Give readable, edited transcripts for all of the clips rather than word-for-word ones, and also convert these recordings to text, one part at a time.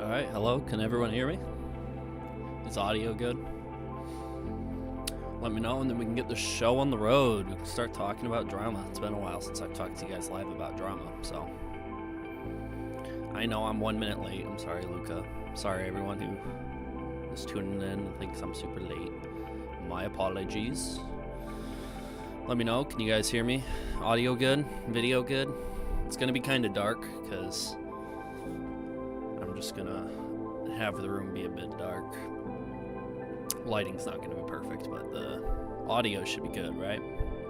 Alright, hello, can everyone hear me? Is audio good? Let me know and then we can get the show on the road. We can start talking about drama. It's been a while since I've talked to you guys live about drama, so. I know I'm 1 minute late. I'm sorry, Luca. Sorry, everyone who is tuning in and thinks I'm super late. My apologies. Let me know, can you guys hear me? Audio good? Video good? It's gonna be kind of dark, because I'm just gonna have the room be a bit dark. Lighting's not gonna be perfect, but the audio should be good, right?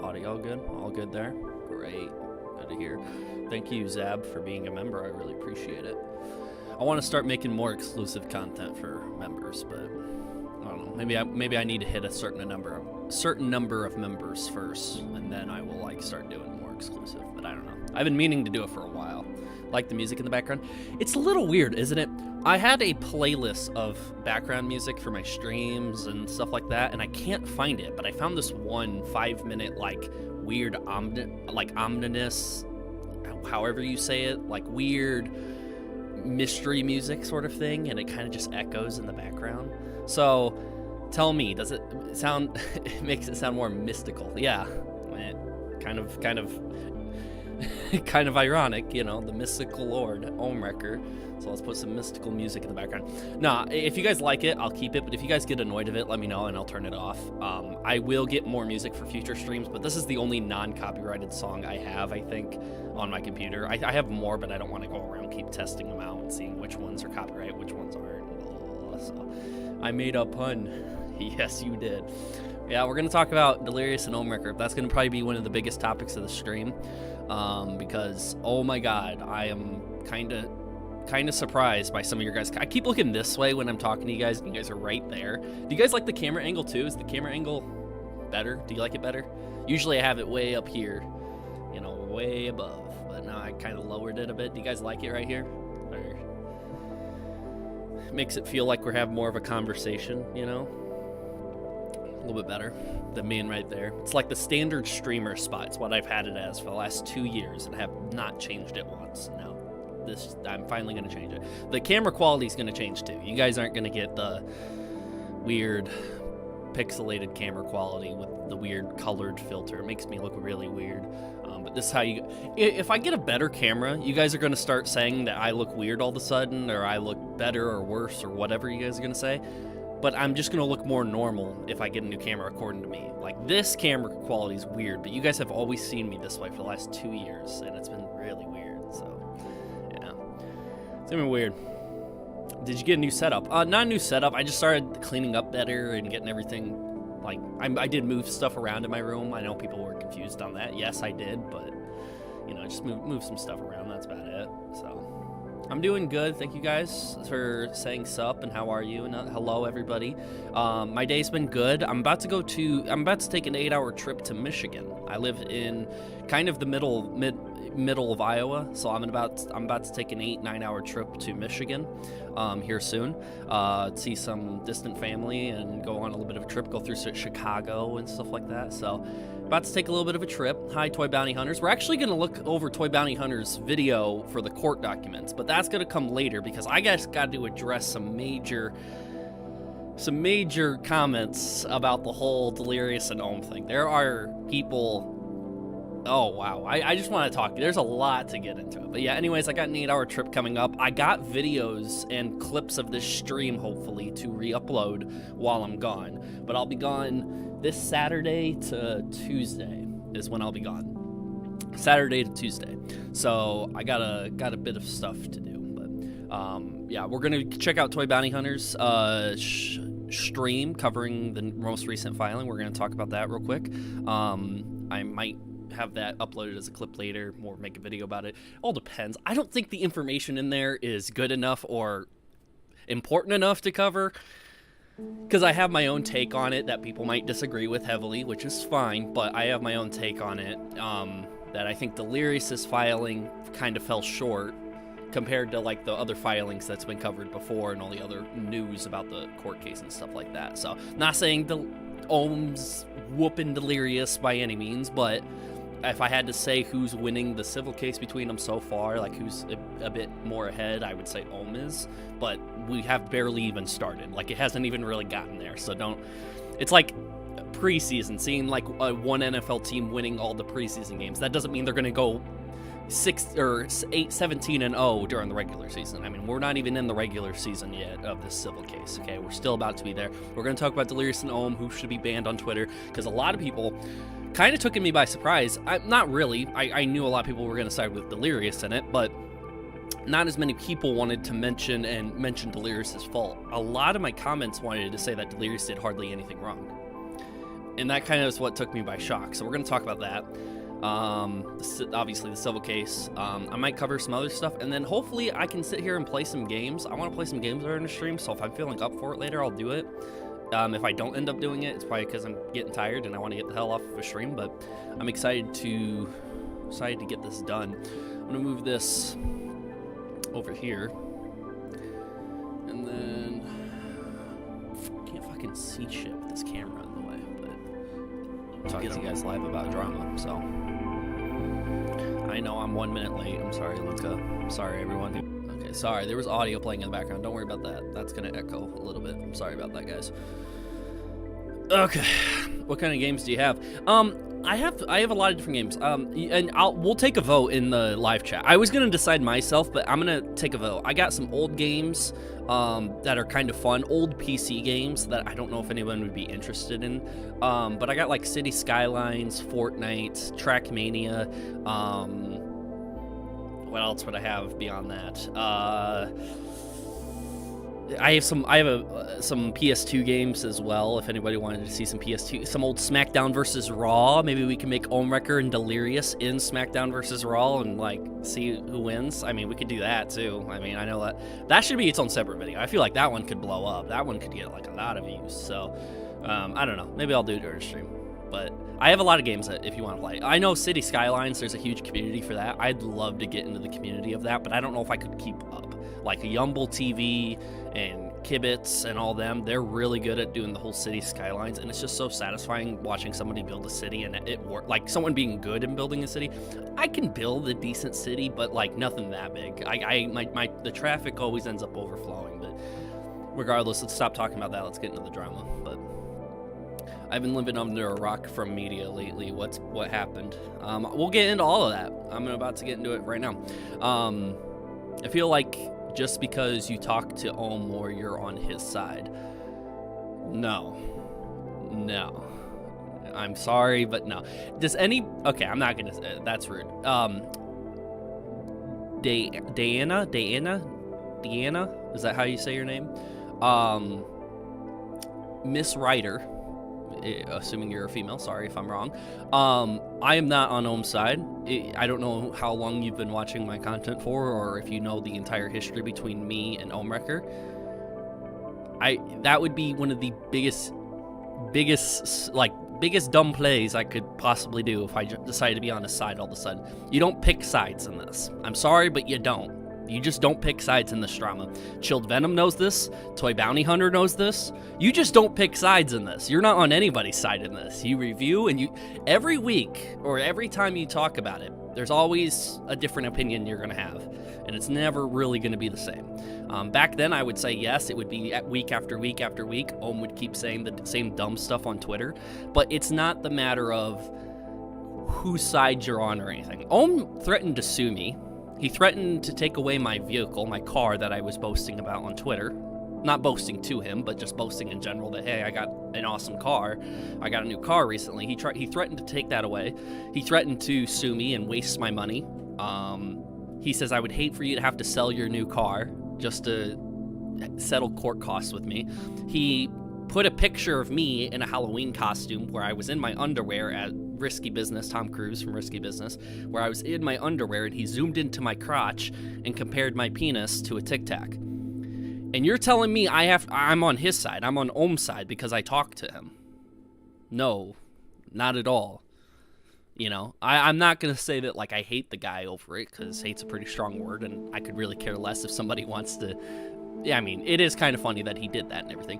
Audio good? All good there? Great. Good to hear. Thank you, Zab, for being a member. I really appreciate it. I want to start making more exclusive content for members, but I don't know. Maybe I need to hit a certain number of members first, and then I will like start doing more exclusive. But I don't know. I've been meaning to do it for a while. Like the music in the background. It's a little weird, isn't it? I had a playlist of background music for my streams and stuff like that, and I can't find it, but I found this one 5-minute like weird ominous, however you say it, like weird mystery music sort of thing, and it kind of just echoes in the background. So tell me, does it sound it makes it sound more mystical? Yeah, kind of kind of ironic, you know, the mystical lord ohmwrecker. So let's put some mystical music in the background. Nah, if you guys like it, I'll keep it, but if you guys get annoyed of it, let me know and I'll turn it off. I will get more music for future streams, but this is the only non-copyrighted song I have, I think, on my computer. I have more, but I don't want to go around and keep testing them out and seeing which ones are copyright, which ones aren't, blah, blah, blah. So I made a pun. Yes, you did. Yeah, we're going to talk about Delirious and ohmwrecker. That's going to probably be one of the biggest topics of the stream, because, oh my god, I am kind of surprised by some of your guys. I keep looking this way when I'm talking to you guys, and you guys are right there. Do you guys like the camera angle too? Is the camera angle better? Do you like it better? Usually I have it way up here, you know, way above, but now I kind of lowered it a bit. Do you guys like it right here? Or it makes it feel like we're having more of a conversation, you know? A little bit better than being right there. It's like the standard streamer spot. It's what I've had it as for the last 2 years and have not changed it once. Now I'm finally going to change it. The camera quality is going to change too. You guys aren't going to get the weird pixelated camera quality with the weird colored filter. It makes me look really weird. But this is how you... If I get a better camera, you guys are going to start saying that I look weird all of a sudden, or I look better or worse, or whatever you guys are going to say. But I'm just going to look more normal if I get a new camera, according to me. Like, this camera quality is weird, but you guys have always seen me this way for the last 2 years, and it's been really weird, so, yeah. It's been weird. Did you get a new setup? Not a new setup. I just started cleaning up better and getting everything, like, I did move stuff around in my room. I know people were confused on that. Yes, I did, but, you know, just move some stuff around. That's about it, so... I'm doing good. Thank you guys for saying sup and how are you, and hello everybody. My day's been good. I'm about to take an 8-hour trip to Michigan. I live in kind of the middle of Iowa, so I'm about to take an 8-9 hour trip to Michigan here soon. See some distant family and go on a little bit of a trip, go through Chicago and stuff like that. So about to take a little bit of a trip. Hi, Toy Bounty Hunters. We're actually going to look over Toy Bounty Hunters' video for the court documents, but that's going to come later because I guys got to address some major comments about the whole Delirious and Ohm thing. There are people... Oh, wow. I just want to talk. There's a lot to get into it. But yeah, anyways, I got an 8-hour trip coming up. I got videos and clips of this stream, hopefully, to re-upload while I'm gone. But I'll be gone this Saturday to Tuesday is when I'll be gone. Saturday to Tuesday. So I got a bit of stuff to do. But yeah, we're going to check out Toy Bounty Hunters stream covering the most recent filing. We're going to talk about that real quick. I might have that uploaded as a clip later or make a video about it. All depends. I don't think the information in there is good enough or important enough to cover, because I have my own take on it that people might disagree with heavily, which is fine, but I have my own take on it, that I think Delirious's filing kind of fell short compared to like the other filings that's been covered before and all the other news about the court case and stuff like that. So not saying the Ohm's whooping Delirious by any means, but if I had to say who's winning the civil case between them so far, like who's a bit more ahead, I would say Ohm is, but we have barely even started. Like, it hasn't even really gotten there, so don't... It's like preseason, seeing like one NFL team winning all the preseason games. That doesn't mean they're going to go 17-0 during the regular season. I mean, we're not even in the regular season yet of this civil case, okay? We're still about to be there. We're going to talk about Delirious and Ohm, who should be banned on Twitter, because a lot of people kind of took me by surprise. Not really. I knew a lot of people were going to side with Delirious in it, but not as many people wanted to mention Delirious's fault. A lot of my comments wanted to say that Delirious did hardly anything wrong. And that kind of is what took me by shock. So we're going to talk about that. Obviously the civil case. I might cover some other stuff, and then hopefully I can sit here and play some games. I want to play some games during the stream, so if I'm feeling up for it later, I'll do it. If I don't end up doing it, it's probably because I'm getting tired and I want to get the hell off of a stream, but I'm excited to get this done. I'm going to move this over here, and then I can't fucking see shit with this camera in the way, but I'm talking to you guys live about drama, so I know I'm 1 minute late. I'm sorry, let's go. Sorry, everyone. Okay, sorry, there was audio playing in the background. Don't worry about that. That's gonna echo a little bit. I'm sorry about that, guys. Okay, what kind of games do you have? I have a lot of different games. And we'll take a vote in the live chat. I was gonna decide myself, but I'm gonna take a vote. I got some old games that are kind of fun, old PC games that I don't know if anyone would be interested in. But I got like City Skylines, Fortnite, Trackmania. What else would I have beyond that? I have some PS2 games as well. If anybody wanted to see some PS2, some old SmackDown versus Raw, maybe we can make ohmwrecker and Delirious in SmackDown versus Raw and like see who wins. I mean, we could do that too. I mean, I know that should be its own separate video. I feel like that one could blow up. That one could get like a lot of views. So I don't know. Maybe I'll do it during the stream. But I have a lot of games that if you want to play. I know City Skylines, there's a huge community for that. I'd love to get into the community of that, but I don't know if I could keep up. Like Yumble TV and Kibitz and all them, they're really good at doing the whole City Skylines, and it's just so satisfying watching somebody build a city and it work. Like someone being good in building a city. I can build a decent city, but like nothing that big. The traffic always ends up overflowing. But regardless, let's stop talking about that. Let's get into the drama. But I've been living under a rock from media lately. What happened? We'll get into all of that. I'm about to get into it right now. I feel like just because you talk to Ohm more, you're on his side. No. I'm sorry, but no. Okay, I'm not gonna say that's rude. Deanna, is that how you say your name? Miss Ryder, assuming you're a female, sorry if I'm wrong. I am not on Ohm's side. I don't know how long you've been watching my content for, or if you know the entire history between me and ohmwrecker. That would be one of the biggest dumb plays I could possibly do if I decided to be on his side all of a sudden. You don't pick sides in this. I'm sorry, but you don't. You just don't pick sides in this drama. Chilled Venom knows this. Toy Bounty Hunter knows this. You just don't pick sides in this. You're not on anybody's side in this. You review, and every week or every time you talk about it, there's always a different opinion you're going to have, and it's never really going to be the same. Back then, I would say yes, it would be week after week after week. Ohm would keep saying the same dumb stuff on Twitter, but it's not the matter of whose side you're on or anything. Ohm threatened to sue me. He threatened to take away my vehicle, my car that I was boasting about on Twitter. Not boasting to him, but just boasting in general that, hey, I got an awesome car. I got a new car recently. He threatened to take that away. He threatened to sue me and waste my money. He says, I would hate for you to have to sell your new car just to settle court costs with me. He put a picture of me in a Halloween costume where I was in my underwear at Risky Business, Tom Cruise from Risky Business, where I was in my underwear, and he zoomed into my crotch and compared my penis to a Tic Tac. And you're telling me I'm on his side, I'm on Ohm's side because I talked to him. No, not at all. You know, I'm not going to say that like I hate the guy over it, because hate's a pretty strong word, and I could really care less if somebody wants to yeah, I mean, it is kind of funny that he did that and everything.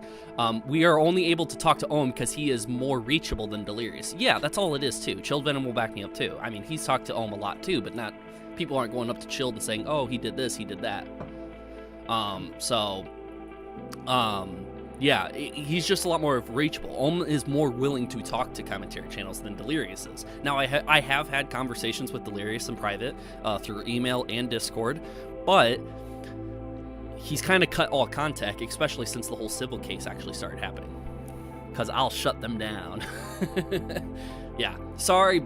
We are only able to talk to Ohm because he is more reachable than Delirious. Yeah, that's all it is, too. Chilled Venom will back me up, too. I mean, he's talked to Ohm a lot, too, but not... People aren't going up to Chilled and saying, oh, he did this, he did that. Yeah, he's just a lot more reachable. Ohm is more willing to talk to commentary channels than Delirious is. Now, I have had conversations with Delirious in private through email and Discord, but he's kind of cut all contact, especially since the whole civil case actually started happening. Because I'll shut them down. Yeah, sorry,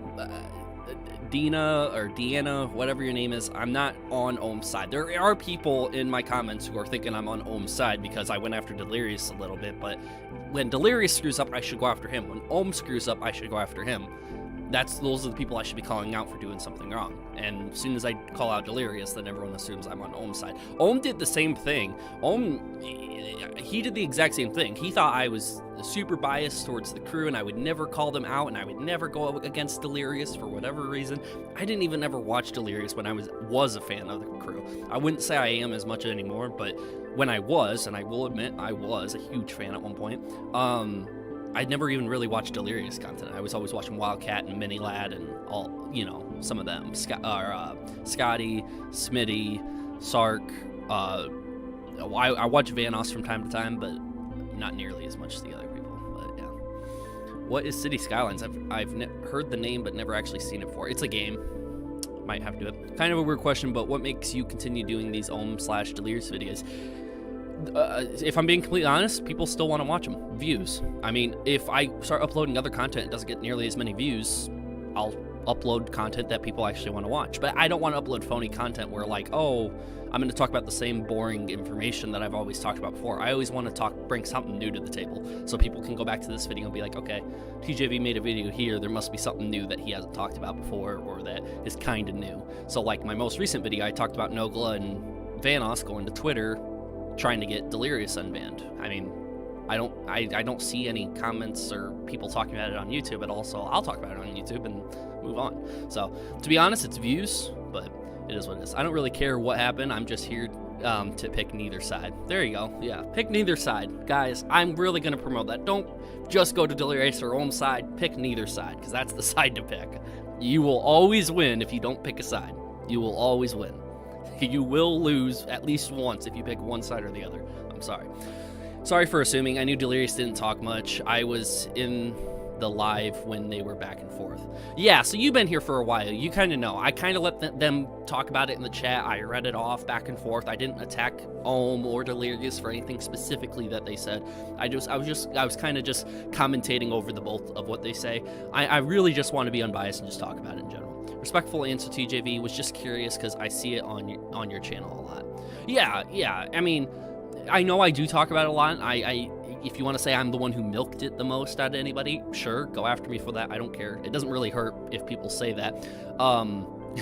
Dina or Deanna, whatever your name is, I'm not on Ohm's side. There are people in my comments who are thinking I'm on Ohm's side because I went after Delirious a little bit, but when Delirious screws up, I should go after him. When Ohm screws up, I should go after him. Those are the people I should be calling out for doing something wrong. And as soon as I call out Delirious, then everyone assumes I'm on Ohm's side. Ohm did the same thing. Ohm, he did the exact same thing. He thought I was super biased towards the crew, and I would never call them out, and I would never go against Delirious for whatever reason. I didn't even ever watch Delirious when I was a fan of the crew. I wouldn't say I am as much anymore, but when I was, and I will admit I was a huge fan at one point, I'd never even really watched Delirious content. I was always watching Wildcat and Mini Lad and all, some of them. Scotty, Smitty, Sark. I watch Vanoss from time to time, but not nearly as much as the other people. But yeah. What is City Skylines? I've heard the name, but never actually seen it before. It's a game. Might have to do it. Kind of a weird question, but what makes you continue doing these Ohm/Delirious videos? If I'm being completely honest, people still want to watch them. Views. I mean, if I start uploading other content, it doesn't get nearly as many views, I'll upload content that people actually want to watch. But I don't want to upload phony content where like, oh, I'm going to talk about the same boring information that I've always talked about before. I always want to bring something new to the table so people can go back to this video and be like, okay, TJV made a video here. There must be something new that he hasn't talked about before or that is kind of new. So like my most recent video, I talked about Nogla and Vanoss going to Twitter trying to get Delirious unbanned. I mean, I don't see any comments or people talking about it on YouTube at all, so I'll talk about it on YouTube and move on. So, to be honest, it's views, but it is what it is. I don't really care what happened. I'm just here to pick neither side. There you go. Yeah, pick neither side. Guys, I'm really going to promote that. Don't just go to Delirious or Ohm's side. Pick neither side, because that's the side to pick. You will always win if you don't pick a side. You will always win. You will lose at least once if you pick one side or the other. I'm sorry. Sorry for assuming. I knew Delirious didn't talk much. I was in the live when they were back and forth. Yeah, so you've been here for a while. You kind of know. I kind of let them talk about it in the chat. I read it off back and forth. I didn't attack Ohm or Delirious for anything specifically that they said. I was kind of just commentating over the both of what they say. I really just want to be unbiased and just talk about it in general. Respectful answer, TJV. Was just curious because I see it on your channel a lot. Yeah. I mean, I know I do talk about it a lot. If you want to say I'm the one who milked it the most out of anybody, sure, go after me for that. I don't care. It doesn't really hurt if people say that.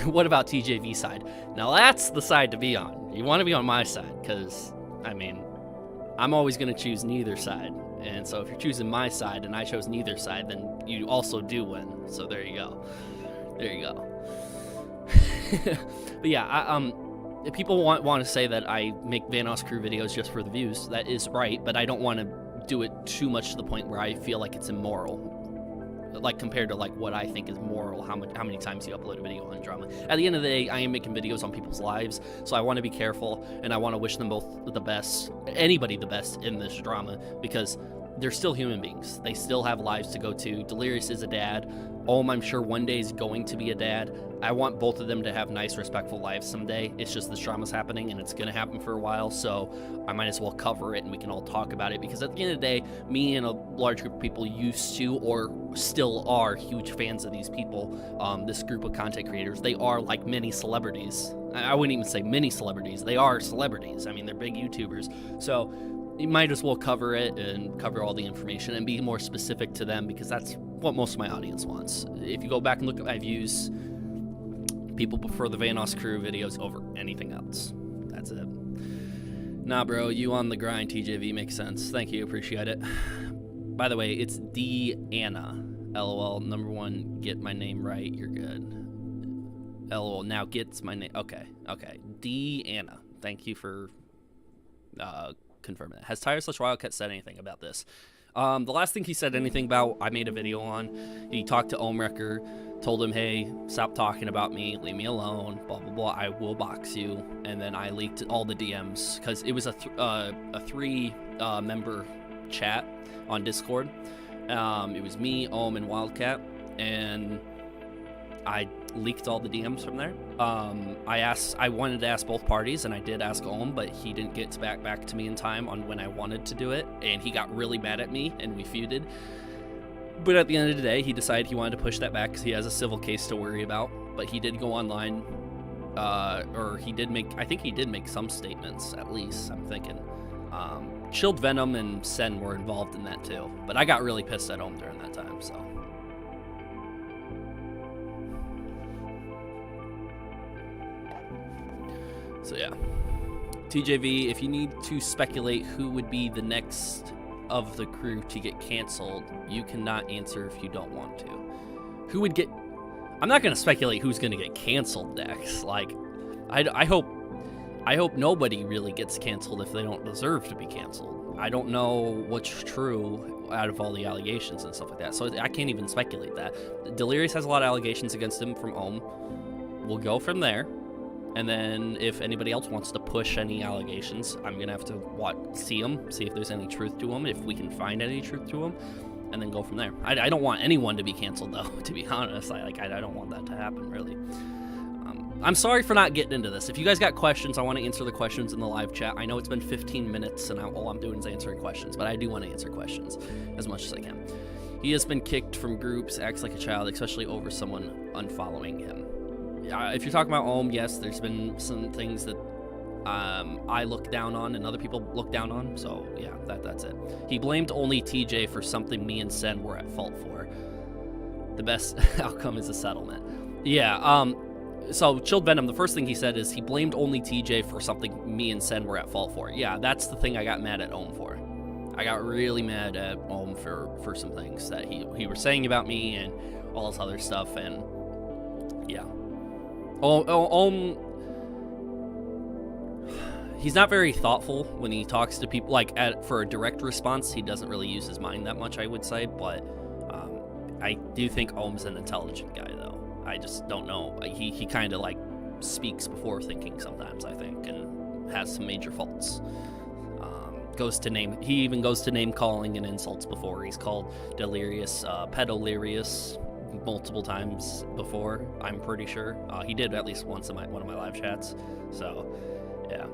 What about TJV side? Now that's the side to be on. You want to be on my side because, I mean, I'm always going to choose neither side. And so if you're choosing my side and I chose neither side, then you also do win. So there you go. There you go. But yeah, if people want to say that I make Vanoss crew videos just for the views, that is right, but I don't want to do it too much to the point where I feel like it's immoral, like compared to like what I think is moral, how many times you upload a video on drama. At the end of the day, I am making videos on people's lives, so I want to be careful, and I want to wish them both the best, anybody the best in this drama, because they're still human beings. They still have lives to go to. Delirious is a dad. Ohm, I'm sure one day is going to be a dad. I want both of them to have nice, respectful lives someday. It's just this drama's happening, and it's going to happen for a while, so I might as well cover it, and we can all talk about it, because at the end of the day, me and a large group of people used to, or still are, huge fans of these people, this group of content creators. They are like mini celebrities. I wouldn't even say mini celebrities. They are celebrities. I mean, they're big YouTubers. So you might as well cover it and cover all the information and be more specific to them, because that's what most of my audience wants. If you go back and look at my views, people prefer the Vanoss crew videos over anything else. That's it. Nah, bro, you on the grind, TJV, makes sense. Thank you, appreciate it. By the way, it's Deanna. LOL, number one, get my name right, you're good. LOL, now gets my name. Okay. Deanna. Thank you for confirm that. Has Tire/Wildcat said anything about this? The last thing he said anything about, I made a video on. He talked to ohmwrecker, told him, hey, stop talking about me, leave me alone, blah, blah, blah, I will box you. And then I leaked all the DMs, because it was a three-member chat on Discord. It was me, Ohm, and Wildcat, and I leaked all the DMs from there. I wanted to ask both parties, and I did ask Ohm, but he didn't get back to me in time on when I wanted to do it, and he got really mad at me, and we feuded. But at the end of the day, he decided he wanted to push that back because he has a civil case to worry about. But he did go online, or he did make, I think he did make some statements, at least, I'm thinking. Chilled Venom and Sen were involved in that too, but I got really pissed at Ohm during that time, so. So yeah, TJV, if you need to speculate who would be the next of the crew to get canceled, you cannot answer if you don't want to. Who would get... I'm not going to speculate who's going to get canceled next. Like, I hope nobody really gets canceled if they don't deserve to be canceled. I don't know what's true out of all the allegations and stuff like that, so I can't even speculate that. Delirious has a lot of allegations against him from Ohm. We'll go from there. And then if anybody else wants to push any allegations, I'm going to have to see them, see if there's any truth to them, if we can find any truth to them, and then go from there. I don't want anyone to be canceled, though, to be honest. I don't want that to happen, really. I'm sorry for not getting into this. If you guys got questions, I want to answer the questions in the live chat. I know it's been 15 minutes, and all I'm doing is answering questions, but I do want to answer questions as much as I can. He has been kicked from groups, acts like a child, especially over someone unfollowing him. If you're talking about Ohm, yes, there's been some things that I look down on and other people look down on, so yeah, that's it. He blamed only TJ for something me and Sen were at fault for. The best outcome is a settlement. Yeah, so Chilled Venom, the first thing he said is he blamed only TJ for something me and Sen were at fault for. Yeah, that's the thing I got mad at Ohm for. I got really mad at Ohm for some things that he was saying about me and all this other stuff, and yeah. Ohm, he's not very thoughtful when he talks to people. Like, for a direct response, he doesn't really use his mind that much, I would say. But I do think Ohm's an intelligent guy, though. I just don't know. He kind of, like, speaks before thinking sometimes, I think, and has some major faults. He even goes to name calling and insults before. He's called Delirious, Pedolirious multiple times before, I'm pretty sure. He did at least once in one of my live chats, so yeah.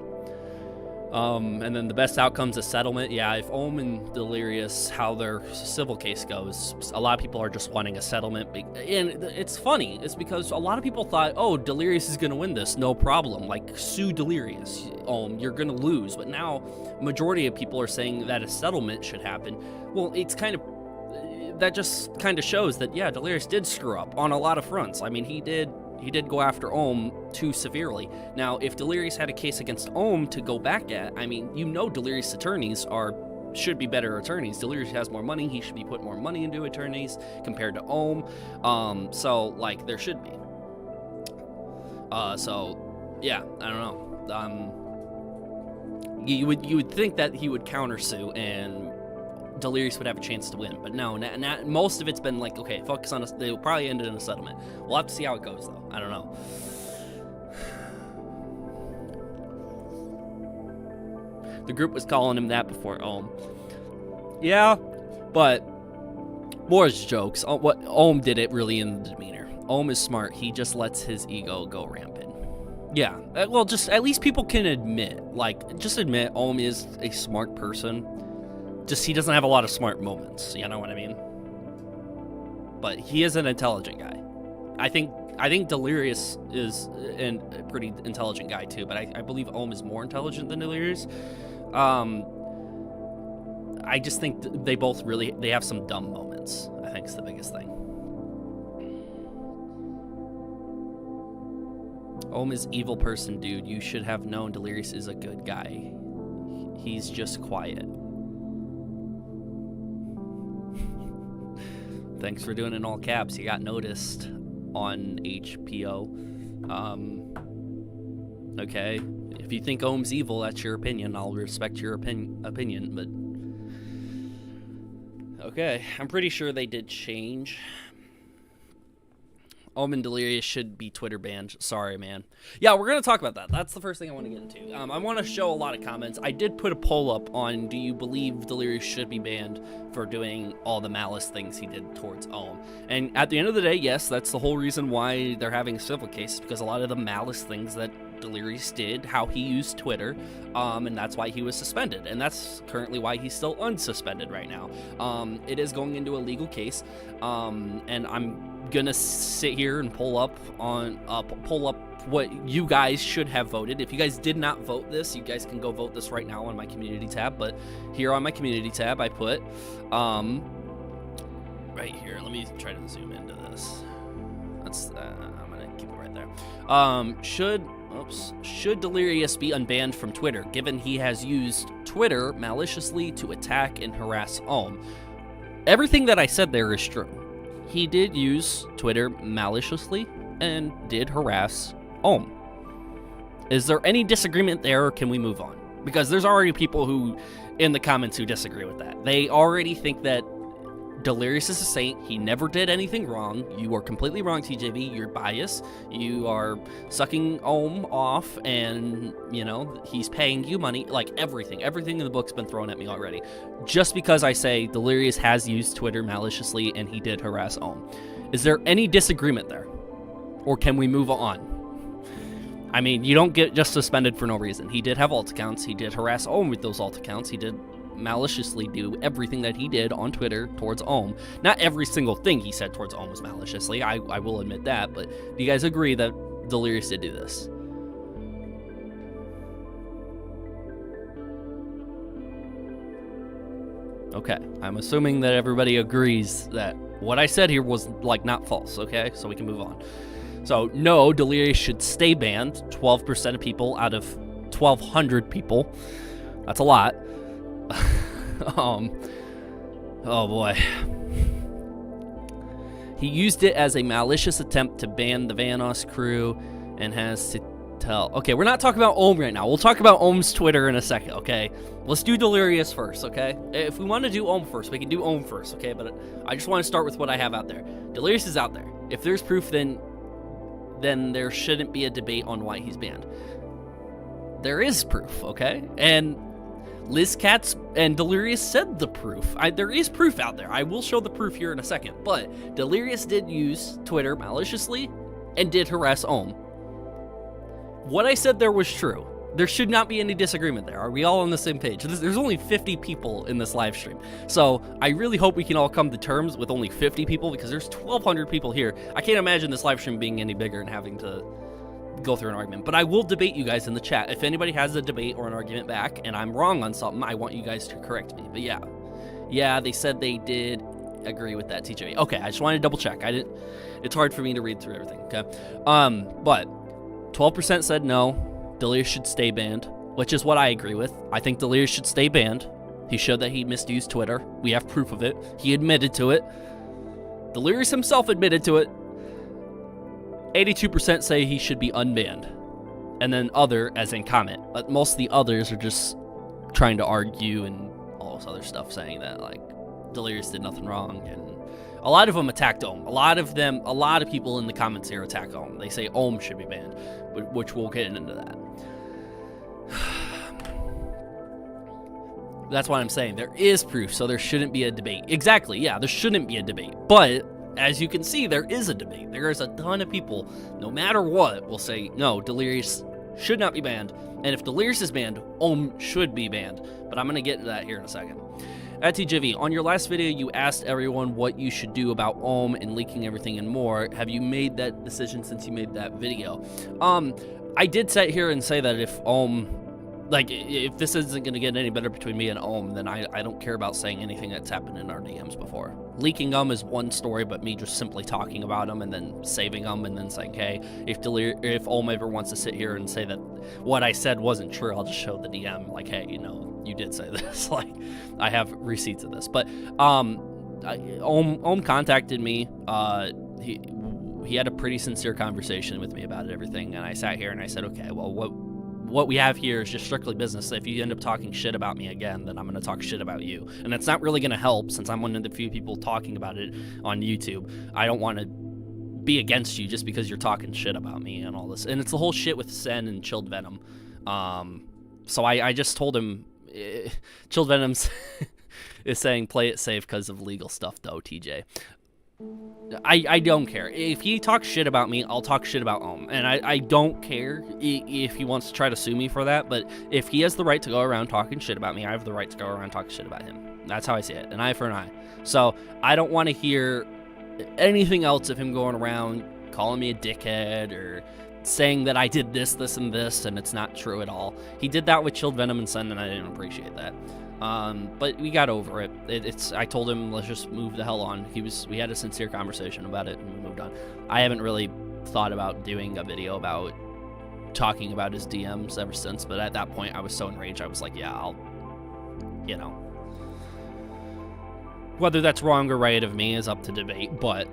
And then the best outcome's a settlement. Yeah, if Ohm and Delirious, how their civil case goes, a lot of people are just wanting a settlement, and it's funny, it's because a lot of people thought, oh, Delirious is gonna win this, no problem, like, sue Delirious, Ohm, you're gonna lose. But now majority of people are saying that a settlement should happen. Well, it's kind of, that just kind of shows that, yeah, Delirious did screw up on a lot of fronts. I mean, he did go after Ohm too severely. Now, if Delirious had a case against Ohm to go back at, I mean, you know Delirious attorneys should be better attorneys. Delirious has more money. He should be putting more money into attorneys compared to Ohm. So, like, there should be. So, yeah, I don't know. You would think that he would countersue and Delirious would have a chance to win, but no, most of it's been like, okay, focus on they'll probably end it in a settlement. We'll have to see how it goes, though. I don't know. The group was calling him that before Ohm. Yeah, but more as jokes. What Ohm did it really in the demeanor. Ohm is smart. He just lets his ego go rampant. Yeah, well, just at least people can admit, Ohm is a smart person. Just he doesn't have a lot of smart moments, you know what I mean? But he is an intelligent guy. I think Delirious is a pretty intelligent guy too, but I believe Ohm is more intelligent than Delirious. I just think they both they have some dumb moments, I think is the biggest thing. Ohm is evil person, dude. You should have known Delirious is a good guy. He's just quiet. Thanks for doing it in all caps. You got noticed on H2O. Okay. If you think Ohm's evil, that's your opinion. I'll respect your opinion, but... Okay, I'm pretty sure they did change. Ohm and Delirious should be Twitter banned. Sorry, man. Yeah, we're going to talk about that. That's the first thing I want to get into. I want to show a lot of comments. I did put a poll up on, do you believe Delirious should be banned for doing all the malice things he did towards Ohm? And at the end of the day, yes, that's the whole reason why they're having a civil case, because a lot of the malice things that Delirious did, how he used Twitter, and that's why he was suspended, and that's currently why he's still unsuspended right now. It is going into a legal case, and I'm gonna sit here and pull up what you guys should have voted. If you guys did not vote this, you guys can go vote this right now on my community tab. But here on my community tab, I put right here. Let me try to zoom into this. That's I'm gonna keep it right there. Should Delirious be unbanned from Twitter, given he has used Twitter maliciously to attack and harass Ohm? Everything that I said there is true. He did use Twitter maliciously and did harass Ohm. Is there any disagreement there, or can we move on? Because there's already people who, in the comments, who disagree with that. They already think that Delirious is a saint. He never did anything wrong. You are completely wrong, TJV. You're biased. You are sucking Ohm off, and, you know, he's paying you money. Like, everything. Everything in the book's been thrown at me already. Just because I say Delirious has used Twitter maliciously and he did harass Ohm. Is there any disagreement there? Or can we move on? I mean, you don't get just suspended for no reason. He did have alt accounts. He did harass Ohm with those alt accounts. He did maliciously do everything that he did on Twitter towards Ohm. Not every single thing he said towards Ohm was maliciously, I will admit that, but do you guys agree that Delirious did do this? Okay, I'm assuming that everybody agrees that what I said here was, like, not false, okay? So we can move on. So, no, Delirious should stay banned. 12% of people out of 1,200 people. That's a lot. Oh boy. He used it as a malicious attempt to ban the Vanoss crew and has to tell. Okay, we're not talking about Ohm right now. We'll talk about Ohm's Twitter in a second, okay? Let's do Delirious first, okay? If we want to do Ohm first, we can do Ohm first, okay? But I just want to start with what I have out there. Delirious is out there. If there's proof, then there shouldn't be a debate on why he's banned. There is proof, okay? And Liz Katz and Delirious said the proof. There is proof out there. I will show the proof here in a second. But Delirious did use Twitter maliciously and did harass Ohm. What I said there was true. There should not be any disagreement there. Are we all on the same page? There's only 50 people in this live stream. So I really hope we can all come to terms with only 50 people, because there's 1,200 people here. I can't imagine this live stream being any bigger and having to go through an argument. But I will debate you guys in the chat. If anybody has a debate or an argument back and I'm wrong on something, I want you guys to correct me. But yeah, they said they did agree with that, TJ. Okay, I just wanted to double check. It's hard for me to read through everything, okay? But 12% said no, Delirious should stay banned, which is what I agree with. I think Delirious should stay banned. He showed that he misused Twitter. We have proof of it. He admitted to it. Delirious himself admitted to it. 82% say he should be unbanned. And then other, as in comment. But most of the others are just trying to argue and all this other stuff, saying that, like, Delirious did nothing wrong. And a lot of them attacked Ohm. A lot of people in the comments here attack Ohm. They say Ohm should be banned, which we'll get into that. That's what I'm saying. There is proof, so there shouldn't be a debate. Exactly, yeah, there shouldn't be a debate. But as you can see, there is a debate. There is a ton of people, no matter what, will say, no, Delirious should not be banned. And if Delirious is banned, Ohm should be banned. But I'm going to get into that here in a second. At TJV, on your last video, you asked everyone what you should do about Ohm and leaking everything and more. Have you made that decision since you made that video? I did sit here and say that if Ohm, like, if this isn't going to get any better between me and Ohm, then I don't care about saying anything that's happened in our DMs before. Leaking Ohm is one story, but me just simply talking about him and then saving him and then saying, hey, if Ohm ever wants to sit here and say that what I said wasn't true, I'll just show the DM, like, hey, you know, you did say this. Like, I have receipts of this. But Ohm contacted me. He had a pretty sincere conversation with me about everything, and I sat here and I said, okay, well, what we have here is just strictly business. If you end up talking shit about me again, then I'm going to talk shit about you. And it's not really going to help, since I'm one of the few people talking about it on YouTube. I don't want to be against you just because you're talking shit about me and all this. And it's the whole shit with Sen and Chilled Venom. So I just told him, Chilled Venom's is saying play it safe because of legal stuff, though, TJ. I don't care. If he talks shit about me, I'll talk shit about Ohm. And I don't care if he wants to try to sue me for that, but if he has the right to go around talking shit about me, I have the right to go around talking shit about him. That's how I see it, an eye for an eye. So I don't want to hear anything else of him going around calling me a dickhead or saying that I did this, and this, and it's not true at all. He did that with Chilled Venom and Sen, and I didn't appreciate that. But we got over it. I told him, let's just move the hell on. We had a sincere conversation about it, and we moved on. I haven't really thought about doing a video about talking about his DMs ever since, but at that point, I was so enraged, I was like, yeah, I'll, whether that's wrong or right of me is up to debate, but,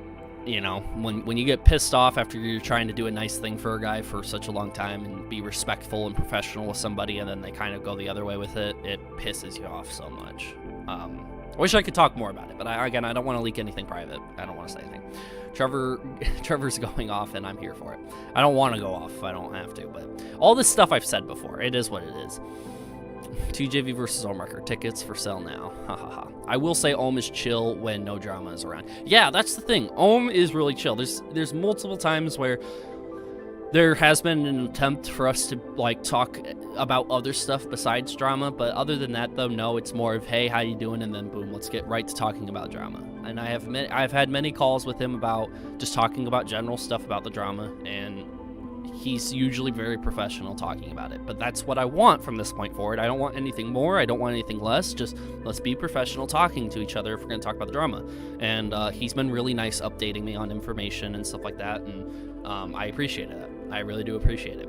when you get pissed off after you're trying to do a nice thing for a guy for such a long time and be respectful and professional with somebody, and then they kind of go the other way with it, it pisses you off so much. I wish I could talk more about it, but I don't want to leak anything private. I don't want to say anything. Trevor's going off, and I'm here for it. I don't want to go off if I don't have to, but all this stuff I've said before, it is what it is. TJV versus ohmwrecker. Tickets for sale now. Ha ha ha. I will say Ohm is chill when no drama is around. Yeah, that's the thing. Ohm is really chill. There's multiple times where there has been an attempt for us to talk about other stuff besides drama, but other than that, though, no, it's more of, hey, how you doing, and then boom, let's get right to talking about drama. And I've had many calls with him about just talking about general stuff about the drama, and he's usually very professional talking about it. But that's what I want from this point forward. I don't want anything more. I don't want anything less. Just let's be professional talking to each other if we're going to talk about the drama. And he's been really nice updating me on information and stuff like that. And I appreciate it. I really do appreciate it.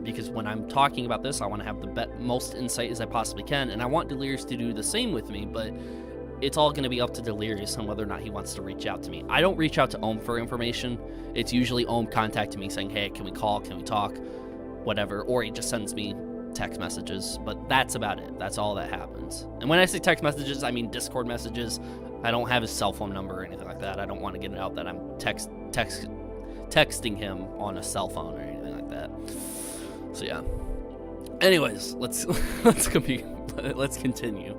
Because when I'm talking about this, I want to have the most insight as I possibly can. And I want Delirious to do the same with me, but it's all going to be up to Delirious on whether or not he wants to reach out to me. I don't reach out to Ohm for information. It's usually Ohm contacting me saying, hey, can we call? Can we talk? Whatever. Or he just sends me text messages. But that's about it. That's all that happens. And when I say text messages, I mean Discord messages. I don't have his cell phone number or anything like that. I don't want to get it out that I'm texting him on a cell phone or anything like that. So yeah. Anyways, let's continue.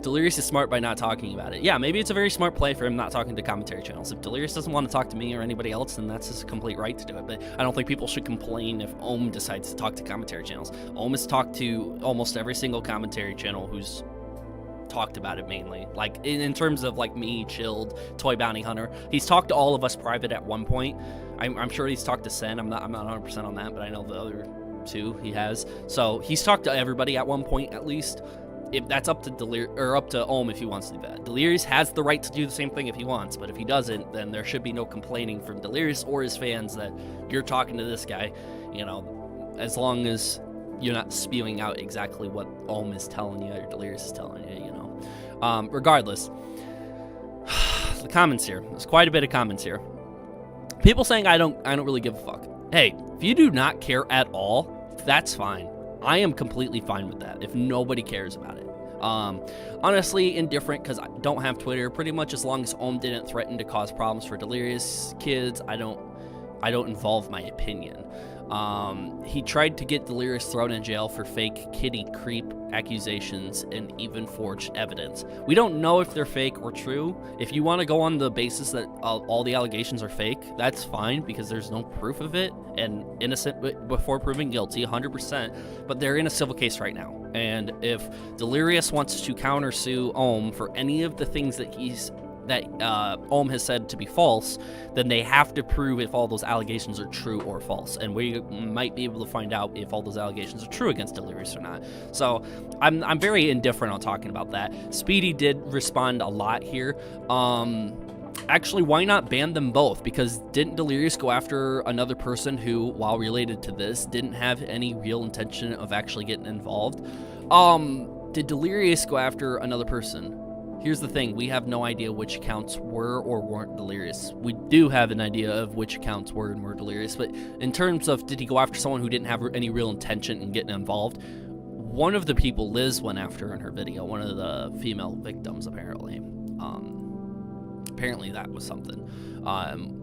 Delirious is smart by not talking about it. Yeah, maybe it's a very smart play for him not talking to commentary channels. If Delirious doesn't want to talk to me or anybody else, then that's his complete right to do it. But I don't think people should complain if Ohm decides to talk to commentary channels. Ohm has talked to almost every single commentary channel who's talked about it mainly. Like, in terms of, me, Chilled, Toy Bounty Hunter. He's talked to all of us private at one point. I'm sure he's talked to Sen. I'm not 100% on that, but I know the other two he has. So he's talked to everybody at one point, at least. If that's up to up to Ohm if he wants to do that. Delirious has the right to do the same thing if he wants, but if he doesn't, then there should be no complaining from Delirious or his fans that you're talking to this guy, as long as you're not spewing out exactly what Ohm is telling you or Delirious is telling you, Regardless, the comments here. There's quite a bit of comments here. People saying I don't really give a fuck. Hey, if you do not care at all, that's fine. I am completely fine with that if nobody cares about it. Honestly, indifferent because I don't have Twitter. Pretty much as long as Ohm didn't threaten to cause problems for Delirious kids, I don't involve my opinion. He tried to get Delirious thrown in jail for fake kitty creep accusations and even forged evidence. We don't know if they're fake or true. If you want to go on the basis that all the allegations are fake, that's fine because there's no proof of it, and innocent before proven guilty, 100%, but they're in a civil case right now. And if Delirious wants to countersue Ohm for any of the things that Ohm has said to be false, then they have to prove if all those allegations are true or false. And we might be able to find out if all those allegations are true against Delirious or not. So I'm very indifferent on talking about that. Speedy did respond a lot here. Actually, why not ban them both? Because didn't Delirious go after another person who, while related to this, didn't have any real intention of actually getting involved? Did Delirious go after another person? Here's the thing. We have no idea which accounts were or weren't Delirious. We do have an idea of which accounts were and were Delirious, but in terms of did he go after someone who didn't have any real intention in getting involved, one of the people Liz went after in her video, one of the female victims apparently, apparently that was something.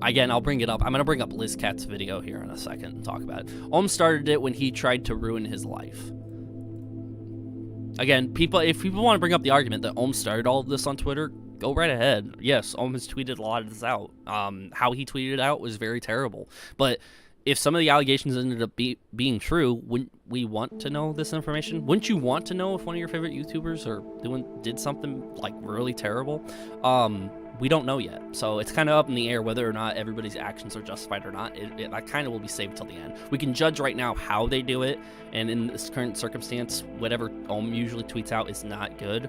Again, I'll bring it up. I'm going to bring up Liz Cat's video here in a second and talk about it. Ohm started it when he tried to ruin his life. Again, if people want to bring up the argument that Ohm started all of this on Twitter, go right ahead. Yes, Ohm has tweeted a lot of this out. How he tweeted it out was very terrible. But if some of the allegations ended up being true, wouldn't we want to know this information? Wouldn't you want to know if one of your favorite YouTubers did something like really terrible? We don't know yet, so it's kind of up in the air whether or not everybody's actions are justified or not. That kind of will be saved till the end. We can judge right now how they do it, and in this current circumstance, whatever Ohm usually tweets out is not good.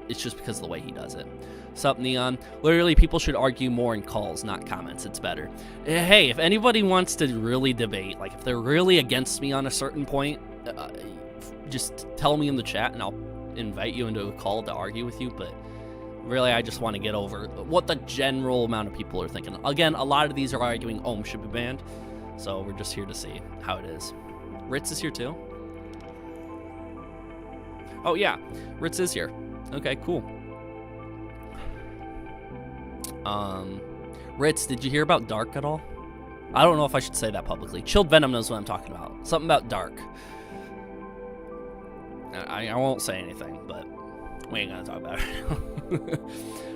It's just because of the way he does it. Sup, Neon? Literally, people should argue more in calls, not comments. It's better. Hey, if anybody wants to really debate, like if they're really against me on a certain point, just tell me in the chat, and I'll invite you into a call to argue with you, but really, I just want to get over what the general amount of people are thinking. Again, a lot of these are arguing Ohm should be banned, so we're just here to see how it is. Ritz is here too? Oh yeah, Ritz is here. Okay, cool. Ritz, did you hear about Dark at all? I don't know if I should say that publicly. Chilled Venom knows what I'm talking about. Something about Dark. I won't say anything, but we ain't gonna talk about it.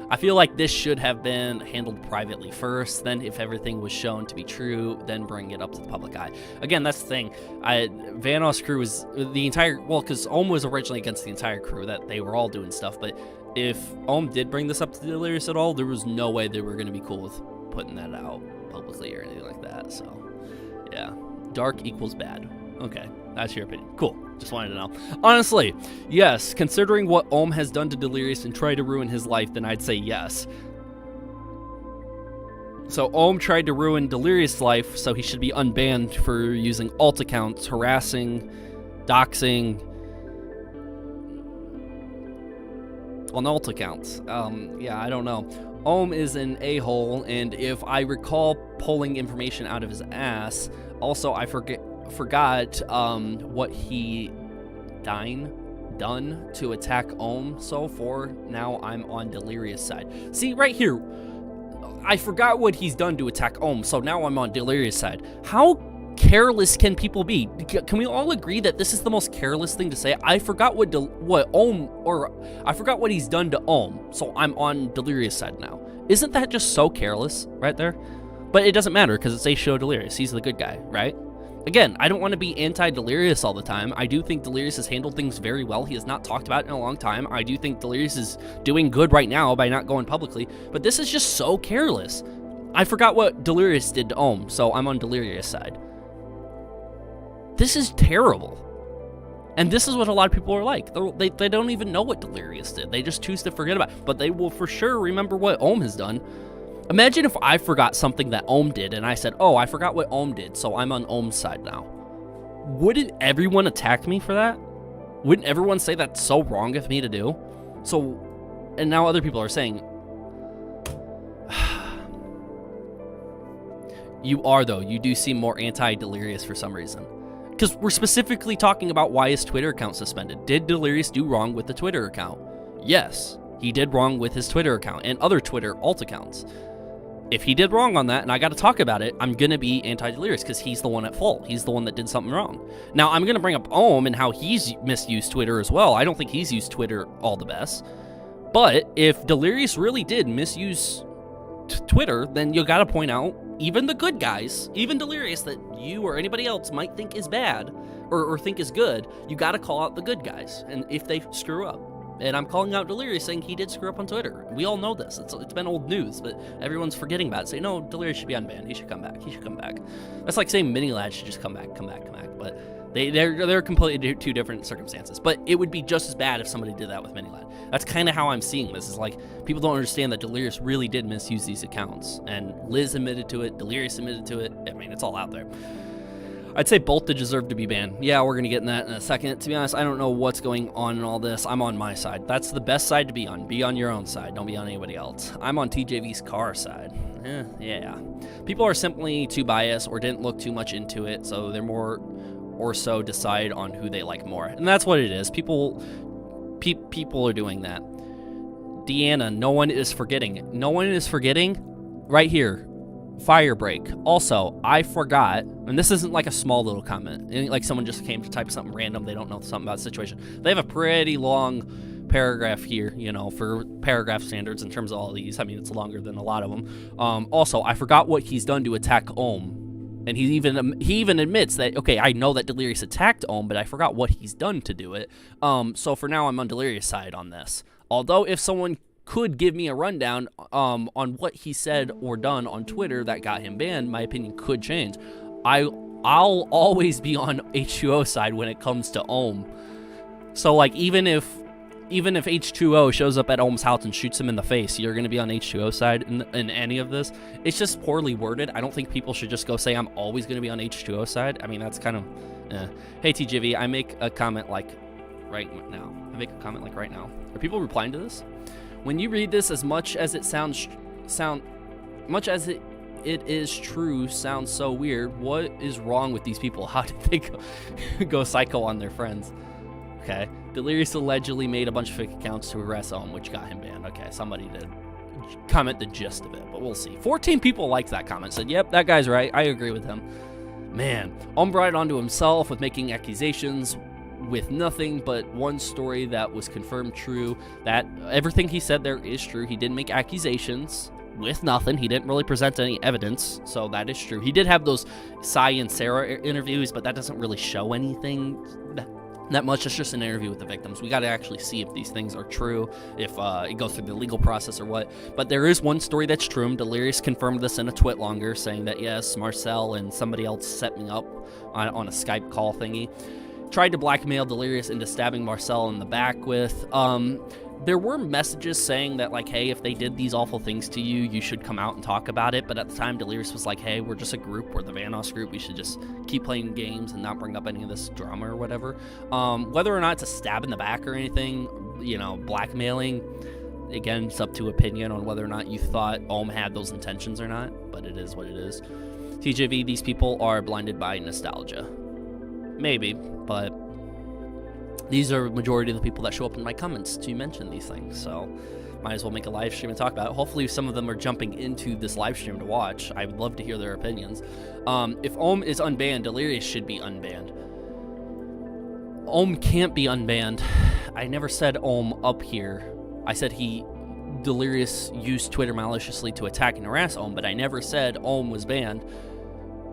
I feel like this should have been handled privately first, then if everything was shown to be true, then bring it up to the public eye. Again, that's the thing. Vanoss crew was the entire, well, because Ohm was originally against the entire crew, that they were all doing stuff, but if Ohm did bring this up to Delirious at all, there was no way they were going to be cool with putting that out publicly or anything like that, so yeah. Dark equals bad. Okay, that's your opinion. Cool. Just wanted to know. Honestly, yes, considering what Ohm has done to Delirious and tried to ruin his life, then I'd say yes. So Ohm tried to ruin Delirious' life, so he should be unbanned for using alt accounts, harassing, doxing, on alt accounts. Yeah, I don't know. Ohm is an a-hole, and if I recall pulling information out of his ass, also I forgot what he done to attack Ohm, so for now I'm on Delirious' side. See, right here, I forgot what he's done to attack Ohm, so now I'm on Delirious' side. How careless can people be? Can we all agree that this is the most careless thing to say? I forgot what Ohm, or I forgot what he's done to Ohm, so I'm on Delirious' side now. Isn't that just so careless right there? But it doesn't matter because it's A-Show Delirious. He's the good guy, right? Again, I don't want to be anti-Delirious all the time. I do think Delirious has handled things very well. He has not talked about it in a long time. I do think Delirious is doing good right now by not going publicly, but this is just so careless. I forgot what Delirious did to Ohm, so I'm on Delirious' side. This is terrible. And this is what a lot of people are like. They don't even know what Delirious did. They just choose to forget about it, but they will for sure remember what Ohm has done. Imagine if I forgot something that Ohm did, and I said, oh, I forgot what Ohm did, so I'm on Ohm's side now. Wouldn't everyone attack me for that? Wouldn't everyone say that's so wrong of me to do? So, and now other people are saying, you are, though. You do seem more anti-Delirious for some reason. Because we're specifically talking about why his Twitter account suspended. Did Delirious do wrong with the Twitter account? Yes, he did wrong with his Twitter account and other Twitter alt accounts. If he did wrong on that, and I got to talk about it, I'm going to be anti-Delirious because he's the one at fault. He's the one that did something wrong. Now, I'm going to bring up Ohm and how he's misused Twitter as well. I don't think he's used Twitter all the best. But if Delirious really did misuse Twitter, then you got to point out even the good guys, even Delirious that you or anybody else might think is bad or think is good, you got to call out the good guys and if they screw up. And I'm calling out Delirious saying he did screw up on Twitter. We all know this. It's been old news, but everyone's forgetting about it. Say, no, Delirious should be unbanned. He should come back. He should come back. That's like saying Minilad should just come back. But they're completely two different circumstances. But it would be just as bad if somebody did that with Minilad. That's kind of how I'm seeing this. Is like people don't understand that Delirious really did misuse these accounts, and Liz admitted to it. Delirious admitted to it. I mean, it's all out there. I'd say both deserve to be banned. Yeah, we're going to get in that in a second. To be honest, I don't know what's going on in all this. I'm on my side. That's the best side to be on. Be on your own side. Don't be on anybody else. I'm on TJV's car side. Yeah. People are simply too biased or didn't look too much into it, so they're more or so decide on who they like more. And that's what it is. People are doing that. Deanna, no one is forgetting. No one is forgetting right here. Fire break. Also, I forgot, and this isn't like a small little comment, like someone just came to type something random, they don't know something about the situation. They have a pretty long paragraph here, you know, for paragraph standards in terms of all these. I mean, it's longer than a lot of them. Also, I forgot what he's done to attack Ohm. And he even admits that, okay, I know that Delirious attacked Ohm, but I forgot what he's done to do it. So for now, I'm on Delirious' side on this. Although, if someone could give me a rundown on what he said or done on Twitter that got him banned, my opinion could change. I'll always be on H2O side when it comes to Ohm. So like even if H2O shows up at Ohm's house and shoots him in the face, you're gonna be on H2O side in any of this. It's just poorly worded. I don't think people should just go say I'm always gonna be on H2O side. I mean, that's kind of Hey TJV, I make a comment like right now. Are people replying to this? When you read this, as much as it is true, sounds so weird. What is wrong with these people? How did they go psycho on their friends? Okay. Delirious allegedly made a bunch of fake accounts to harass Ohm, which got him banned. Okay, somebody did comment the gist of it, but we'll see. 14 people liked that comment, said, yep, that guy's right. I agree with him. Man, Ohm brought it onto himself with making accusations with nothing but one story that was confirmed true. That everything he said there is true. He didn't make accusations with nothing. He didn't really present any evidence, so that is true. He did have those Sai and Sarah interviews, but that doesn't really show anything that much. It's just an interview with the victims. We got to actually see if these things are true, if it goes through the legal process or what. But there is one story that's true, and Delirious confirmed this in a twit longer, saying that yes, Marcel and somebody else set me up on a Skype call thingy. Tried to blackmail Delirious into stabbing Marcel in the back with. There were messages saying that, like, hey, if they did these awful things to you, you should come out and talk about it. But at the time, Delirious was like, hey, we're just a group. We're the Vanos group. We should just keep playing games and not bring up any of this drama or whatever. Whether or not it's a stab in the back or anything, you know, blackmailing, again, it's up to opinion on whether or not you thought Ohm had those intentions or not. But it is what it is. TJV, these people are blinded by nostalgia. Maybe, but these are the majority of the people that show up in my comments to mention these things, so might as well make a live stream and talk about it. Hopefully some of them are jumping into this live stream to watch. I would love to hear their opinions. If Ohm is unbanned, Delirious should be unbanned. Ohm can't be unbanned. I never said Ohm up here. I said Delirious used Twitter maliciously to attack and harass Ohm, but I never said Ohm was banned.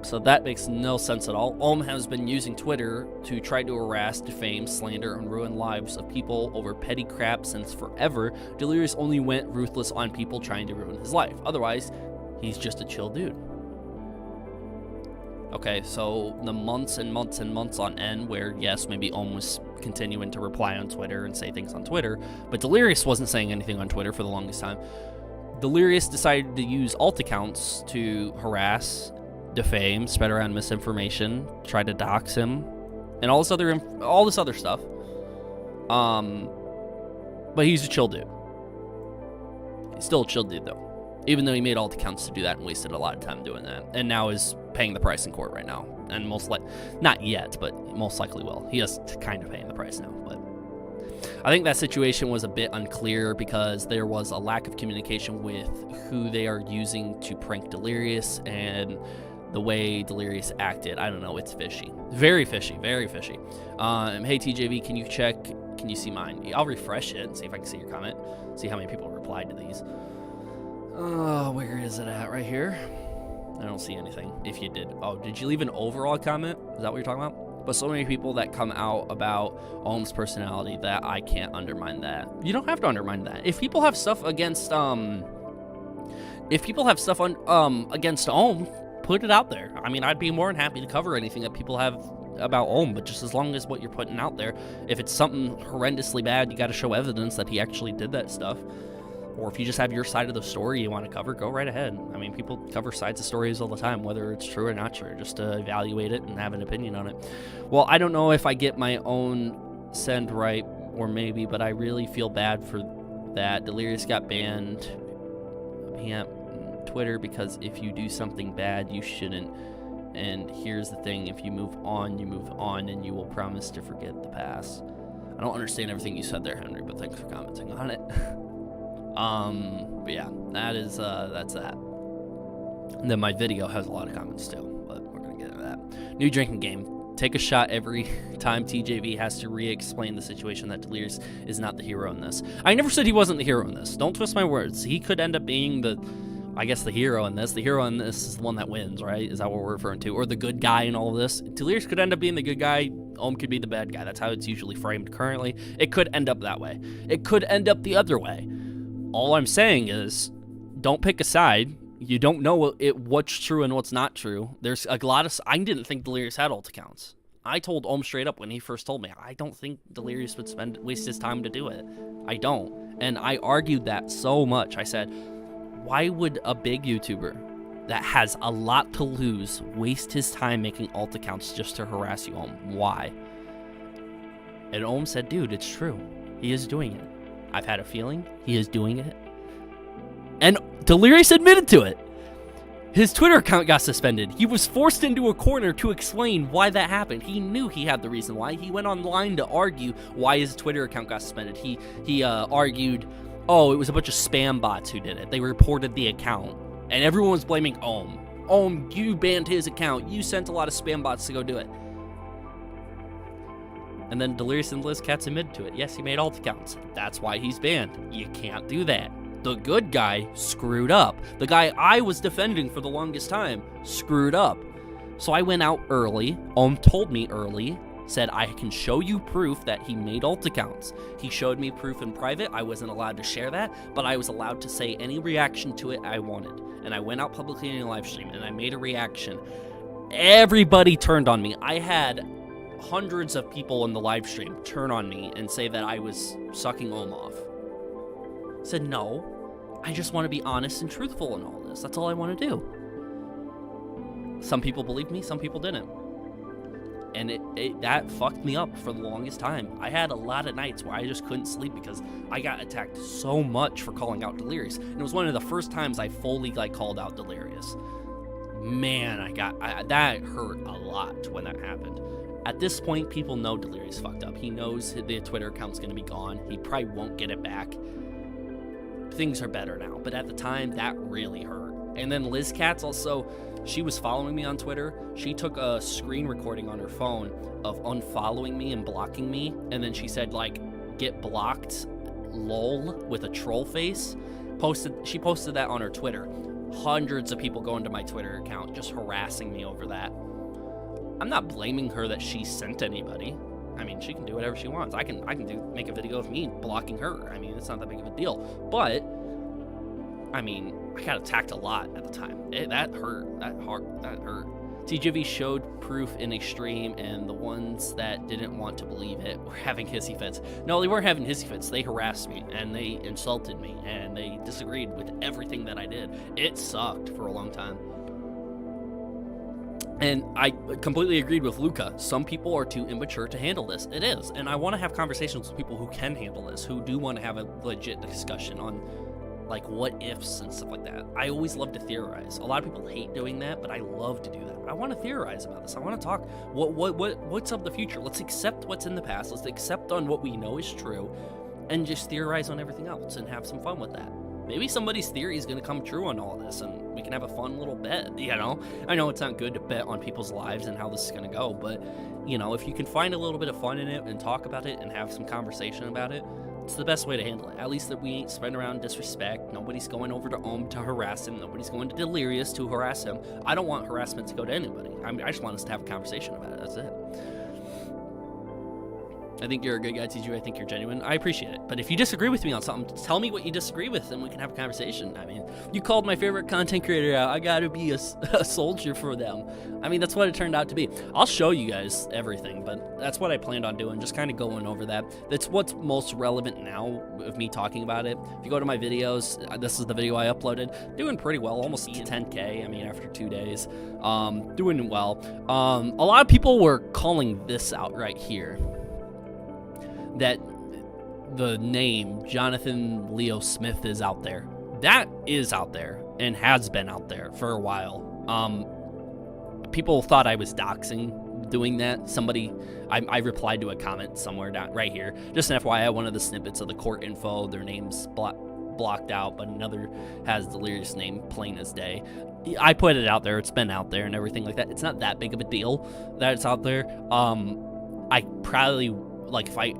So that makes no sense at all. Ohm has been using Twitter to try to harass, defame, slander, and ruin lives of people over petty crap since forever. Delirious only went ruthless on people trying to ruin his life. Otherwise, he's just a chill dude. Okay, so the months and months and months on end where, yes, maybe Ohm was continuing to reply on Twitter and say things on Twitter, but Delirious wasn't saying anything on Twitter for the longest time. Delirious decided to use alt accounts to harass, defame, spread around misinformation, try to dox him, and all this other stuff. But he's a chill dude. He's still a chill dude though, even though he made alt accounts to do that and wasted a lot of time doing that, and now is paying the price in court right now, and not yet, but most likely will. He is kind of paying the price now, but I think that situation was a bit unclear because there was a lack of communication with who they are using to prank Delirious, and the way Delirious acted, I don't know, it's fishy. Very fishy, very fishy. Hey TJV, can you see mine? I'll refresh it and see if I can see your comment. See how many people replied to these. Where is it at? Right here? I don't see anything. If you did. Oh, did you leave an overall comment? Is that what you're talking about? But so many people that come out about Ohm's personality that I can't undermine that. You don't have to undermine that. If people have stuff against, against Ohm, put it out there. I mean, I'd be more than happy to cover anything that people have about Ohm, but just as long as what you're putting out there, if it's something horrendously bad, you got to show evidence that he actually did that stuff. Or if you just have your side of the story you want to cover, go right ahead. I mean, people cover sides of stories all the time, whether it's true or not true, just to evaluate it and have an opinion on it. Well, I don't know if I get my own send right, or maybe, but I really feel bad for that. Delirious got banned Twitter because if you do something bad, you shouldn't. And here's the thing, if you move on, and you will promise to forget the past. I don't understand everything you said there, Henry, but thanks for commenting on it. But yeah, that's that. And then my video has a lot of comments too, but we're gonna get into that. New drinking game. Take a shot every time TJV has to re-explain the situation that Delirious is not the hero in this. I never said he wasn't the hero in this. Don't twist my words. He could end up being the hero in this. The hero in this is the one that wins, right? Is that what we're referring to? Or the good guy in all of this? Delirious could end up being the good guy. Ohm could be the bad guy. That's how it's usually framed currently. It could end up that way. It could end up the other way. All I'm saying is, don't pick a side. You don't know what's true and what's not true. There's a lot of... I didn't think Delirious had alt accounts. I told Ohm straight up when he first told me, I don't think Delirious would waste his time to do it. I don't. And I argued that so much. I said, why would a big YouTuber that has a lot to lose waste his time making alt accounts just to harass you, Ohm? Why? And Ohm said, dude, it's true. He is doing it. I've had a feeling he is doing it. And Delirious admitted to it. His Twitter account got suspended. He was forced into a corner to explain why that happened. He knew he had the reason why. He went online to argue why his Twitter account got suspended. He argued, oh, it was a bunch of spam bots who did it. They reported the account. And everyone was blaming Ohm. Ohm, you banned his account. You sent a lot of spam bots to go do it. And then Delirious and Liz Katz admitted to it. Yes, he made alt accounts. That's why he's banned. You can't do that. The good guy screwed up. The guy I was defending for the longest time screwed up. So I went out early. Ohm told me early, said I can show you proof that he made alt accounts. He showed me proof in private. I wasn't allowed to share that, but I was allowed to say any reaction to it I wanted. And I went out publicly in a live stream and I made a reaction. Everybody turned on me. I had hundreds of people in the live stream turn on me and say that I was sucking Ohm off. I said, no, I just want to be honest and truthful in all this. That's all I want to do. Some people believed me, some people didn't. And that fucked me up for the longest time. I had a lot of nights where I just couldn't sleep because I got attacked so much for calling out Delirious. And it was one of the first times I fully called out Delirious. Man, that hurt a lot when that happened. At this point, people know Delirious fucked up. He knows the Twitter account's going to be gone. He probably won't get it back. Things are better now, but at the time, that really hurt. And then Liz Katz also, she was following me on Twitter. She took a screen recording on her phone of unfollowing me and blocking me, and then she said, get blocked, lol, with a troll face. She posted that on her Twitter. Hundreds of people going to my Twitter account just harassing me over that. I'm not blaming her that she sent anybody. I mean, she can do whatever she wants. I can make a video of me blocking her. I mean, it's not that big of a deal. But, I mean, I got attacked a lot at the time. That hurt. That hurt. TJV showed proof in a stream, and the ones that didn't want to believe it were having hissy fits. No, they weren't having hissy fits. They harassed me, and they insulted me, and they disagreed with everything that I did. It sucked for a long time. And I completely agreed with Luca. Some people are too immature to handle this. It is. And I want to have conversations with people who can handle this, who do want to have a legit discussion on, what ifs and stuff like that. I always love to theorize. A lot of people hate doing that, but I love to do that. I want to theorize about this. I want to talk. What's of the future? Let's accept what's in the past. Let's accept on what we know is true and just theorize on everything else and have some fun with that. Maybe somebody's theory is going to come true on all this, and we can have a fun little bet, I know it's not good to bet on people's lives and how this is going to go, but, if you can find a little bit of fun in it and talk about it and have some conversation about it, it's the best way to handle it. At least that we ain't spreading around disrespect. Nobody's going over to Ohm to harass him. Nobody's going to Delirious to harass him. I don't want harassment to go to anybody. I just want us to have a conversation about it. That's it. I think you're a good guy, TJ. I think you're genuine. I appreciate it. But if you disagree with me on something, tell me what you disagree with, and we can have a conversation. I mean, you called my favorite content creator out. I gotta be a soldier for them. I mean, that's what it turned out to be. I'll show you guys everything, but that's what I planned on doing, just kind of going over that. That's what's most relevant now of me talking about it. If you go to my videos, this is the video I uploaded. Doing pretty well, almost 10K, I mean, after 2 days. Doing well. A lot of people were calling this out right here. That the name Jonathan Leo Smith is out there. That is out there and has been out there for a while. People thought I was doxing doing that. Somebody, I replied to a comment somewhere down right here. Just an FYI, one of the snippets of the court info, their name's blocked out, but another has Delirious name plain as day. I put it out there. It's been out there and everything like that. It's not that big of a deal that it's out there. I probably, like, if I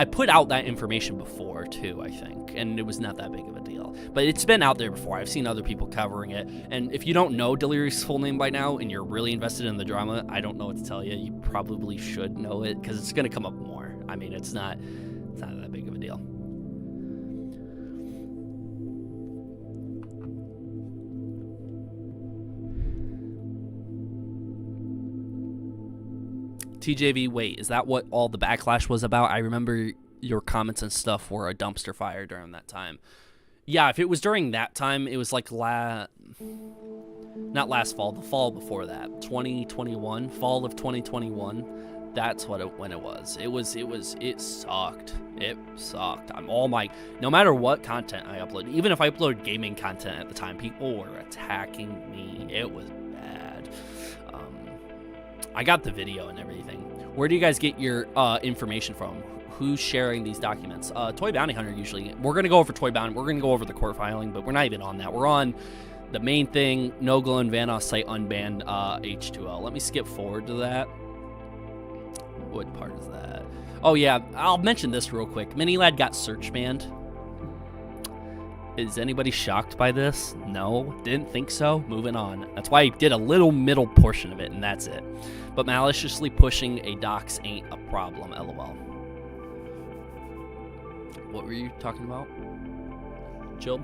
put out that information before too, I think, and it was not that big of a deal. But it's been out there before. I've seen other people covering it, and if you don't know Delirious' full name by now and you're really invested in the drama, I don't know what to tell you. You probably should know it because it's going to come up more. I mean, it's not that big of a deal. TJV, wait, is that what all the backlash was about? I remember your comments and stuff were a dumpster fire during that time. Yeah, if it was during that time, it was like not last fall, the fall before that, 2021, fall of 2021. That's when it was. It sucked. It sucked. No matter what content I uploaded, even if I uploaded gaming content at the time, people were attacking me. It was bad. I got the video and everything. Where do you guys get your information from? Who's sharing these documents? Toy Bounty Hunter usually. We're going to go over Toy Bounty. We're going to go over the court filing, but we're not even on that. We're on the main thing, Nogla and Vanoss site unbanned H2O. Let me skip forward to that. What part is that? Oh, yeah. I'll mention this real quick. Minilad got search banned. Is anybody shocked by this? No, didn't think so. Moving on. That's why I did a little middle portion of it, and that's it. But maliciously pushing a dox ain't a problem, lol. What were you talking about? Chilled?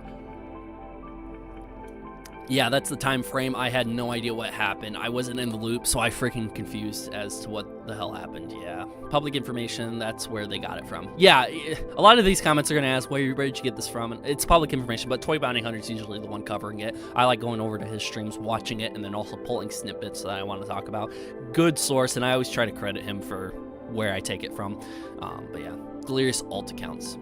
Yeah, that's the time frame. I had no idea what happened. I wasn't in the loop, so I freaking confused as to what the hell happened. Yeah, public information, that's where they got it from. Yeah, a lot of these comments are going to ask, where did you get this from? And it's public information, but Toy Bounty Hunter is usually the one covering it. I like going over to his streams, watching it, and then also pulling snippets that I want to talk about. Good source, and I always try to credit him for where I take it from. But yeah, Delirious alt accounts.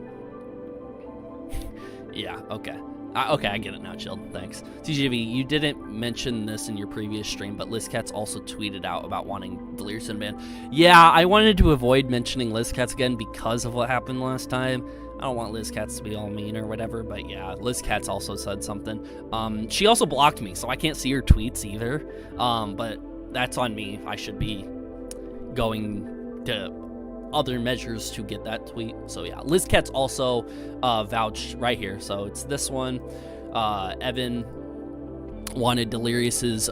Yeah, okay. Okay, I get it now, Chill. Thanks. TJV, you didn't mention this in your previous stream, but LizCats also tweeted out about wanting Delirious unbanned. Yeah, I wanted to avoid mentioning LizCats again because of what happened last time. I don't want LizCats to be all mean or whatever, but yeah, LizCats also said something. She also blocked me, so I can't see her tweets either. But that's on me. I should be going to other measures to get that tweet. So yeah, LizCats also vouched right here. So it's this one. Evan wanted Delirious's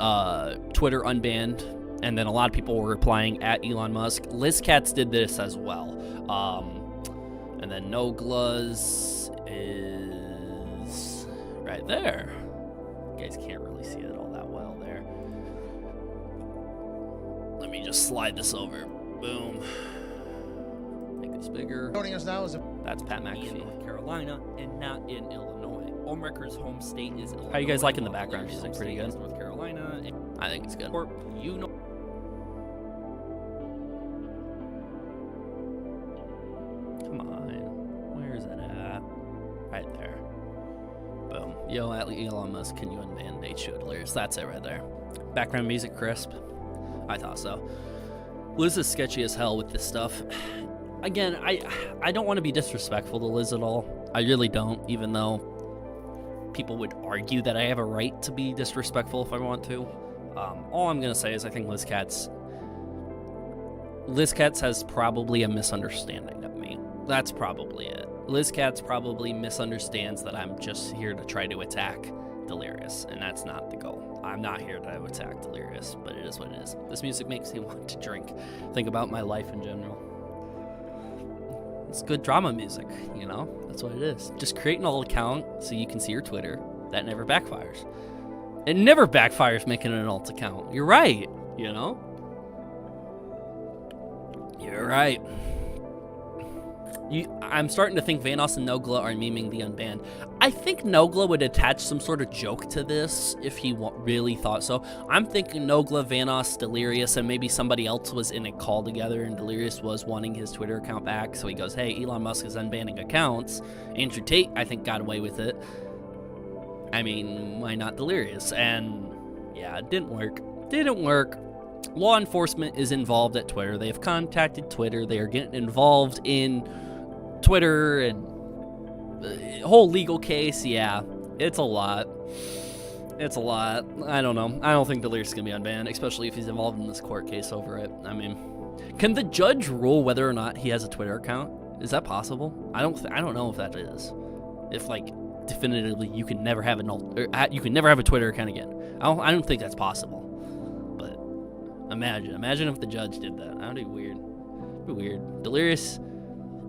Twitter unbanned, and then a lot of people were replying at Elon Musk. LizCats did this as well. And then Nogla's is right there. You guys can't really see it all that well there. Let me just slide this over. Boom. Bigger. Joining us now is that's Pat McAfee in North Carolina and not in Illinois. Ohmwrecker's home state is Illinois. How you guys liking the background music? Pretty good. North Carolina. I think it's good. You know. Come on, where is it at? Right there. Boom. Yo, at Elon Musk, can you unban H2O Delirious? That's it right there. Background music crisp. I thought so. Liz is sketchy as hell with this stuff. Again, I don't want to be disrespectful to Liz at all. I really don't, even though people would argue that I have a right to be disrespectful if I want to. All I'm going to say is I think LizCats has probably a misunderstanding of me. That's probably it. LizCats probably misunderstands that I'm just here to try to attack Delirious, and that's not the goal. I'm not here to attack Delirious, but it is what it is. This music makes me want to drink. Think about my life in general. It's good drama music, you know? That's what it is. Just create an alt account so you can see your Twitter. That never backfires. It never backfires making an alt account. You're right, you know? You're right. I'm starting to think Vanoss and Nogla are memeing the unbanned. I think Nogla would attach some sort of joke to this if he really thought so. I'm thinking Nogla, Vanoss, Delirious, and maybe somebody else was in a call together, and Delirious was wanting his Twitter account back. So he goes, hey, Elon Musk is unbanning accounts. Andrew Tate, I think, got away with it. I mean, why not Delirious? And yeah, it didn't work. Didn't work. Law enforcement is involved at Twitter. They have contacted Twitter. They are getting involved in Twitter and the whole legal case. Yeah, it's a lot. It's a lot. I don't know. I don't think Delirious is going to be unbanned, especially if he's involved in this court case over it. I mean, can the judge rule whether or not he has a Twitter account? Is that possible? I don't know if that is. If, like, definitively you can never have you can never have a Twitter account again. I don't think that's possible. But imagine if the judge did that. That'd be weird. It'd be weird. Delirious,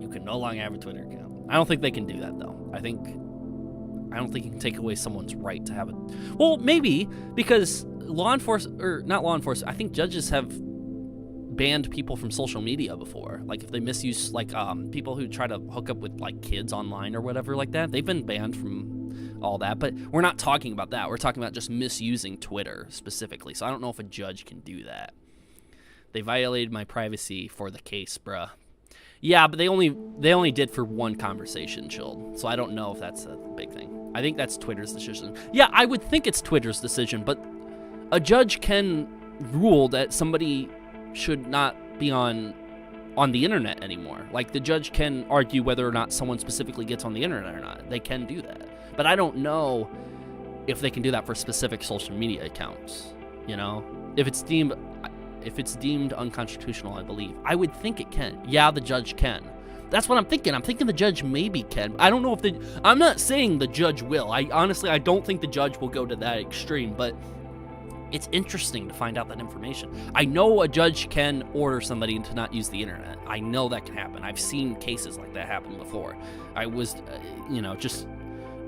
you can no longer have a Twitter account. I don't think they can do that, though. I don't think you can take away someone's right to have it. Well, maybe, because not law enforcement, I think judges have banned people from social media before. Like, if they misuse, like, people who try to hook up with, like, kids online or whatever like that, they've been banned from all that. But we're not talking about that. We're talking about just misusing Twitter specifically. So I don't know if a judge can do that. They violated my privacy for the case, bruh. Yeah, but they only did for one conversation, Chilled. So I don't know if that's a big thing. I think that's Twitter's decision. Yeah, I would think it's Twitter's decision, but a judge can rule that somebody should not be on the internet anymore. Like, the judge can argue whether or not someone specifically gets on the internet or not. They can do that. But I don't know if they can do that for specific social media accounts, you know? If it's deemed unconstitutional, I believe. I would think it can. Yeah, the judge can. That's what I'm thinking. I'm thinking the judge maybe can. I don't know if I'm not saying the judge will. I don't think the judge will go to that extreme, but it's interesting to find out that information. I know a judge can order somebody to not use the internet. I know that can happen. I've seen cases like that happen before. I was, just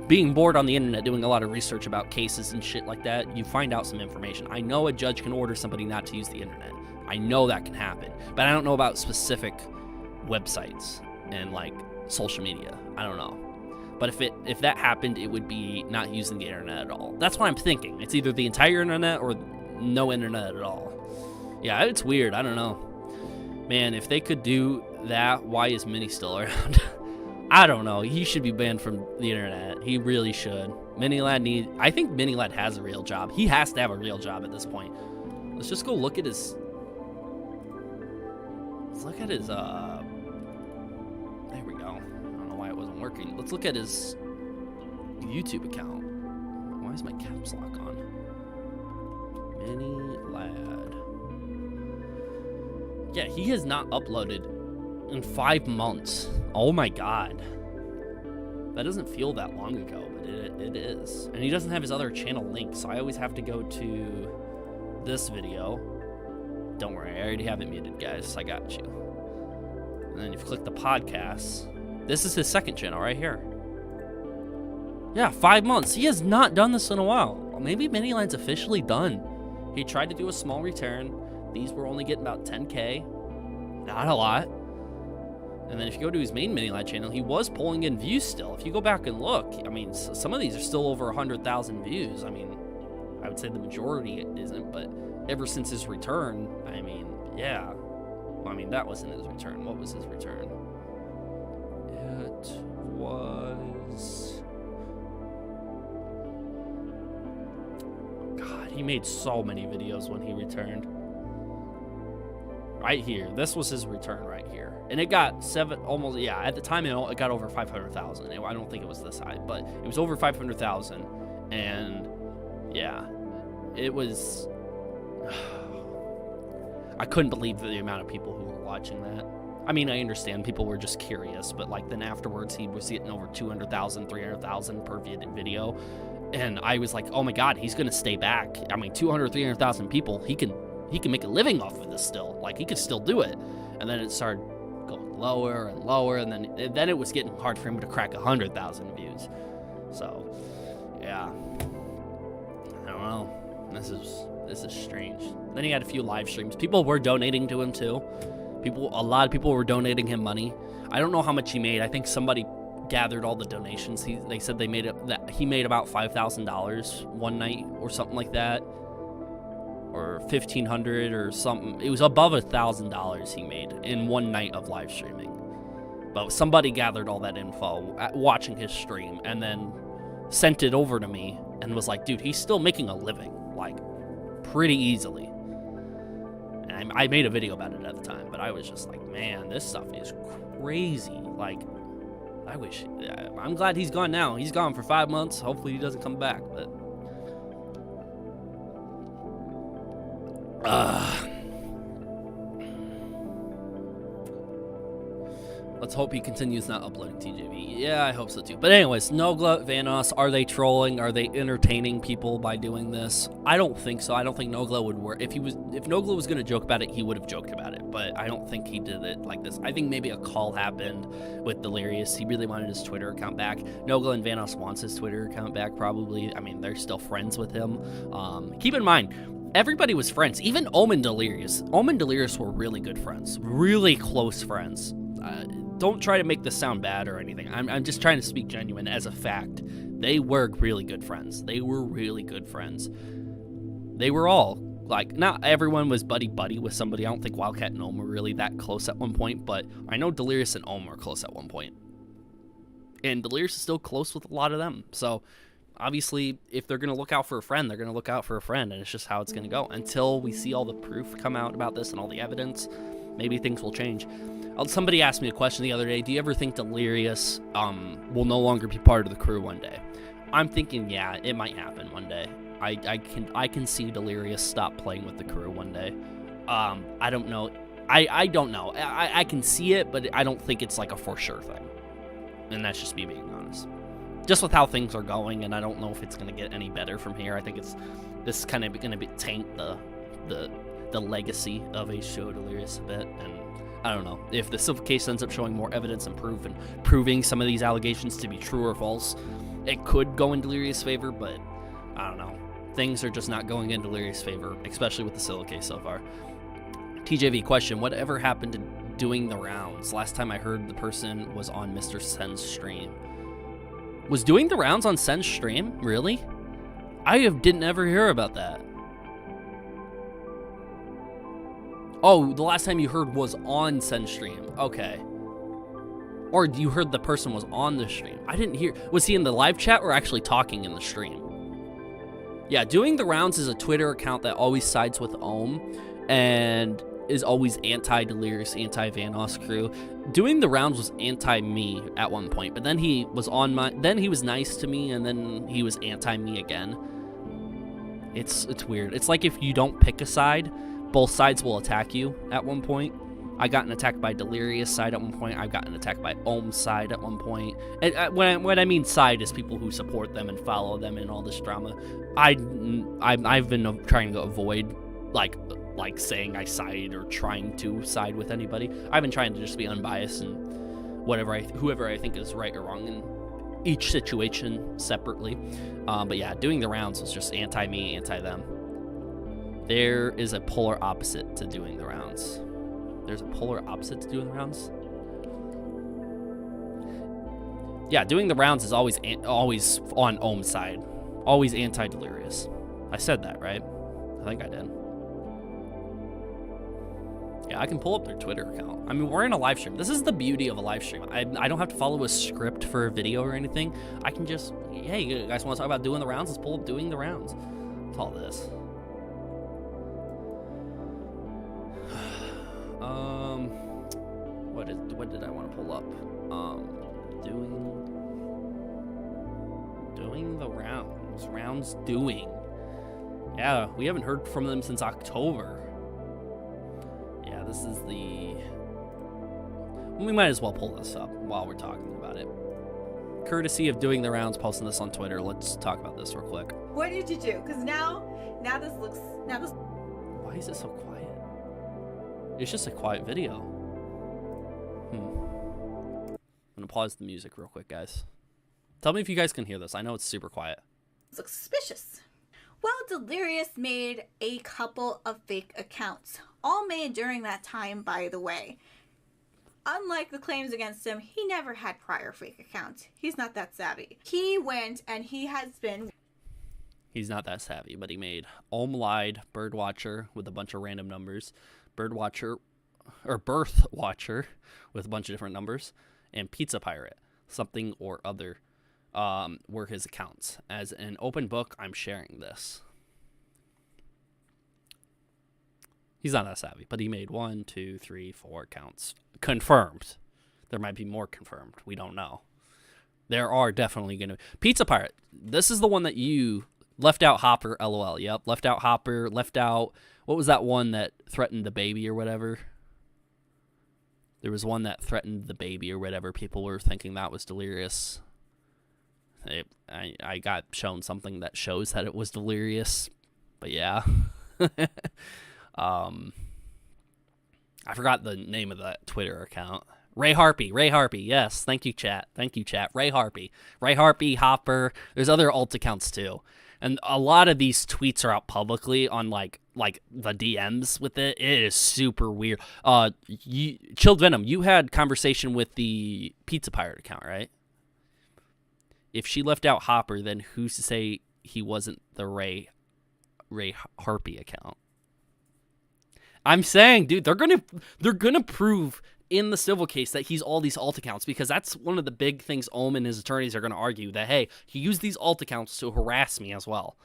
being bored on the internet, doing a lot of research about cases and shit like that, you find out some information. I know a judge can order somebody not to use the internet. I know that can happen. But I don't know about specific websites and, like, social media. I don't know. But if that happened, it would be not using the internet at all. That's what I'm thinking. It's either the entire internet or no internet at all. Yeah, it's weird. I don't know. Man, if they could do that, why is Minnie still around? I don't know. He should be banned from the internet. He really should. I think Minilad has a real job. He has to have a real job at this point. Let's just go look at his... There we go. I don't know why it wasn't working. Let's look at his YouTube account. Why is my caps lock on? Minilad. Yeah, he has not uploaded in 5 months. Oh my god. That doesn't feel that long ago, but it is. And he doesn't have his other channel linked, so I always have to go to this video. Don't worry, I already have it muted, guys. I got you. And then if you click the podcast, this is his second channel right here. Yeah, 5 months. He has not done this in a while. Maybe Miniland's officially done. He tried to do a small return. These were only getting about 10K. Not a lot. And then if you go to his main Miniland channel, he was pulling in views still. If you go back and look, I mean, some of these are still over 100,000 views. I mean, I would say the majority isn't, but ever since his return, I mean, yeah. Well, I mean, that wasn't his return. What was his return? It was... God, he made so many videos when he returned. Right here. This was his return right here. And it got at the time it got over 500,000. I don't think it was this high, but it was over 500,000. And yeah, it was... I couldn't believe the amount of people who were watching that. I mean, I understand people were just curious, but like then afterwards he was getting over 200,000, 300,000 per video. And I was like, oh my God, he's going to stay back. I mean, 200, 300,000 people, he can make a living off of this still. Like, he could still do it. And then it started going lower and lower, and then it was getting hard for him to crack 100,000 views. So, yeah. I don't know. This is strange. Then he had a few live streams. People were donating to him too. A lot of people were donating him money. I don't know how much he made. I think somebody gathered all the donations. They said he made about $5,000 one night or something like that, or $1,500 or something. It was above $1,000 he made in one night of live streaming. But somebody gathered all that info watching his stream and then sent it over to me and was like, dude, he's still making a living, like, pretty easily. And I made a video about it at the time, but I was just like, man, this stuff is crazy. Like, I'm glad he's gone now. He's gone for 5 months. Hopefully he doesn't come back, but let's hope he continues not uploading TJV. Yeah, I hope so too. But anyways, Nogla, Vanos, are they trolling? Are they entertaining people by doing this? I don't think so. I don't think Nogla would work. If Nogla was going to joke about it, he would have joked about it. But I don't think he did it like this. I think maybe a call happened with Delirious. He really wanted his Twitter account back. Nogla and Vanos wants his Twitter account back, probably. I mean, they're still friends with him. Keep in mind, everybody was friends. Even Ohm and Delirious. Ohm and Delirious were really good friends. Really close friends. Don't try to make this sound bad or anything. I'm just trying to speak genuine as a fact. They were really good friends. They were really good friends. They were all, like, not everyone was buddy-buddy with somebody. I don't think Wildcat and Ohm were really that close at one point, but I know Delirious and Ohm were close at one point. And Delirious is still close with a lot of them. So, obviously, if they're going to look out for a friend, they're going to look out for a friend, and it's just how it's going to go. Until we see all the proof come out about this and all the evidence, maybe things will change. Somebody asked me a question the other day. Do you ever think Delirious will no longer be part of the crew one day? I'm thinking, yeah, it might happen one day. I can see Delirious stop playing with the crew one day. I don't know. I don't know. I can see it, but I don't think it's like a for sure thing. And that's just me being honest. Just with how things are going, and I don't know if it's going to get any better from here. I think this is kind of going to taint the legacy of H2O Delirious a bit, and I don't know. If the civil case ends up showing more evidence and proof and proving some of these allegations to be true or false, it could go in Delirious' favor, but I don't know. Things are just not going in Delirious' favor, especially with the civil case so far. TJV question, whatever happened to doing the rounds? Last time I heard the person was on Mr. Sen's stream. Was doing the rounds on Sen's stream? Really? I didn't ever hear about that. Oh, the last time you heard was on Sen's stream. Okay. Or you heard the person was on the stream. I didn't hear. Was he in the live chat or actually talking in the stream? Yeah, Doing the Rounds is a Twitter account that always sides with Ohm and is always anti-Delirious, anti-Vanos crew. Doing the Rounds was anti-me at one point, but then he was then he was nice to me, and then he was anti-me again. It's weird. It's like if you don't pick a side, both sides will attack you at one point. I got attacked by Delirious side at one point. I've gotten attacked by Ohm's side at one point. And when I mean side is people who support them and follow them in all this drama. I've been trying to avoid like saying I side or trying to side with anybody. I've been trying to just be unbiased and whoever I think is right or wrong in each situation separately. But yeah, Doing the Rounds was just anti-me, anti-them. There is a polar opposite to Doing the Rounds. There's a polar opposite to Doing the Rounds? Yeah, Doing the Rounds is always on Ohm's side. Always anti-Delirious. I said that, right? I think I did. Yeah, I can pull up their Twitter account. I mean, we're in a live stream. This is the beauty of a live stream. I don't have to follow a script for a video or anything. I can just, hey, you guys want to talk about Doing the Rounds? Let's pull up Doing the Rounds. What's all this? What did I want to pull up? Doing the Rounds. Rounds doing. Yeah, we haven't heard from them since October. Yeah, this is the... We might as well pull this up while we're talking about it. courtesy of doing the rounds, posting this on Twitter, let's talk about this real quick. What did you do? Because now this. Why is it so quiet? It's just a quiet video. I'm gonna pause the music real quick, guys. Tell me if you guys can hear this. I know it's super quiet. Looks suspicious. Well, Delirious made a couple of fake accounts, all made during that time, by the way. Unlike the claims against him, he never had prior fake accounts. He's not that savvy. He went and he has been... He's not that savvy, but he made Ohmlied Birdwatcher with a bunch of random numbers, Birdwatcher, or Birth Watcher with a bunch of different numbers, and Pizza Pirate, something or other, were his accounts. As an open book, I'm sharing this. He's not that savvy, but he made 1, 2, 3, 4 accounts. Confirmed. There might be more confirmed. We don't know. There are definitely going to... Pizza Pirate. This is the one that you left out Hopper, LOL. Yep, left out Hopper, left out... What was that one that threatened the baby or whatever? There was one that threatened the baby or whatever. People were thinking that was Delirious. I got shown something that shows that it was Delirious. But yeah. I forgot the name of that Twitter account. Ray Harpy, yes. Thank you, chat. Ray Harpy, Hopper. There's other alt accounts too. And a lot of these tweets are out publicly on like the DMs with it. It is super weird. Chilled Venom, you had conversation with the Pizza Pirate account, right? If she left out Hopper, then who's to say he wasn't the Ray Harpy account? I'm saying, dude, they're gonna prove in the civil case that he's all these alt accounts, because that's one of the big things Ohm and his attorneys are gonna argue, that hey, he used these alt accounts to harass me as well.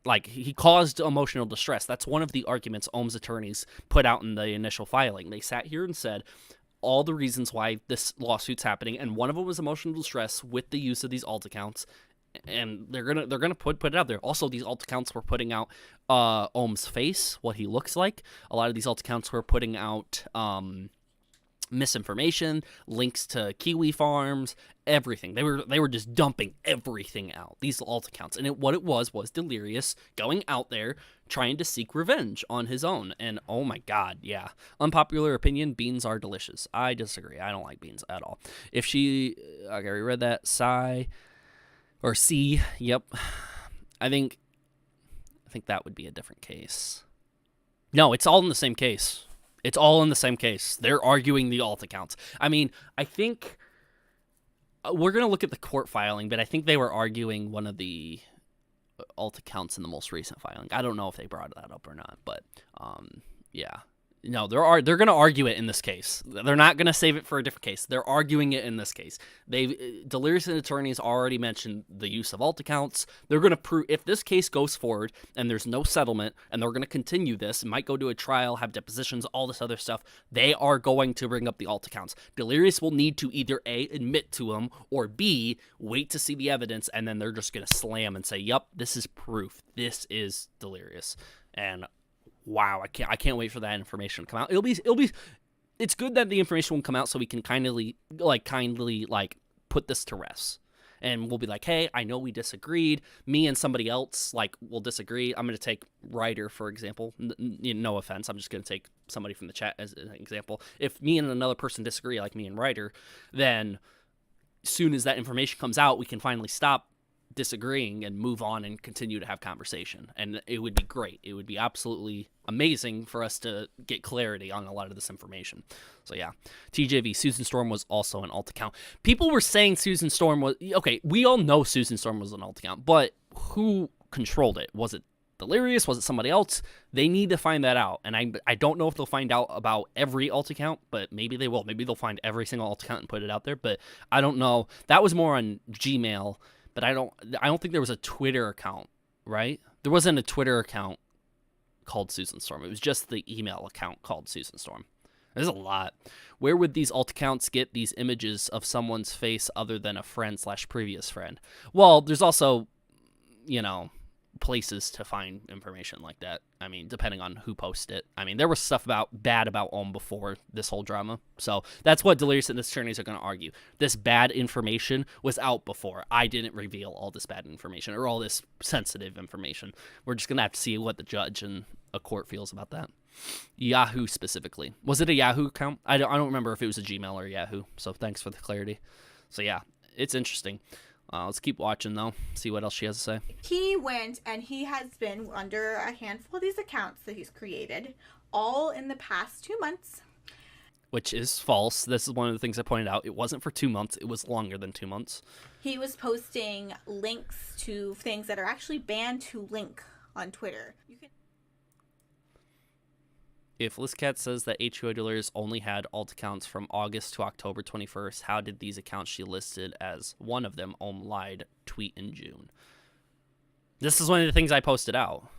Like, he caused emotional distress. That's one of the arguments Ohm's attorneys put out in the initial filing. They sat here and said all the reasons why this lawsuit's happening, and one of them was emotional distress with the use of these alt accounts. And they're gonna put it out there. Also, these alt accounts were putting out Ohm's face, what he looks like. A lot of these alt accounts were putting out misinformation, links to kiwi farms, everything. They were just dumping everything out, these alt accounts. And what it was Delirious going out there trying to seek revenge on his own. And oh my god, yeah. Unpopular opinion, beans are delicious. I disagree. I don't like beans at all. If she... Okay, we read that. Sigh... Or C, yep. I think that would be a different case. No, it's all in the same case. It's all in the same case. They're arguing the alt accounts. I mean, I think we're going to look at the court filing, but I think they were arguing one of the alt accounts in the most recent filing. I don't know if they brought that up or not, but yeah. No, they're going to argue it in this case. They're not going to save it for a different case. They're arguing it in this case. Delirious attorneys already mentioned the use of alt accounts. They're going to prove, if this case goes forward and there's no settlement and they're going to continue this, it might go to a trial, have depositions, all this other stuff, they are going to bring up the alt accounts. Delirious will need to either A, admit to them, or B, wait to see the evidence, and then they're just going to slam and say, yep, this is proof. This is Delirious. And wow, I can't wait for that information to come out. It's good that the information will come out so we can kindly put this to rest. And we'll be like, hey, I know we disagreed. Me and somebody else will disagree. I'm going to take Ryder, for example. No offense. I'm just going to take somebody from the chat as an example. If me and another person disagree, like me and Ryder, then as soon as that information comes out, we can finally stop disagreeing and move on and continue to have conversation. And it would be great. It would be absolutely amazing for us to get clarity on a lot of this information. So yeah, TJV, Susan Storm was also an alt account. People were saying Susan Storm was, okay, we all know Susan Storm was an alt account, but who controlled it? Was it Delirious? Was it somebody else? They need to find that out. And I don't know if they'll find out about every alt account, but maybe they will. Maybe they'll find every single alt account and put it out there, but I don't know. That was more on Gmail. But I don't think there was a Twitter account, right? There wasn't a Twitter account called Susan Storm. It was just the email account called Susan Storm. There's a lot. Where would these alt accounts get these images of someone's face other than a friend/previous friend? Well, there's also, places to find information like that. I mean, depending on who posted it. I mean, there was stuff bad about Ohm before this whole drama. So that's what Delirious and his attorneys are going to argue. This bad information was out before. I didn't reveal all this bad information or all this sensitive information. We're just going to have to see what the judge and a court feels about that. Yahoo specifically. Was it a Yahoo account? I don't remember if it was a Gmail or Yahoo. So thanks for the clarity. So yeah, it's interesting. Let's keep watching, though. See what else she has to say. He went and he has been under a handful of these accounts that he's created, all in the past 2 months. Which is false. This is one of the things I pointed out. It wasn't for 2 months. It was longer than 2 months. He was posting links to things that are actually banned to link on Twitter. You can... If LizCat says that H2O Delirious only had alt accounts from August to October 21st, how did these accounts she listed as one of them lied tweet in June? This is one of the things I posted out.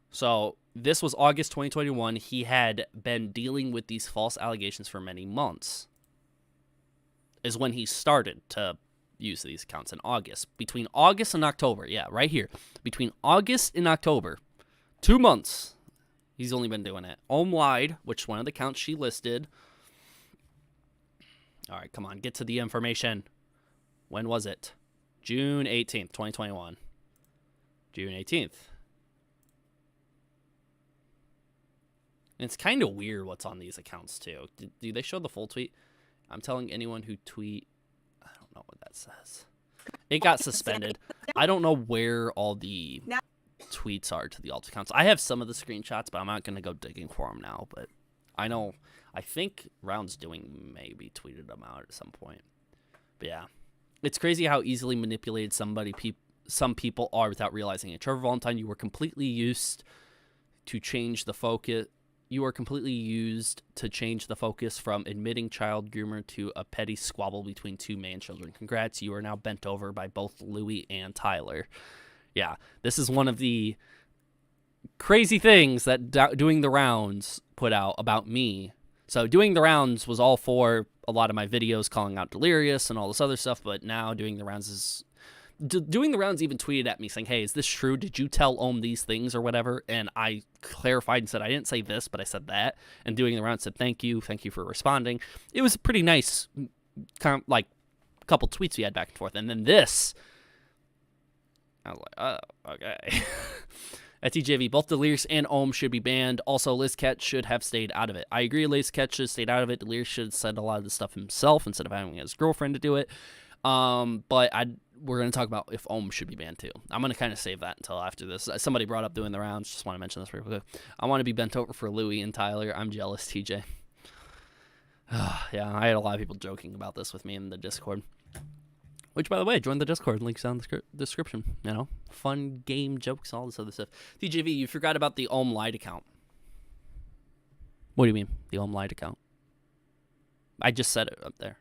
So this was August 2021. He had been dealing with these false allegations for many months. Is when he started to use these accounts in August. Between August and October, yeah, right here. Between August and October, 2 months. He's only been doing it. Ohm lied, which one of the accounts she listed. All right, come on, get to the information. When was it? June 18th, 2021. June 18th. And it's kind of weird what's on these accounts, too. Do they show the full tweet? I'm telling anyone who tweet... I don't know what that says. It got suspended. I don't know where all the... tweets are to the alt accounts. I have some of the screenshots, but I'm not going to go digging for them now. But I think Round's Doing maybe tweeted them out at some point. But yeah, it's crazy how easily manipulated some people are without realizing it. Trevor Valentine, you were completely used to change the focus. You are completely used to change the focus from admitting child groomer to a petty squabble between two man children. Congrats, you are now bent over by both Louis and Tyler. Yeah, this is one of the crazy things that Doing the Rounds put out about me. So Doing the Rounds was all for a lot of my videos calling out Delirious and all this other stuff, but now Doing the Rounds is... Doing the Rounds even tweeted at me saying, hey, is this true? Did you tell Ohm these things or whatever? And I clarified and said, I didn't say this, but I said that. And Doing the Rounds said, thank you for responding. It was a pretty nice, kind of like, couple tweets we had back and forth. And then this... I was like, oh, okay. At TJV, both Delirious and Ohm should be banned. Also, LizCat should have stayed out of it. I agree, LizCat should have stayed out of it. Delirious should have said a lot of the stuff himself instead of having his girlfriend to do it. But we're going to talk about if Ohm should be banned too. I'm going to kind of save that until after this. Somebody brought up Doing the Rounds. Just want to mention this real quick. I want to be bent over for Louis and Tyler. I'm jealous, TJ. Yeah, I had a lot of people joking about this with me in the Discord. Which, by the way, join the Discord. Links down in the description. You know, fun game jokes, all this other stuff. TJV, you forgot about the Ohm Light account. What do you mean, the Ohm Light account? I just said it up there.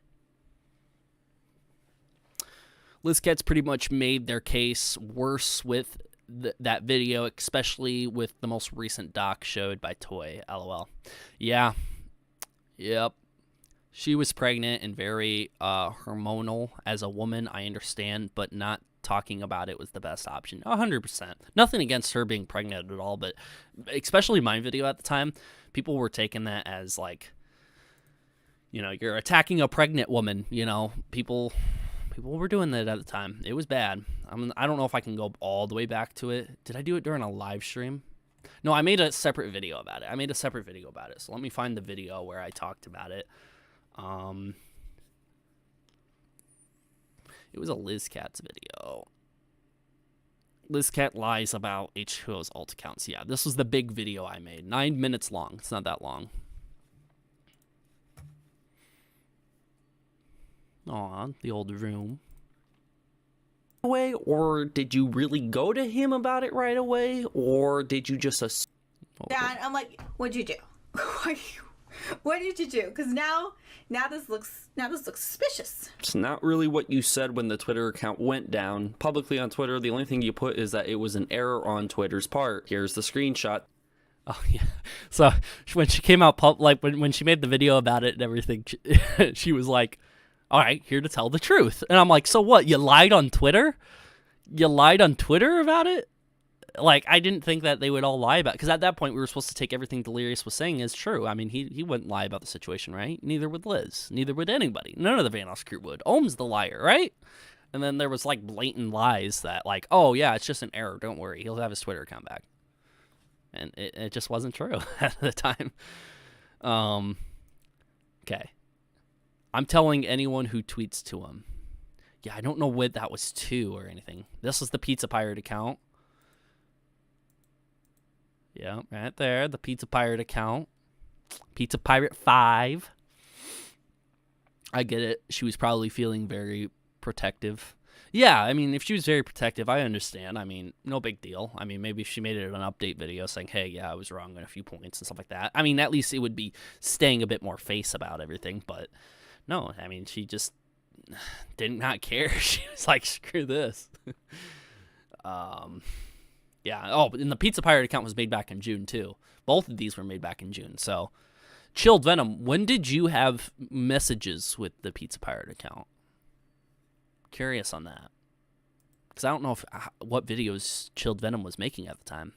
LizCat's pretty much made their case worse with that video, especially with the most recent doc showed by Toy. LOL. Yeah. Yep. She was pregnant and very hormonal as a woman, I understand, but not talking about it was the best option. 100%. Nothing against her being pregnant at all, but especially my video at the time, people were taking that as like, you know, you're attacking a pregnant woman, you know. People were doing that at the time. It was bad. I don't know if I can go all the way back to it. Did I do it during a live stream? No, I made a separate video about it. So let me find the video where I talked about it. It was a LizCat's video. LizCat lies about H2O's alt accounts. Yeah, this was the big video I made. 9 minutes long. It's not that long. Aw, the old room. Or did you really go to him about it right away? Or did you just assume? Dad, I'm like, what'd you do? What did you do? Because now this looks suspicious. It's not really what you said when the Twitter account went down. Publicly on Twitter, the only thing you put is that it was an error on Twitter's part. Here's the screenshot. Oh, yeah. So when she came out, like when she made the video about it and everything, she was like, all right, here to tell the truth. And I'm like, so what? You lied on Twitter? You lied on Twitter about it? Like, I didn't think that they would all lie about it, because at that point we were supposed to take everything Delirious was saying as true. I mean, he wouldn't lie about the situation, right? Neither would Liz. Neither would anybody. None of the Vanos crew would. Ohm's the liar, right? And then there was, like, blatant lies that, like, oh, yeah, it's just an error. Don't worry. He'll have his Twitter account back. And it just wasn't true at the time. Okay. I'm telling anyone who tweets to him. Yeah, I don't know what that was to or anything. This was the Pizza Pirate account. Yeah, right there, the Pizza Pirate account. Pizza Pirate 5. I get it. She was probably feeling very protective. Yeah, I mean, if she was very protective, I understand. I mean, no big deal. I mean, maybe if she made it an update video saying, hey, yeah, I was wrong on a few points and stuff like that. I mean, at least it would be staying a bit more face about everything. But no, I mean, she just did not care. She was like, screw this. Yeah. Oh, and the Pizza Pirate account was made back in June, too. Both of these were made back in June. So, Chilled Venom, when did you have messages with the Pizza Pirate account? Curious on that. Because I don't know what videos Chilled Venom was making at the time.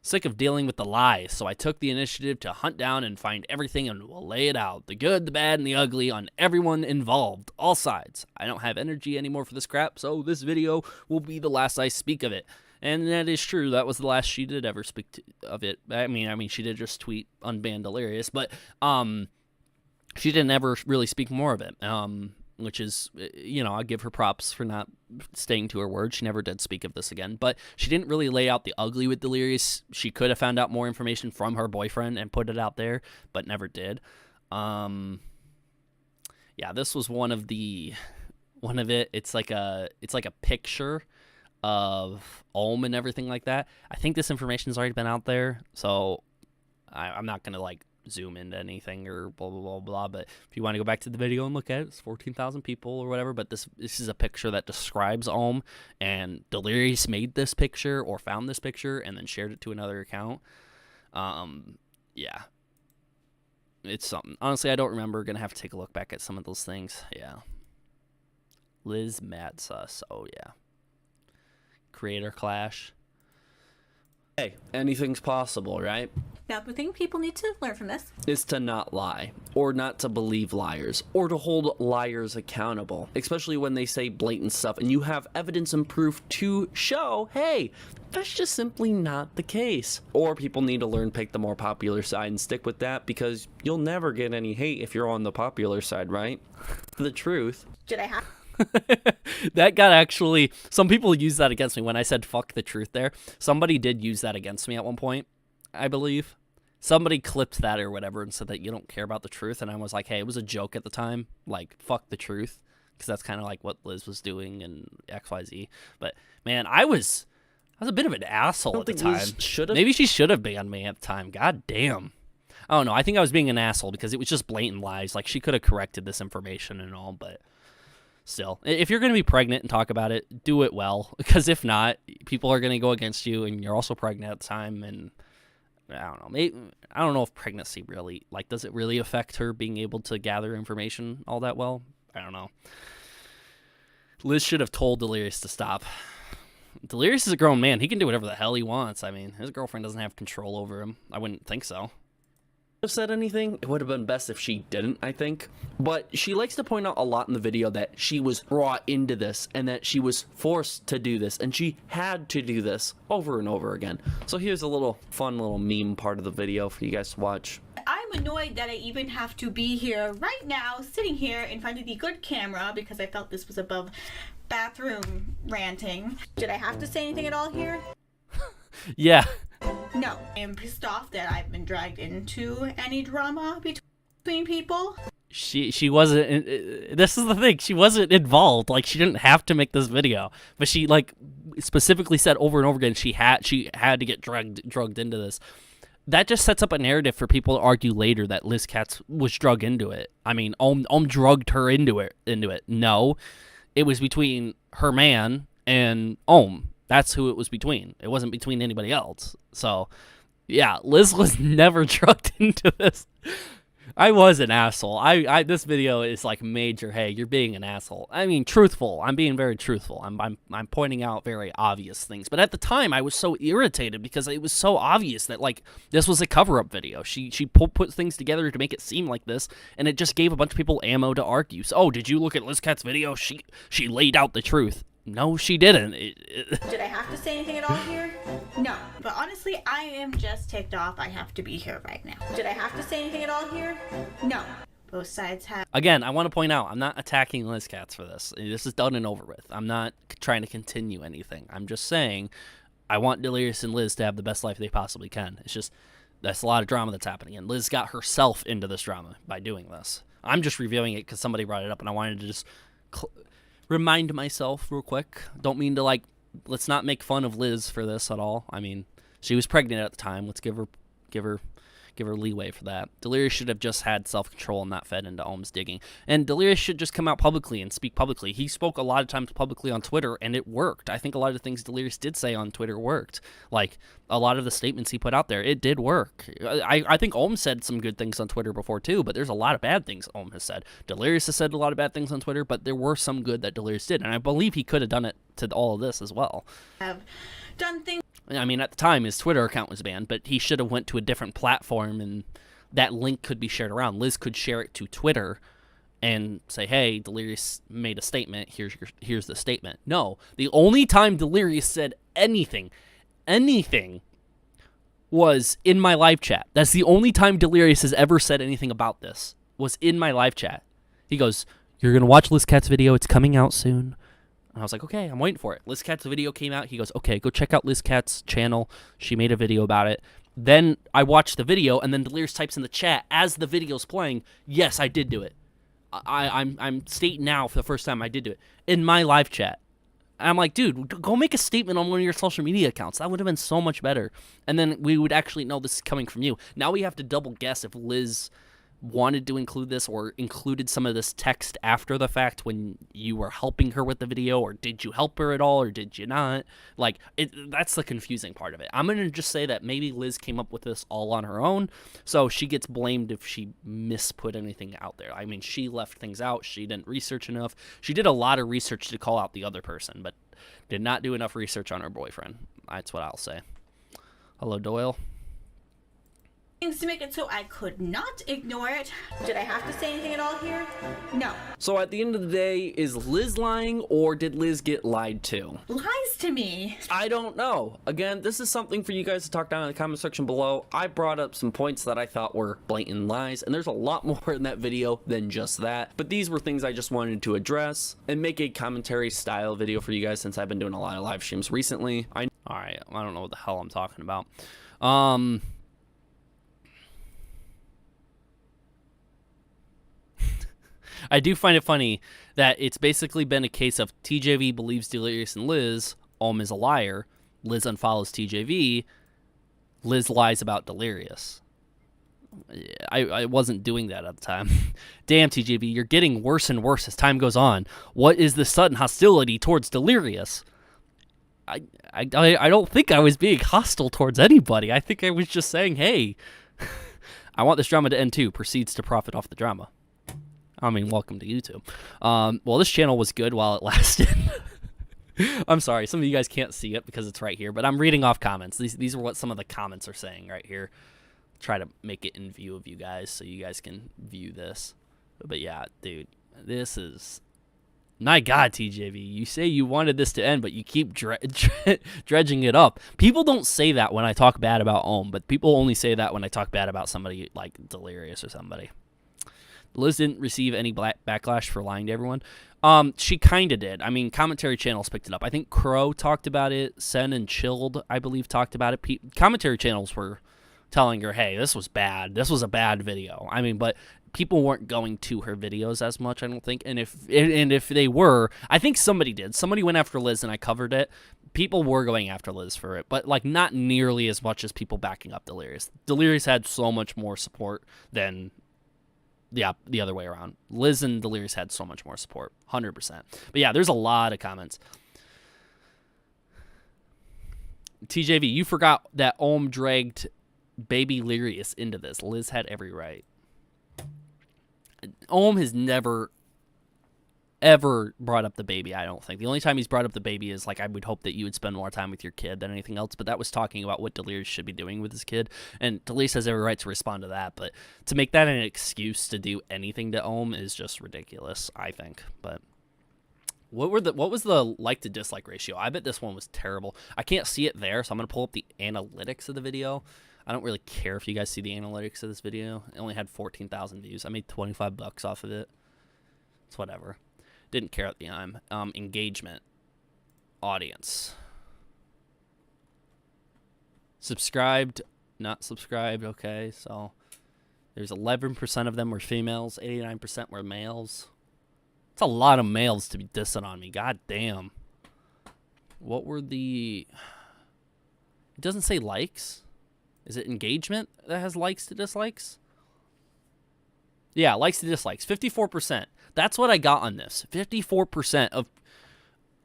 Sick of dealing with the lies, so I took the initiative to hunt down and find everything and we'll lay it out. The good, the bad, and the ugly on everyone involved. All sides. I don't have energy anymore for this crap, so this video will be the last I speak of it. And that is true. That was the last she did ever speak of it. I mean, she did just tweet unban Delirious, but she didn't ever really speak more of it. Which is, you know, I give her props for not staying to her word. She never did speak of this again, but she didn't really lay out the ugly with Delirious. She could have found out more information from her boyfriend and put it out there, but never did. Yeah, this was one of it. It's like a picture of Ohm and everything like that. I think this information's already been out there, so I'm not gonna like zoom into anything or blah blah blah blah. But if you want to go back to the video and look at it, it's 14,000 people or whatever. But this is a picture that describes Ohm, and Delirious made this picture or found this picture and then shared it to another account. Yeah, it's something. Honestly, I don't remember. Gonna have to take a look back at some of those things. Yeah, Liz Mad Sus. Oh yeah. Creator clash. Hey, anything's possible, right? Now, the thing people need to learn from this is to not lie, or not to believe liars, or to hold liars accountable, especially when they say blatant stuff and you have evidence and proof to show, hey, that's just simply not the case. Or people need to learn pick the more popular side and stick with that, because you'll never get any hate if you're on the popular side, right? The truth. should I have. That got actually, some people used that against me when I said fuck the truth there. Somebody did use that against me at one point, I believe. Somebody clipped that or whatever and said that you don't care about the truth, and I was like, hey, it was a joke at the time, like, fuck the truth, because that's kind of like what Liz was doing and XYZ. But man, I was a bit of an asshole at the time. Maybe she should have banned me at the time. God damn. I don't know. I think I was being an asshole because it was just blatant lies. Like, she could have corrected this information and all, but still, if you're going to be pregnant and talk about it, do it well, because if not, people are going to go against you, and you're also pregnant at the time, and I don't know. Maybe, I don't know if pregnancy really, like, does it really affect her being able to gather information all that well? I don't know. Liz should have told Delirious to stop. Delirious is a grown man. He can do whatever the hell he wants. I mean, his girlfriend doesn't have control over him. I wouldn't think so. Have said anything, it would have been best if she didn't, I think. But she likes to point out a lot in the video that she was brought into this and that she was forced to do this and she had to do this over and over again. So here's a little fun little meme part of the video for you guys to watch. I'm annoyed that I even have to be here right now, sitting here in front of the good camera, because I felt this was above bathroom ranting. Did I have to say anything at all here? Yeah. No. I am pissed off that I've been dragged into any drama between people. She wasn't, this is the thing, she wasn't involved. Like, she didn't have to make this video, but she, like, specifically said over and over again she had to get drugged into this. That just sets up a narrative for people to argue later that Liz Katz was drugged into it. I mean, Ohm drugged her into it. No, it was between her man and Ohm. That's who it was between. It wasn't between anybody else. So, yeah, Liz was never drugged into this. I was an asshole. This video is like major. Hey, you're being an asshole. I mean, truthful. I'm being very truthful. I'm pointing out very obvious things. But at the time, I was so irritated because it was so obvious that like this was a cover-up video. She put things together to make it seem like this, and it just gave a bunch of people ammo to argue. So, oh, did you look at Liz Cat's video? She laid out the truth. No, she didn't. Did I have to say anything at all here? No. But honestly, I am just ticked off I have to be here right now. Did I have to say anything at all here? No. Both sides have. Again, I want to point out, I'm not attacking Liz Katz for this. This is done and over with. I'm not trying to continue anything. I'm just saying I want Delirious and Liz to have the best life they possibly can. It's just, that's a lot of drama that's happening. And Liz got herself into this drama by doing this. I'm just reviewing it because somebody brought it up, and I wanted to just remind myself real quick. Don't mean to, like, let's not make fun of Liz for this at all. I mean, she was pregnant at the time. Let's give her leeway for that. Delirious should have just had self-control and not fed into Ohm's digging. And Delirious should just come out publicly and speak publicly. He spoke a lot of times publicly on Twitter, and it worked. I think a lot of the things Delirious did say on Twitter worked. Like, a lot of the statements he put out there, it did work. I think Ohm said some good things on Twitter before, too, but there's a lot of bad things Ohm has said. Delirious has said a lot of bad things on Twitter, but there were some good that Delirious did, and I believe he could have done it to all of this as well. Have done things. I mean, at the time, his Twitter account was banned, but he should have went to a different platform, and that link could be shared around. Liz could share it to Twitter and say, hey, Delirious made a statement. Here's the statement. No, the only time Delirious said anything was in my live chat. That's the only time Delirious has ever said anything about this, was in my live chat. He goes, you're going to watch Liz Cat's video. It's coming out soon. And I was like, okay, I'm waiting for it. Liz Cat's video came out. He goes, okay, go check out Liz Cat's channel. She made a video about it. Then I watched the video, and then Delirious types in the chat as the video's playing, yes, I did do it. I'm stating now for the first time I did do it in my live chat. And I'm like, dude, go make a statement on one of your social media accounts. That would have been so much better. And then we would actually know this is coming from you. Now we have to double guess if Liz wanted to include this or included some of this text after the fact when you were helping her with the video, or did you help her at all, or did you not? Like, that's the confusing part of it. I'm going to just say that maybe Liz came up with this all on her own, so she gets blamed if she misput anything out there. I mean, she left things out. She didn't research enough. She did a lot of research to call out the other person, but did not do enough research on her boyfriend. That's what I'll say. Hello, Doyle. To make it so I could not ignore it. Did I have to say anything at all here? No. So at the end of the day, is Liz lying, or did Liz get lied to? Lies to me. I don't know. Again, this is something for you guys to talk down in the comment section below. I brought up some points that I thought were blatant lies, and there's a lot more in that video than just that. But these were things I just wanted to address and make a commentary style video for you guys, since I've been doing a lot of live streams recently. Alright, I don't know what the hell I'm talking about. I do find it funny that it's basically been a case of TJV believes Delirious and Liz, Ohm is a liar, Liz unfollows TJV, Liz lies about Delirious. I wasn't doing that at the time. Damn, TJV, you're getting worse and worse as time goes on. What is the sudden hostility towards Delirious? I don't think I was being hostile towards anybody. I think I was just saying, hey, I want this drama to end too. Proceeds to profit off the drama. I mean, welcome to YouTube. Well, this channel was good while it lasted. I'm sorry, some of you guys can't see it because it's right here, but I'm reading off comments. These are what some of the comments are saying right here. Try to make it in view of you guys so you guys can view this. But yeah, dude, this is... My God, TJV, you say you wanted this to end, but you keep dredging it up. People don't say that when I talk bad about Ohm, but people only say that when I talk bad about somebody like Delirious or somebody. Liz didn't receive any backlash for lying to everyone. She kind of did. I mean, commentary channels picked it up. I think Crow talked about it. Sen and Chilled, I believe, talked about it. Commentary channels were telling her, hey, this was bad. This was a bad video. I mean, but people weren't going to her videos as much, I don't think. And if they were, I think somebody did. Somebody went after Liz, and I covered it. People were going after Liz for it, but like not nearly as much as people backing up Delirious. Delirious had so much more support than... Yeah, the other way around. Liz and Delirious had so much more support. 100%. But yeah, there's a lot of comments. TJV, you forgot that Ohm dragged baby Delirious into this. Liz had every right. Ohm has never, ever brought up the baby, I don't think. The only time he's brought up the baby is, like, I would hope that you would spend more time with your kid than anything else, but that was talking about what Delirious should be doing with his kid, and Delirious has every right to respond to that, but to make that an excuse to do anything to Ohm is just ridiculous, I think. But what was the like to dislike ratio? I bet this one was terrible. I can't see it there, so I'm going to pull up the analytics of the video. I don't really care if you guys see the analytics of this video. It only had 14,000 views. I made $25 off of it. It's whatever. Didn't care at the time. Engagement. Audience. Subscribed. Not subscribed. Okay, so there's 11% of them were females. 89% were males. It's a lot of males to be dissing on me. God damn. What were the... It doesn't say likes. Is it engagement that has likes to dislikes? Yeah, likes to dislikes. 54%. That's what I got on this. 54% of...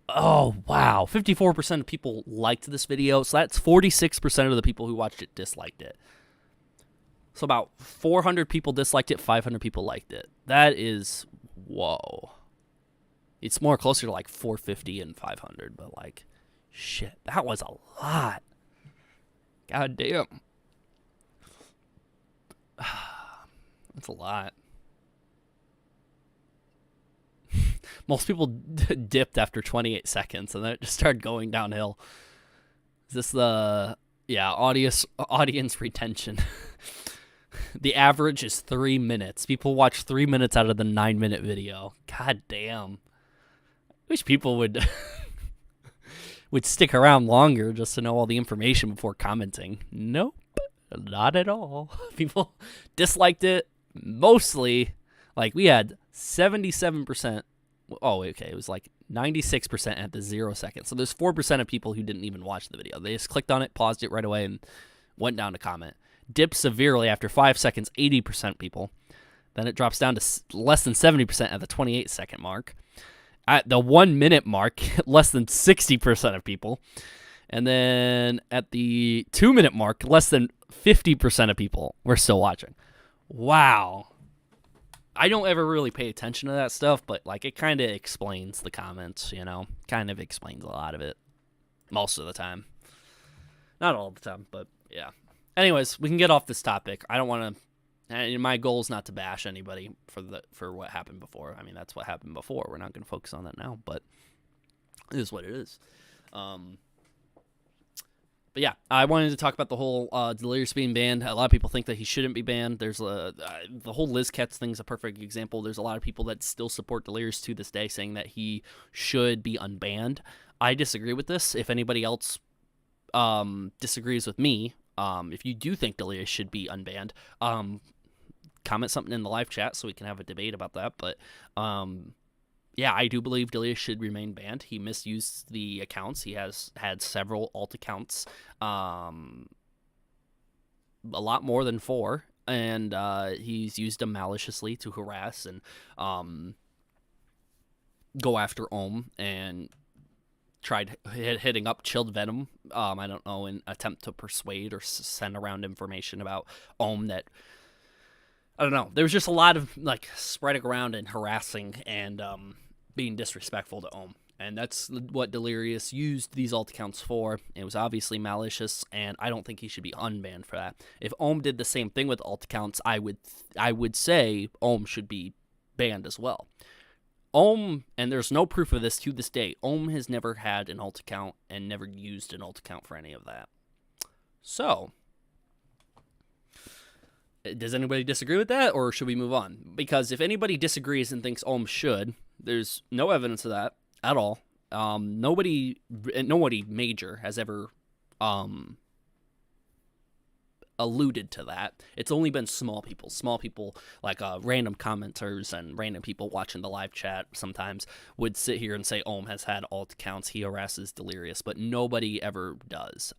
Oh, wow. 54% of people liked this video. So that's 46% of the people who watched it disliked it. So about 400 people disliked it, 500 people liked it. That is... Whoa. It's more closer to like 450 and 500, but like... Shit, that was a lot. God damn. That's a lot. Most people dipped after 28 seconds, and then it just started going downhill. Is this the... Yeah, audience retention. The average is 3 minutes. People watch 3 minutes out of the 9-minute video. God damn. I wish people would... would stick around longer just to know all the information before commenting. Nope. Not at all. People disliked it mostly. Like, we had 77%. Oh, okay. It was like 96% at the 0 second. So there's 4% of people who didn't even watch the video. They just clicked on it, paused it right away, and went down to comment. Dipped severely after 5 seconds, 80% people. Then it drops down to less than 70% at the 28-second mark. At the 1 minute mark, less than 60% of people. And then at the 2 minute mark, less than 50% of people were still watching. Wow. I don't ever really pay attention to that stuff, but like it kind of explains the comments, you know? Kind of explains a lot of it. Most of the time. Not all the time, but yeah. Anyways, we can get off this topic. I don't want to... My goal is not to bash anybody for what happened before. I mean, that's what happened before. We're not going to focus on that now, but it is what it is. But yeah, I wanted to talk about the whole Delirious being banned. A lot of people think that he shouldn't be banned. There's the whole Liz Katz thing is a perfect example. There's a lot of people that still support Delirious to this day, saying that he should be unbanned. I disagree with this. If anybody else disagrees with me, if you do think Delirious should be unbanned, comment something in the live chat so we can have a debate about that. But yeah, I do believe Delirious should remain banned. He misused the accounts. He has had several alt accounts, a lot more than 4, and he's used them maliciously to harass and go after Ohm, and tried hitting up Chilled Venom, I don't know, in attempt to persuade or send around information about Ohm that, I don't know, there was just a lot of, like, spreading around and harassing and being disrespectful to Ohm. And that's what Delirious used these alt accounts for. It was obviously malicious, and I don't think he should be unbanned for that. If Ohm did the same thing with alt accounts, I would say Ohm should be banned as well. Ohm, and there's no proof of this to this day, Ohm has never had an alt account and never used an alt account for any of that. So, does anybody disagree with that, or should we move on? Because if anybody disagrees and thinks Ohm should, there's no evidence of that at all. Nobody major has ever alluded to that. It's only been small people like random commenters and random people watching the live chat sometimes would sit here and say Ohm has had alt accounts, he harasses Delirious, but nobody ever does.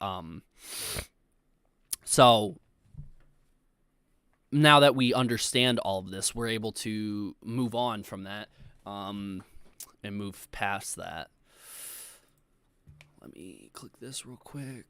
So now that we understand all of this, we're able to move on from that and move past that. Let me click this real quick.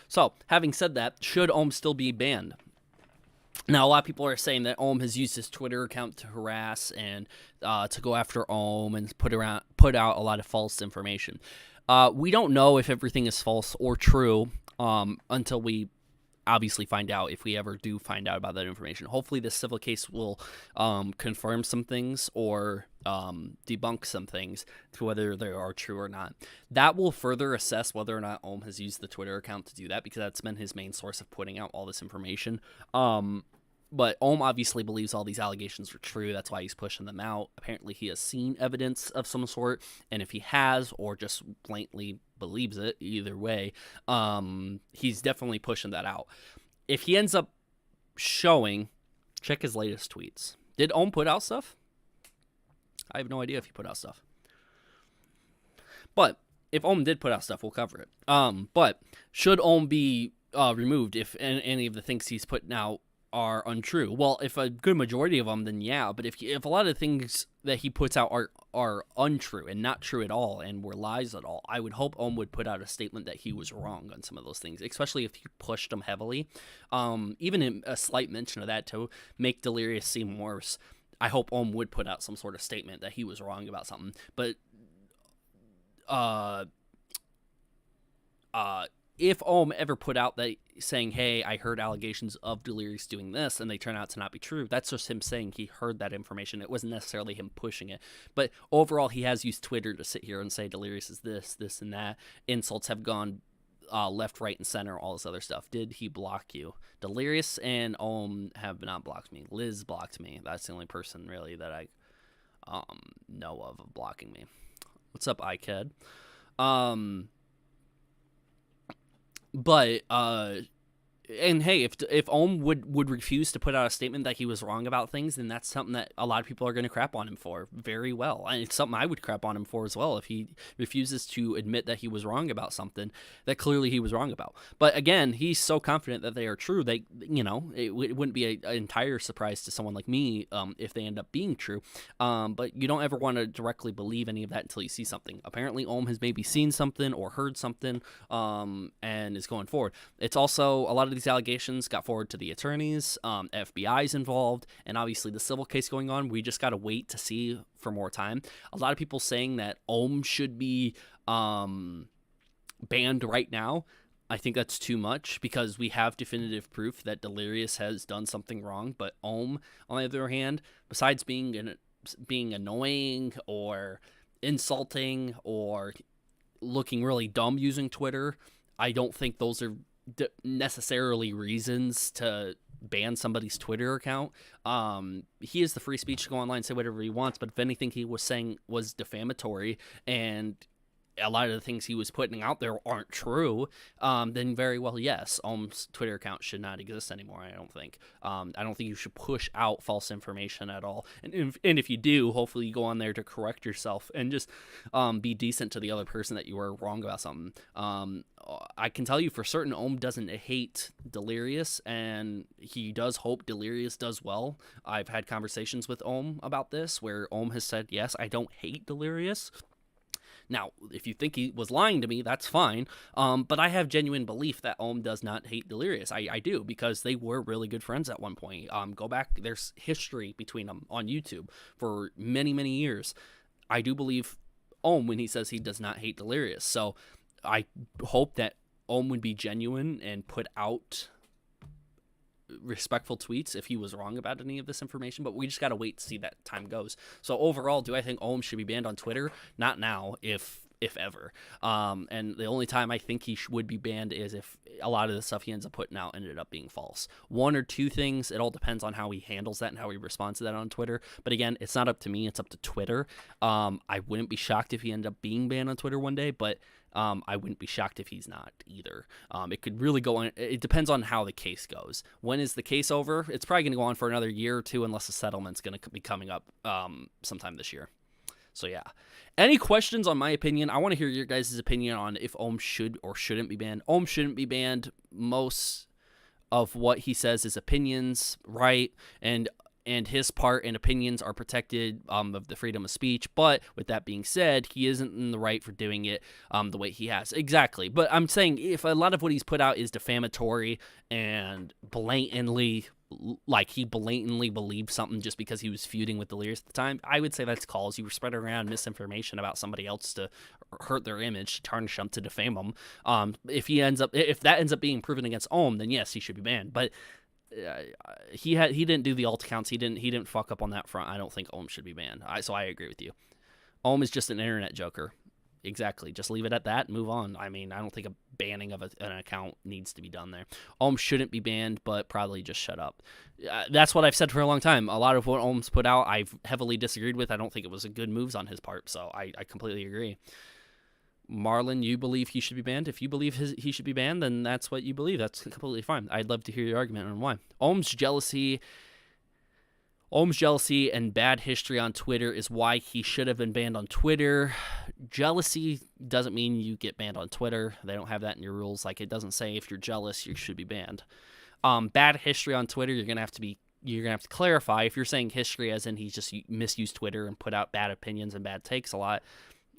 So, having said that, should Ohm still be banned? Now, a lot of people are saying that Ohm has used his Twitter account to harass and to go after Ohm and put out a lot of false information. We don't know if everything is false or true until we obviously find out, if we ever do find out about that information. Hopefully this civil case will confirm some things or debunk some things to whether they are true or not. That will further assess whether or not Ohm has used the Twitter account to do that, because that's been his main source of putting out all this information. But Ohm obviously believes all these allegations are true. That's why he's pushing them out. Apparently he has seen evidence of some sort, and if he has or just blatantly believes it, either way, he's definitely pushing that out. If he ends up showing, check his latest tweets. Did Ohm put out stuff? I have no idea if he put out stuff. But if Ohm did put out stuff, we'll cover it. But should Ohm be removed if any of the things he's putting out are untrue? Well, if a good majority of them, then yeah. But if a lot of things that he puts out are untrue and not true at all and were lies at all, I would hope Ohm would put out a statement that he was wrong on some of those things, especially if he pushed them heavily. Even a slight mention of that to make Delirious seem worse, I hope Ohm would put out some sort of statement that he was wrong about something. But if Ohm ever put out that saying, hey, I heard allegations of Delirious doing this, and they turn out to not be true, that's just him saying he heard that information. It wasn't necessarily him pushing it. But overall, he has used Twitter to sit here and say Delirious is this, and that. Insults have gone left, right, and center, all this other stuff. Did he block you? Delirious and Ohm have not blocked me. Liz blocked me. That's the only person, really, that I know of blocking me. What's up, iKed? But and hey, if Ohm would refuse to put out a statement that he was wrong about things, then that's something that a lot of people are going to crap on him for very well. And it's something I would crap on him for as well if he refuses to admit that he was wrong about something that clearly he was wrong about. But again, he's so confident that they are true, it wouldn't be an entire surprise to someone like me if they end up being true. But you don't ever want to directly believe any of that until you see something. Apparently, Ohm has maybe seen something or heard something and is going forward. It's also a lot of these allegations got forwarded to the attorneys, FBI's involved, and obviously the civil case going on. We just got to wait to see for more time. A lot of people saying that Ohm should be banned right now. I think that's too much because we have definitive proof that Delirious has done something wrong. But Ohm, on the other hand, besides being annoying or insulting or looking really dumb using Twitter, I don't think those are necessarily reasons to ban somebody's Twitter account. He has the free speech to go online and say whatever he wants, but if anything he was saying was defamatory and a lot of the things he was putting out there aren't true, then very well, yes, Ohm's Twitter account should not exist anymore, I don't think. I don't think you should push out false information at all. And if you do, hopefully you go on there to correct yourself and just be decent to the other person that you were wrong about something. I can tell you for certain Ohm doesn't hate Delirious, and he does hope Delirious does well. I've had conversations with Ohm about this where Ohm has said, yes, I don't hate Delirious. Now, if you think he was lying to me, that's fine. But I have genuine belief that Ohm does not hate Delirious. I do, because they were really good friends at one point. Go back, there's history between them on YouTube for many, many years. I do believe Ohm when he says he does not hate Delirious. So I hope that Ohm would be genuine and put out respectful tweets if he was wrong about any of this information, but we just got to wait to see that time goes. So overall, do I think Ohm should be banned on Twitter? Not now, if ever. And the only time I think he would be banned is if a lot of the stuff he ends up putting out ended up being false. One or two things, it all depends on how he handles that and how he responds to that on Twitter. But again, it's not up to me, it's up to Twitter. I wouldn't be shocked if he ended up being banned on Twitter one day, but I wouldn't be shocked if he's not either. It could really go on. It depends on how the case goes. When is the case over? It's probably going to go on for another year or two unless the settlement's going to be coming up sometime this year. So yeah. Any questions on my opinion? I want to hear your guys' opinion on if Ohm should or shouldn't be banned. Ohm shouldn't be banned. Most of what he says is opinions, right? And and his part and opinions are protected of the freedom of speech. But with that being said, he isn't in the right for doing it the way he has. Exactly. But I'm saying if a lot of what he's put out is defamatory and blatantly, like he blatantly believed something just because he was feuding with Delirious at the time, I would say that's calls. You were spreading around misinformation about somebody else to hurt their image, to tarnish them, to defame them. If that ends up being proven against Ohm, then yes, he should be banned. But he didn't do the alt accounts. He didn't fuck up on that front. I don't think Ohm should be banned. So I agree with you. Ohm is just an internet joker. Exactly. Just leave it at that and move on. I mean, I don't think a banning of an account needs to be done there. Ohm shouldn't be banned, but probably just shut up. That's what I've said for a long time. A lot of what Ohm's put out, I've heavily disagreed with. I don't think it was a good moves on his part, so I completely agree. Marlon, you believe he should be banned? If you believe he should be banned, then that's what you believe. That's completely fine. I'd love to hear your argument on why. Ohm's jealousy and bad history on Twitter is why he should have been banned on Twitter. Jealousy doesn't mean you get banned on Twitter. They don't have that in your rules. Like, it doesn't say if you're jealous, you should be banned. Bad history on Twitter, you're gonna have to clarify. If you're saying history as in he's just misused Twitter and put out bad opinions and bad takes a lot,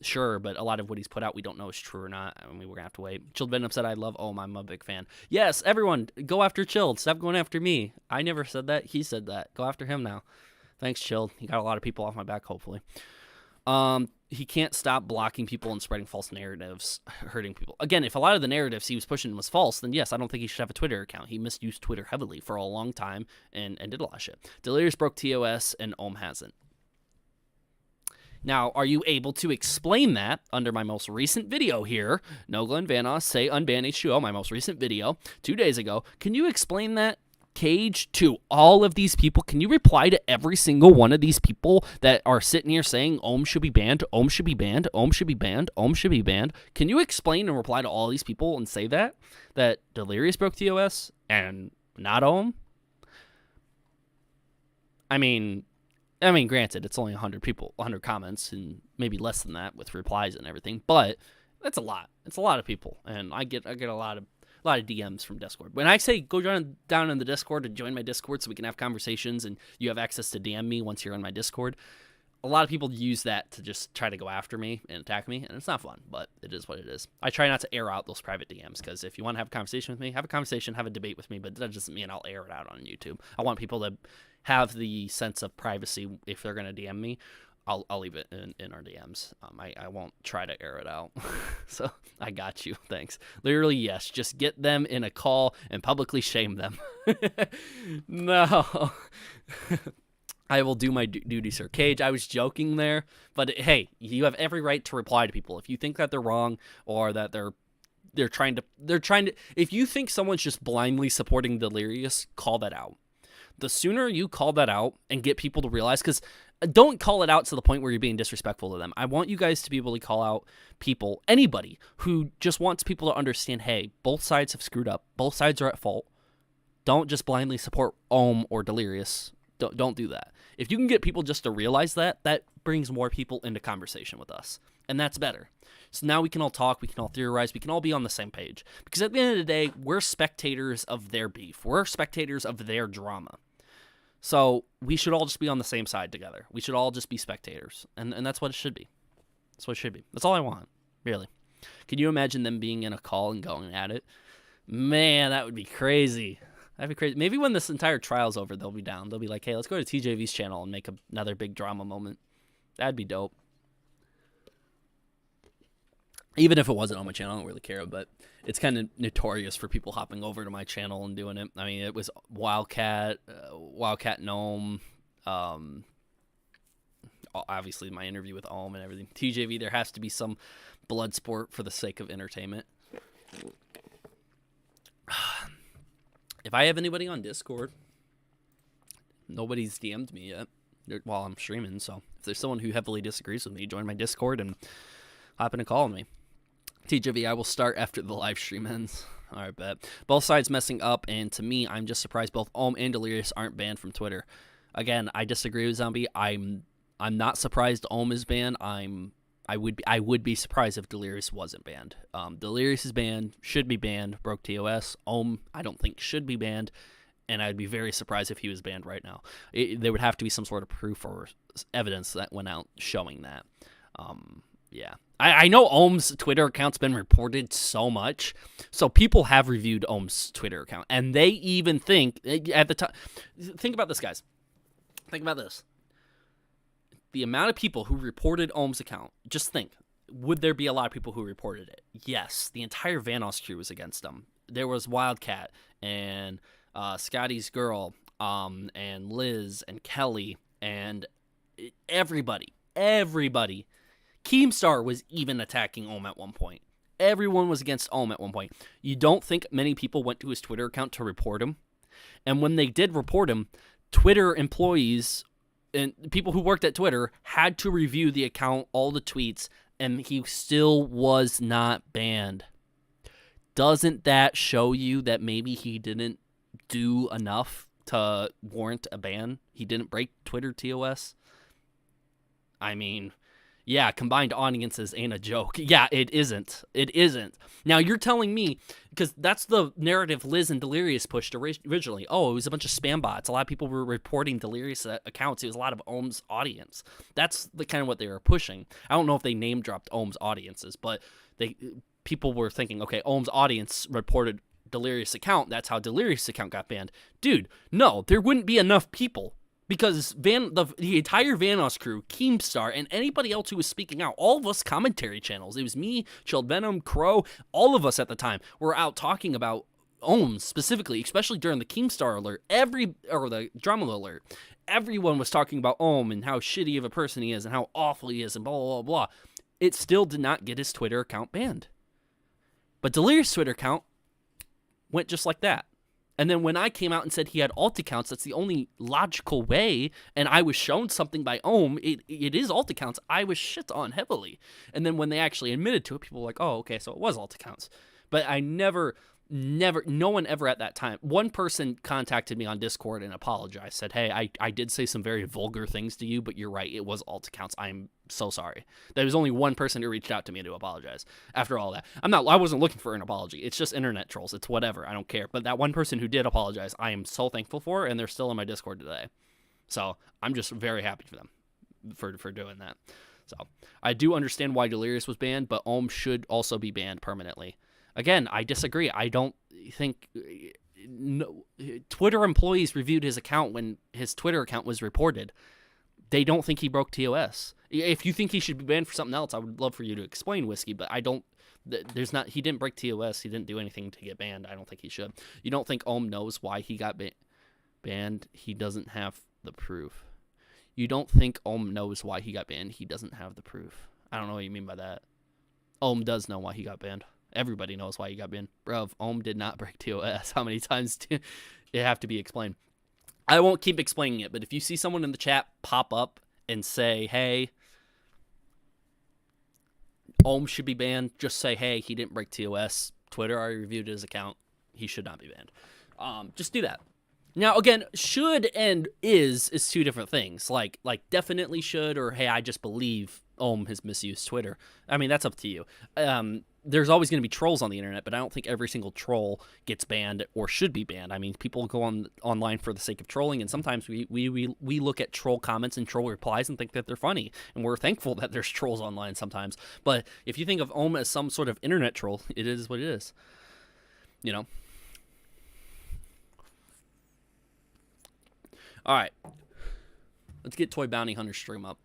sure, but a lot of what he's put out we don't know is true or not. I mean, we're gonna have to wait. Chilled Venom said, I love Ohm. I'm a big fan. Yes, everyone, go after Chilled. Stop going after me. I never said that. He said that. Go after him now. Thanks, Chilled. He got a lot of people off my back, hopefully. He can't stop blocking people and spreading false narratives, hurting people. Again, if a lot of the narratives he was pushing was false, then yes, I don't think he should have a Twitter account. He misused Twitter heavily for a long time and did a lot of shit. Delirious broke TOS and Ohm hasn't. Now, are you able to explain that under my most recent video here? Nogla and Vanos say unban H2O, my most recent video, 2 days ago. Can you explain that, Cage, to all of these people? Can you reply to every single one of these people that are sitting here saying Ohm should be banned, Ohm should be banned, Ohm should be banned, Ohm should be banned? Can you explain and reply to all these people and say that Delirious broke TOS and not Ohm? I mean, granted, it's only 100 people, 100 comments, and maybe less than that with replies and everything, but that's a lot. It's a lot of people, and I get a lot of DMs from Discord. When I say go down in the Discord and join my Discord so we can have conversations and you have access to DM me once you're on my Discord, a lot of people use that to just try to go after me and attack me, and it's not fun, but it is what it is. I try not to air out those private DMs, because if you want to have a conversation with me, have a conversation, have a debate with me, but that doesn't mean I'll air it out on YouTube. I want people to have the sense of privacy. If they're going to DM me, I'll leave it in our DMs. I won't try to air it out. So I got you. Thanks. Literally, yes. Just get them in a call and publicly shame them. No. I will do my duty, Sir Cage. I was joking there, but hey, you have every right to reply to people if you think that they're wrong or that they're trying to. If you think someone's just blindly supporting Delirious, call that out. The sooner you call that out and get people to realize, because don't call it out to the point where you're being disrespectful to them. I want you guys to be able to call out people, anybody who just wants people to understand, hey, both sides have screwed up. Both sides are at fault. Don't just blindly support Ohm or Delirious. Don't do that. If you can get people just to realize that brings more people into conversation with us. And that's better. So now we can all talk, we can all theorize, we can all be on the same page. Because at the end of the day, we're spectators of their beef. We're spectators of their drama. So we should all just be on the same side together. We should all just be spectators. And that's what it should be. That's what it should be. That's all I want, really. Can you imagine them being in a call and going at it? Man, that would be crazy. That'd be crazy. Maybe when this entire trial's over, they'll be down. They'll be like, hey, let's go to TJV's channel and make another big drama moment. That'd be dope. Even if it wasn't on my channel, I don't really care, but it's kind of notorious for people hopping over to my channel and doing it. I mean, it was Wildcat Gnome, obviously my interview with Ohm and everything. TJV, there has to be some blood sport for the sake of entertainment. If I have anybody on Discord, nobody's DM'd me yet while I'm streaming, so if there's someone who heavily disagrees with me, join my Discord and hop in and call me. TJV, I will start after the live stream ends. All right, bet. Both sides messing up, and to me, I'm just surprised both Ohm and Delirious aren't banned from Twitter. Again, I disagree with Zombie. I'm not surprised Ohm is banned. I would be surprised if Delirious wasn't banned. Delirious is banned, should be banned, broke TOS. Ohm, I don't think should be banned. and I'd be very surprised if he was banned right now. There would have to be some sort of proof or evidence that went out showing that. Yeah. I know Ohm's Twitter account's been reported so much, so people have reviewed Ohm's Twitter account, and they even think, at the time, think about this, guys. Think about this. The amount of people who reported Ohm's account, just think, would there be a lot of people who reported it? Yes. The entire Vanos crew was against him. There was Wildcat, and Scotty's girl, and Liz, and Kelly, and everybody. Keemstar was even attacking Ohm at one point. Everyone was against Ohm at one point. You don't think many people went to his Twitter account to report him? And when they did report him, Twitter employees and people who worked at Twitter had to review the account, all the tweets, and he still was not banned. Doesn't that show you that maybe he didn't do enough to warrant a ban? He didn't break Twitter TOS? I mean, yeah, combined audiences ain't a joke. Yeah, it isn't. It isn't. Now, you're telling me, because that's the narrative Liz and Delirious pushed originally. Oh, it was a bunch of spam bots. A lot of people were reporting Delirious accounts. It was a lot of Ohm's audience. That's the kind of what they were pushing. I don't know if they name-dropped Ohm's audiences, but people were thinking, okay, Ohm's audience reported Delirious account. That's how Delirious account got banned. Dude, no, there wouldn't be enough people. Because the entire Vanos crew, Keemstar, and anybody else who was speaking out, all of us commentary channels, it was me, Chilled Venom, Crow, all of us at the time were out talking about Ohms specifically, especially during the Keemstar alert, or the drama alert. Everyone was talking about Ohm and how shitty of a person he is and how awful he is and blah, blah, blah, blah. It still did not get his Twitter account banned. But Delirious' Twitter account went just like that. And then when I came out and said he had alt accounts, that's the only logical way, and I was shown something by Ohm, it is alt accounts, I was shit on heavily. And then when they actually admitted to it, people were like, oh, okay, so it was alt accounts. But I never, no one ever at that time. One person contacted me on Discord and apologized, said, hey, I did say some very vulgar things to you, but you're right, it was alt accounts. I'm so sorry. There was only one person who reached out to me to apologize after all that. I wasn't looking for an apology. It's just internet trolls. It's whatever. I don't care. But that one person who did apologize, I am so thankful for, and they're still in my Discord today. So I'm just very happy for them for doing that. So I do understand why Delirious was banned, but Ohm should also be banned permanently. Again, I disagree. I don't think Twitter employees reviewed his account when his Twitter account was reported. They don't think he broke TOS. If you think he should be banned for something else, I would love for you to explain, Whiskey, but I don't. He didn't break TOS. He didn't do anything to get banned. I don't think he should. You don't think Ohm knows why he got banned? He doesn't have the proof. You don't think Ohm knows why he got banned? He doesn't have the proof. I don't know what you mean by that. Ohm does know why he got banned. Everybody knows why he got banned. Bro, Ohm did not break TOS. How many times do it have to be explained? I won't keep explaining it, but if you see someone in the chat pop up and say, hey, Ohm should be banned, just say, hey, he didn't break TOS. Twitter already reviewed his account. He should not be banned. Just do that. Now, again, should and is two different things. Like definitely should, or hey, I just believe Ohm has misused Twitter. I mean, that's up to you. There's always going to be trolls on the internet, but I don't think every single troll gets banned or should be banned. I mean, people go online for the sake of trolling, and sometimes we look at troll comments and troll replies and think that they're funny, and we're thankful that there's trolls online sometimes. But if you think of Ohm as some sort of internet troll, it is what it is. You know? All right. Let's get Toy Bounty Hunter stream up.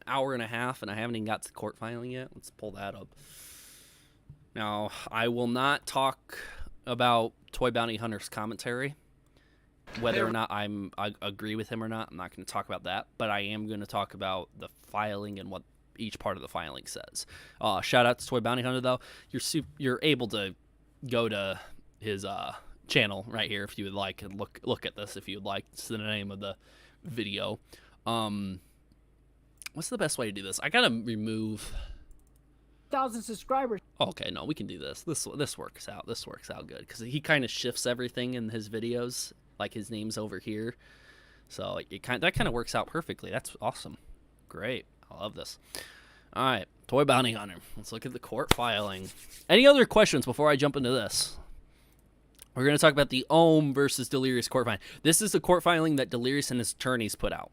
Hour and a half, and I haven't even got to the court filing yet. Let's pull that up. Now, I will not talk about Toy Bounty Hunter's commentary, whether or not I agree with him or not. I'm not going to talk about that, but I am going to talk about the filing and what each part of the filing says. Shout out to Toy Bounty Hunter, though. You're able to go to his channel right here if you would like, and look at this if you would like. It's the name of the video. What's the best way to do this? I gotta remove 1,000 subscribers. Okay, no, we can do this. This works out. This works out good because he kind of shifts everything in his videos, like his name's over here. So that kind of works out perfectly. That's awesome. Great. I love this. All right, Toy Bounty Hunter. Let's look at the court filing. Any other questions before I jump into this? We're going to talk about the Ohm versus Delirious court filing. This is the court filing that Delirious and his attorneys put out.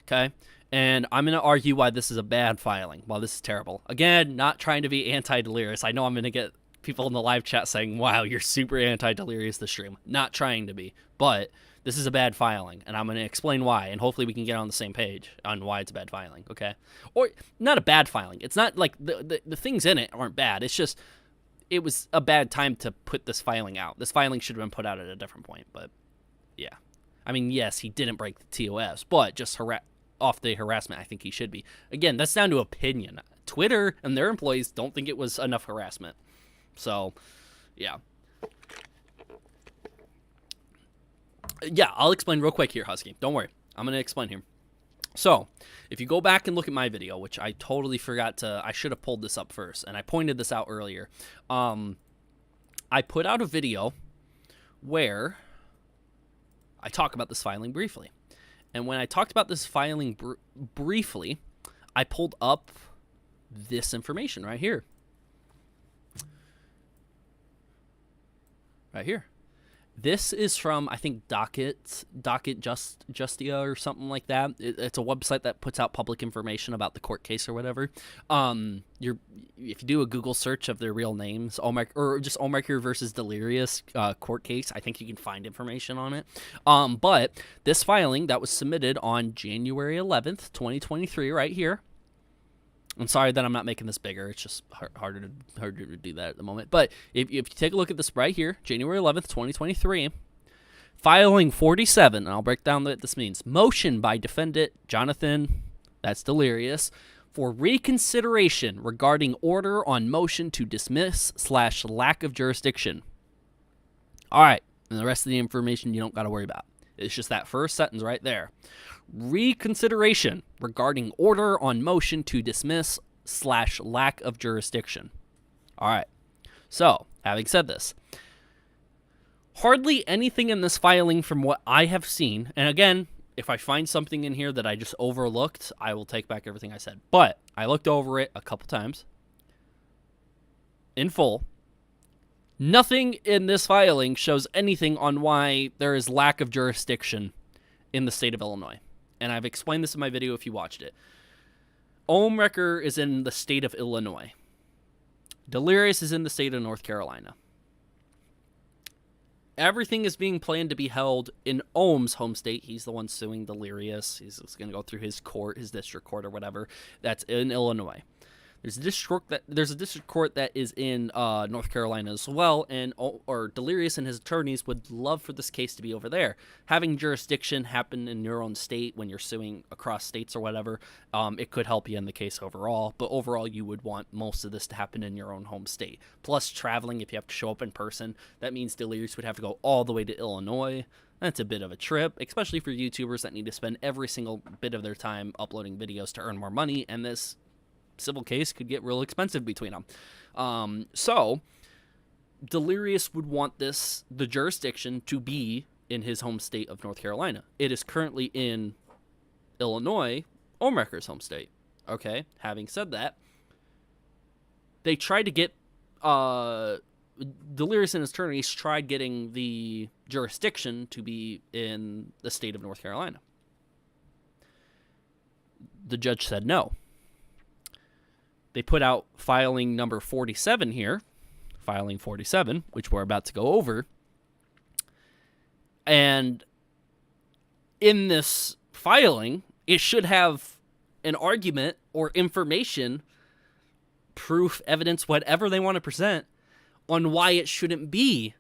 Okay? And I'm going to argue why this is a bad filing, why this is terrible. Again, not trying to be anti-Delirious. I know I'm going to get people in the live chat saying, wow, you're super anti-Delirious this stream. Not trying to be. But this is a bad filing, and I'm going to explain why, and hopefully we can get on the same page on why it's a bad filing, okay? Or, not a bad filing. It's not like the things in it aren't bad. It's just, it was a bad time to put this filing out. This filing should have been put out at a different point, but yeah. I mean, yes, he didn't break the TOS, but just off the harassment, I think he should be. Again, that's down to opinion. Twitter and their employees don't think it was enough harassment. So, yeah. Yeah, I'll explain real quick here, Husky. Don't worry. I'm going to explain here. So, if you go back and look at my video, which I totally forgot to, I should have pulled this up first, and I pointed this out earlier. I put out a video where I talk about this filing briefly. And when I talked about this filing briefly, I pulled up this information right here. Right here. This is from, I think, Docket Justia or something like that. It's a website that puts out public information about the court case or whatever. If you do a Google search of their real names, or just ohmwrecker versus Delirious court case, I think you can find information on it. But this filing that was submitted on January 11th, 2023, right here. I'm sorry that I'm not making this bigger. It's just harder to do that at the moment. But if you take a look at this right here, January 11th, 2023, filing 47, and I'll break down what this means. Motion by defendant Jonathan, that's Delirious, for reconsideration regarding order on motion to dismiss / lack of jurisdiction. All right, and the rest of the information you don't got to worry about. It's just that first sentence right there. Reconsideration regarding order on motion to dismiss / lack of jurisdiction. All right. So, having said this, hardly anything in this filing from what I have seen, and again, if I find something in here that I just overlooked, I will take back everything I said. But I looked over it a couple times in full. Nothing in this filing shows anything on why there is lack of jurisdiction in the state of Illinois. And I've explained this in my video if you watched it. Ohmwrecker is in the state of Illinois. Delirious is in the state of North Carolina. Everything is being planned to be held in Ohm's home state. He's the one suing Delirious. He's going to go through his court, his district court or whatever. That's in Illinois. There's a district court that is in North Carolina as well, and Delirious and his attorneys would love for this case to be over there. Having jurisdiction happen in your own state when you're suing across states or whatever, it could help you in the case overall. But overall, you would want most of this to happen in your own home state. Plus, traveling, if you have to show up in person, that means Delirious would have to go all the way to Illinois. That's a bit of a trip, especially for YouTubers that need to spend every single bit of their time uploading videos to earn more money, and this civil case could get real expensive between them. So Delirious would want the jurisdiction to be in his home state of North Carolina. It is currently in Illinois, ohmwrecker's home state. Okay, having said that, they tried to get Delirious and his attorneys tried getting the jurisdiction to be in the state of North Carolina. The judge said no. They put out filing number 47 here, filing 47, which we're about to go over. And in this filing, it should have an argument or information, proof, evidence, whatever they want to present on why it shouldn't be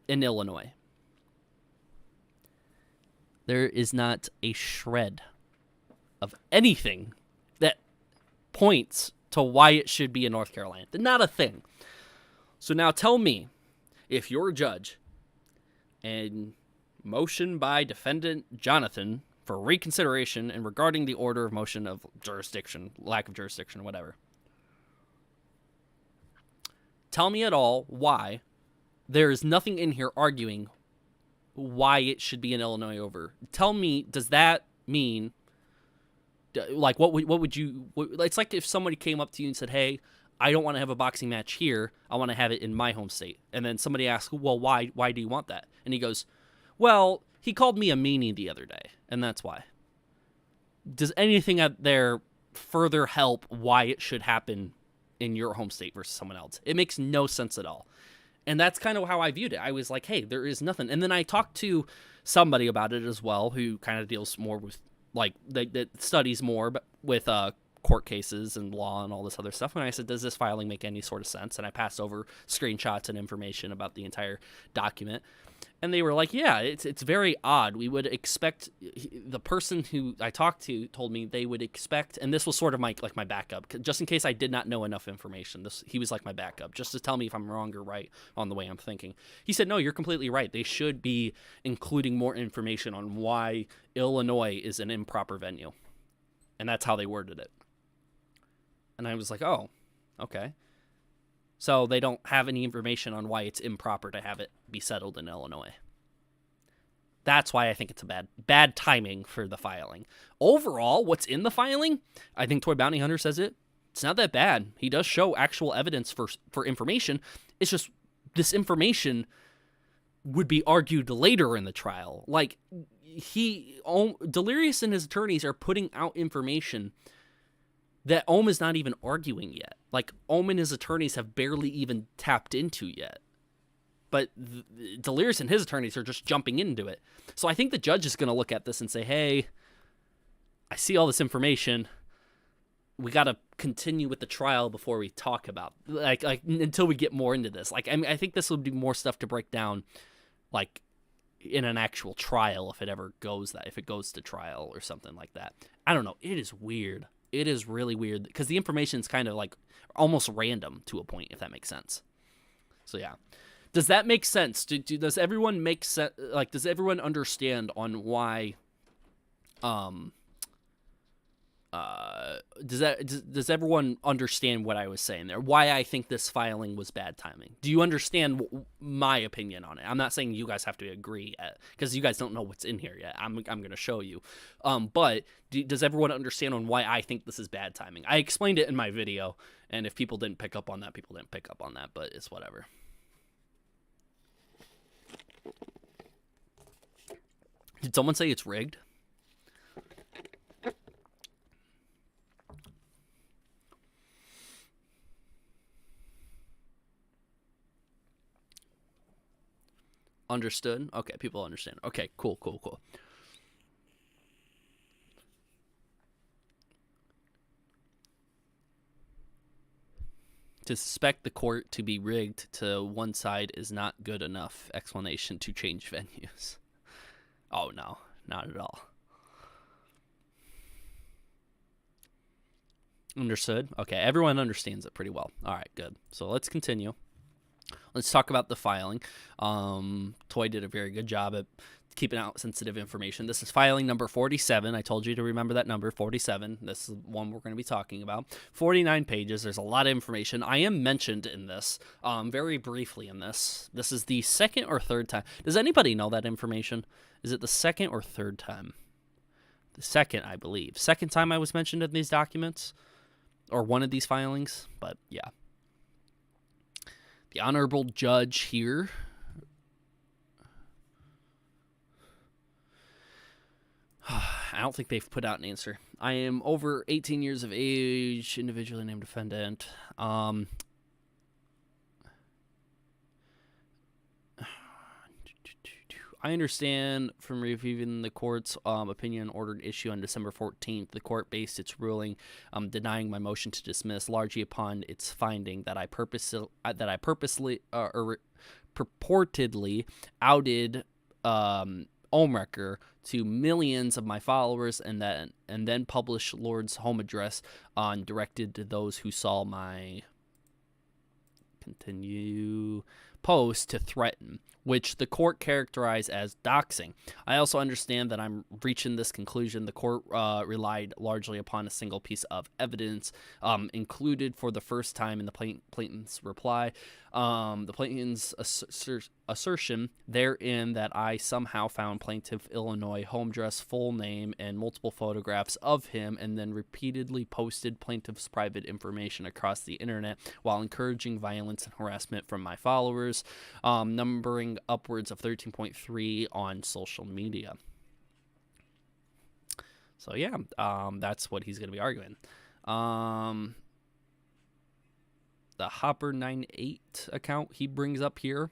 in Illinois. There is not a shred of anything that points to why it should be in North Carolina. Not a thing. So now tell me, if you're a judge and motion by defendant Jonathan for reconsideration and regarding the order of motion of jurisdiction, lack of jurisdiction, whatever. Tell me at all why there is nothing in here arguing why it should be in Illinois over. Tell me, does that mean, like, what would you, it's like if somebody came up to you and said, hey, I don't want to have a boxing match here. I want to have it in my home state. And then somebody asks, well, why do you want that? And he goes, well, he called me a meanie the other day, and that's why. Does anything out there further help why it should happen in your home state versus someone else? It makes no sense at all. And that's kind of how I viewed it. I was like, hey, there is nothing. And then I talked to somebody about it as well who kind of deals more with, like, that studies more with court cases and law and all this other stuff. And I said, does this filing make any sort of sense? And I passed over screenshots and information about the entire document. And they were like, yeah, it's very odd. We would expect, the person who I talked to told me they would expect, and this was sort of my backup, just in case I did not know enough information. He was like my backup, just to tell me if I'm wrong or right on the way I'm thinking. He said, no, you're completely right. They should be including more information on why Illinois is an improper venue. And that's how they worded it. And I was like, oh, okay. So they don't have any information on why it's improper to have it be settled in Illinois. That's why I think it's a bad timing for the filing. Overall, what's in the filing, I think Toy Bounty Hunter says it's not that bad. He does show actual evidence for information. It's just this information would be argued later in the trial. Like, Delirious and his attorneys are putting out information that Ohm is not even arguing yet. Like, Ohm and his attorneys have barely even tapped into yet. But Delirious and his attorneys are just jumping into it. So I think the judge is going to look at this and say, hey, I see all this information. We got to continue with the trial before we talk about, like until we get more into this. Like, I mean, I think this would be more stuff to break down, like, in an actual trial if it goes to trial or something like that. I don't know. It is weird. It is really weird because the information is kind of like almost random to a point, if that makes sense. So yeah, does that make sense? Does everyone make sense? Like, does everyone understand on why? Does everyone understand what I was saying there? Why I think this filing was bad timing? Do you understand my opinion on it? I'm not saying you guys have to agree because you guys don't know what's in here yet. I'm going to show you. But does everyone understand on why I think this is bad timing? I explained it in my video, and if people didn't pick up on that, people didn't pick up on that. But it's whatever. Did someone say it's rigged? Understood? Okay, people understand. Okay, cool. To suspect the court to be rigged to one side is not good enough explanation to change venues. Oh, no, not at all. Understood? Okay, everyone understands it pretty well. All right, good. So let's continue. Let's talk about the filing. Toy did a very good job at keeping out sensitive information. This is filing number 47. I told you to remember that number, 47. This is one we're going to be talking about. 49 pages. There's a lot of information. I am mentioned in this very briefly in this. This is the second or third time. Does anybody know that information? Is it the second or third time? The second, I believe. Second time I was mentioned in these documents or one of these filings, but yeah. The honorable judge here I don't think they've put out an answer. I am over 18 years of age, individually named defendant. I understand from reviewing the court's opinion ordered issue on December 14th, the court based its ruling denying my motion to dismiss largely upon its finding that I purposely purportedly outed ohmwrecker to millions of my followers and then published Lord's home address directed to those who saw my post to threaten, which the court characterized as doxing. I also understand that I'm reaching this conclusion. The court relied largely upon a single piece of evidence included for the first time in the plaintiff's reply. The plaintiff's assertion therein that I somehow found plaintiff Illinois home address, full name, and multiple photographs of him, and then repeatedly posted plaintiff's private information across the internet while encouraging violence and harassment from my followers, numbering upwards of 13.3 on social media. So yeah, that's what he's going to be arguing. The Hopper98 account he brings up here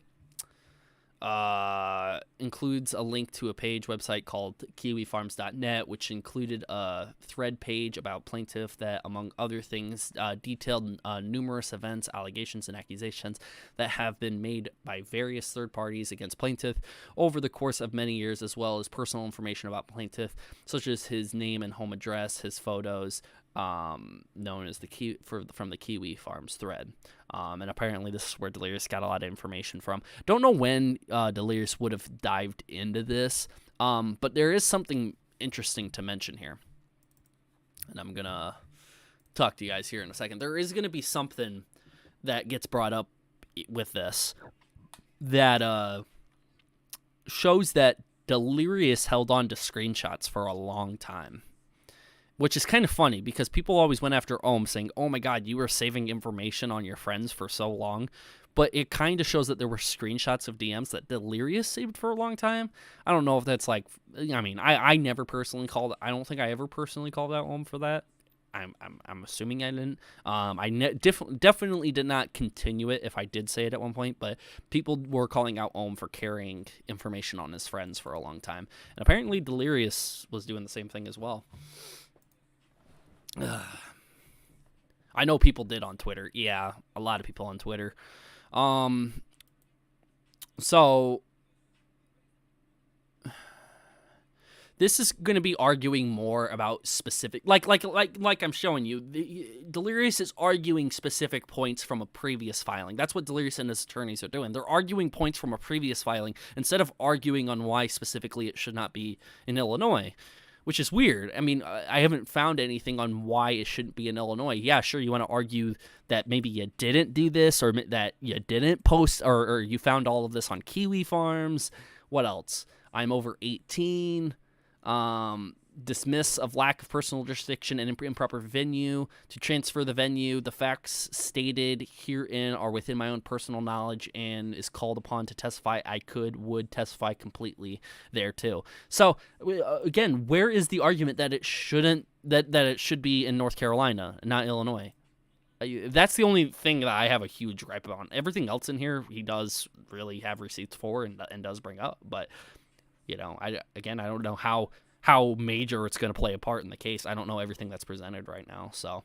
includes a link to a website called kiwifarms.net, which included a thread page about plaintiff that, among other things, detailed numerous events, allegations, and accusations that have been made by various third parties against plaintiff over the course of many years, as well as personal information about plaintiff, such as his name and home address, his photos, known as from the Kiwi Farms thread. And apparently this is where Delirious got a lot of information from. Don't know when Delirious would have dived into this, but there is something interesting to mention here. And I'm going to talk to you guys here in a second. There is going to be something that gets brought up with this that shows that Delirious held on to screenshots for a long time. Which is kind of funny because people always went after Ohm saying, oh my god, you were saving information on your friends for so long. But it kind of shows that there were screenshots of DMs that Delirious saved for a long time. I don't know if that's like, I mean, I never personally called, I don't think I ever personally called out Ohm for that. I'm assuming I didn't. Definitely did not continue it if I did say it at one point, but people were calling out Ohm for carrying information on his friends for a long time. And apparently Delirious was doing the same thing as well. I know people did on Twitter. Yeah, a lot of people on Twitter. So this is going to be arguing more about specific, like I'm showing you. Delirious is arguing specific points from a previous filing. That's what Delirious and his attorneys are doing. They're arguing points from a previous filing instead of arguing on why specifically it should not be in Illinois. Which is weird. I mean, I haven't found anything on why it shouldn't be in Illinois. Yeah, sure, you want to argue that maybe you didn't do this or that you didn't post or you found all of this on Kiwi Farms. What else? I'm over 18. Dismiss of lack of personal jurisdiction and improper venue. To transfer the venue, the facts stated herein are within my own personal knowledge and is called upon to testify. I would testify completely there too. So again, where is the argument that it shouldn't, that it should be in North Carolina, not Illinois? That's the only thing that I have a huge gripe on. Everything else in here, he does really have receipts for and does bring up. But, you know, I don't know how major it's going to play a part in the case. I don't know everything that's presented right now. So,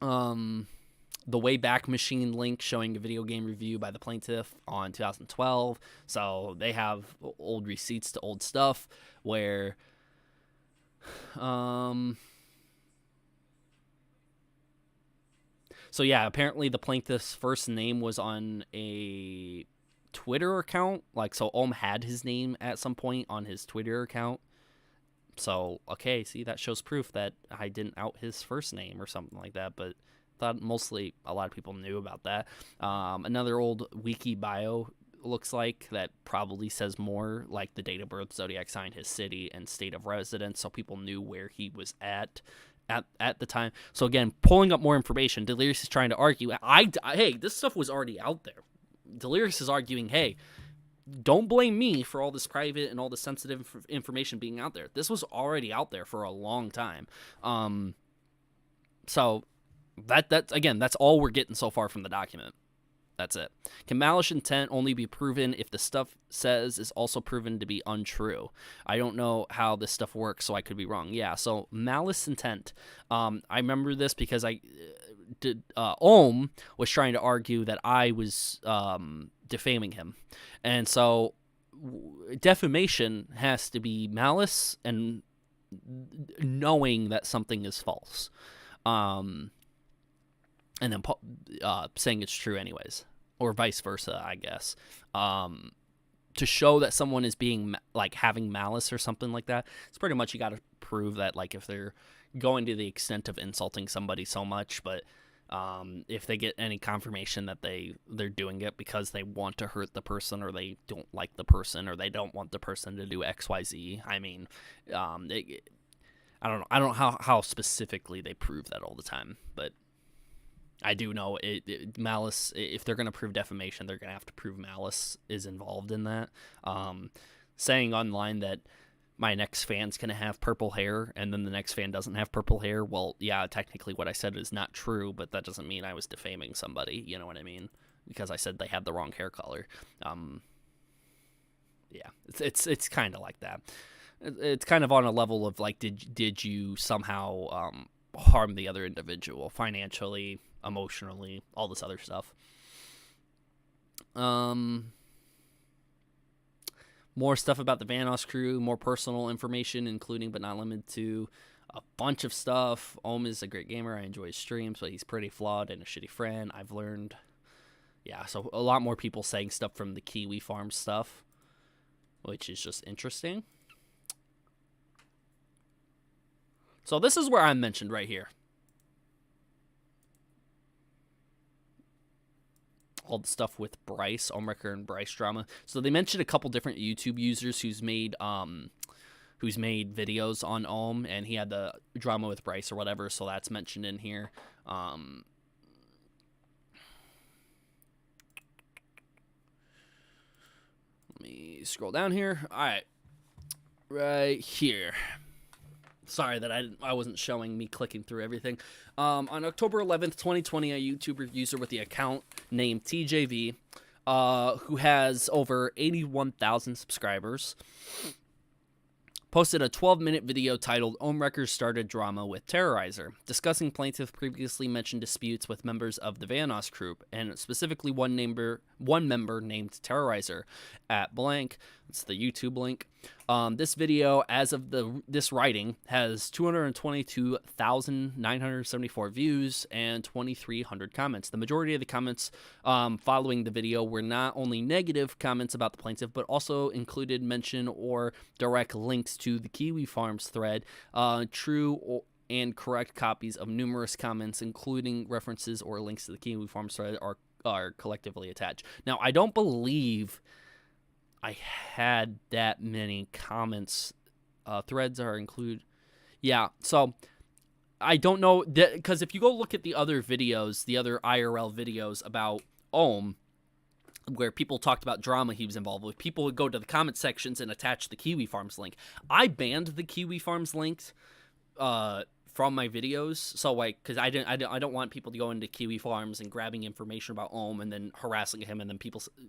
the Wayback Machine link showing a video game review by the plaintiff on 2012. So they have old receipts to old stuff where, so yeah, apparently the plaintiff's first name was on a Twitter account. Like, so Ohm had his name at some point on his Twitter account. So, okay, see, that shows proof that I didn't out his first name or something like that, but thought mostly a lot of people knew about that. Another old wiki bio looks like that probably says more, like the date of birth, zodiac sign, his city, and state of residence, so people knew where he was at the time. So again, pulling up more information, Delirious is trying to argue, hey, this stuff was already out there. Delirious is arguing, hey, don't blame me for all this private and all this sensitive information being out there. This was already out there for a long time. So that's again, that's all we're getting so far from the document. That's it. Can malicious intent only be proven if the stuff says is also proven to be untrue? I don't know how this stuff works, so I could be wrong. Yeah, so malice intent. I remember this because Ohm was trying to argue that I was defaming him. And so defamation has to be malice and knowing that something is false. And then saying it's true anyways. or vice versa, I guess. To show that someone is being like having malice or something like that, it's pretty much you got to prove that, like, if they're going to the extent of insulting somebody so much, but if they get any confirmation that they're doing it because they want to hurt the person, or they don't like the person, or they don't want the person to do XYZ. I mean, I don't know. I don't know how specifically they prove that all the time, but I do know malice. If they're going to prove defamation, they're going to have to prove malice is involved in that. Saying online that my next fan's going to have purple hair and then the next fan doesn't have purple hair, well, yeah, technically what I said is not true, but that doesn't mean I was defaming somebody, you know what I mean? Because I said they had the wrong hair color. Yeah, it's kind of like that. It's kind of on a level of, like, did you somehow harm the other individual financially, emotionally, all this other stuff. More stuff about the Vanoss crew, more personal information, including but not limited to a bunch of stuff. Ohm is a great gamer. I enjoy his streams, but he's pretty flawed and a shitty friend, I've learned. Yeah, so a lot more people saying stuff from the Kiwi Farm stuff, which is just interesting. So this is where I'm mentioned right here. All the stuff with Bryce, ohmwrecker and Bryce drama. So they mentioned a couple different YouTube users who's made videos on Ohm, and he had the drama with Bryce or whatever, so that's mentioned in here. Let me scroll down here. All right. Right here. Sorry that I wasn't showing me clicking through everything. On October 11th, 2020, a YouTuber user with the account named TJV, who has over 81,000 subscribers, posted a 12-minute video titled "Ohmwrecker Started Drama with Terrorizer," discussing plaintiff previously mentioned disputes with members of the Vanoss group, and specifically one member named Terrorizer at blank. It's the YouTube link. This video, as of this writing, has 222,974 views and 2,300 comments. The majority of the comments following the video were not only negative comments about the plaintiff, but also included mention or direct links to the Kiwi Farms thread, and correct copies of numerous comments, including references or links to the Kiwi Farms thread, are collectively attached. Now, I don't believe I had that many comments. Threads are included. Yeah, so I don't know, because if you go look at the other videos, the other IRL videos about Ohm, where people talked about drama he was involved with, people would go to the comment sections and attach the Kiwi Farms link. I banned the Kiwi Farms links from my videos, so, like, because I don't want people to go into Kiwi Farms and grabbing information about Ohm and then harassing him, and then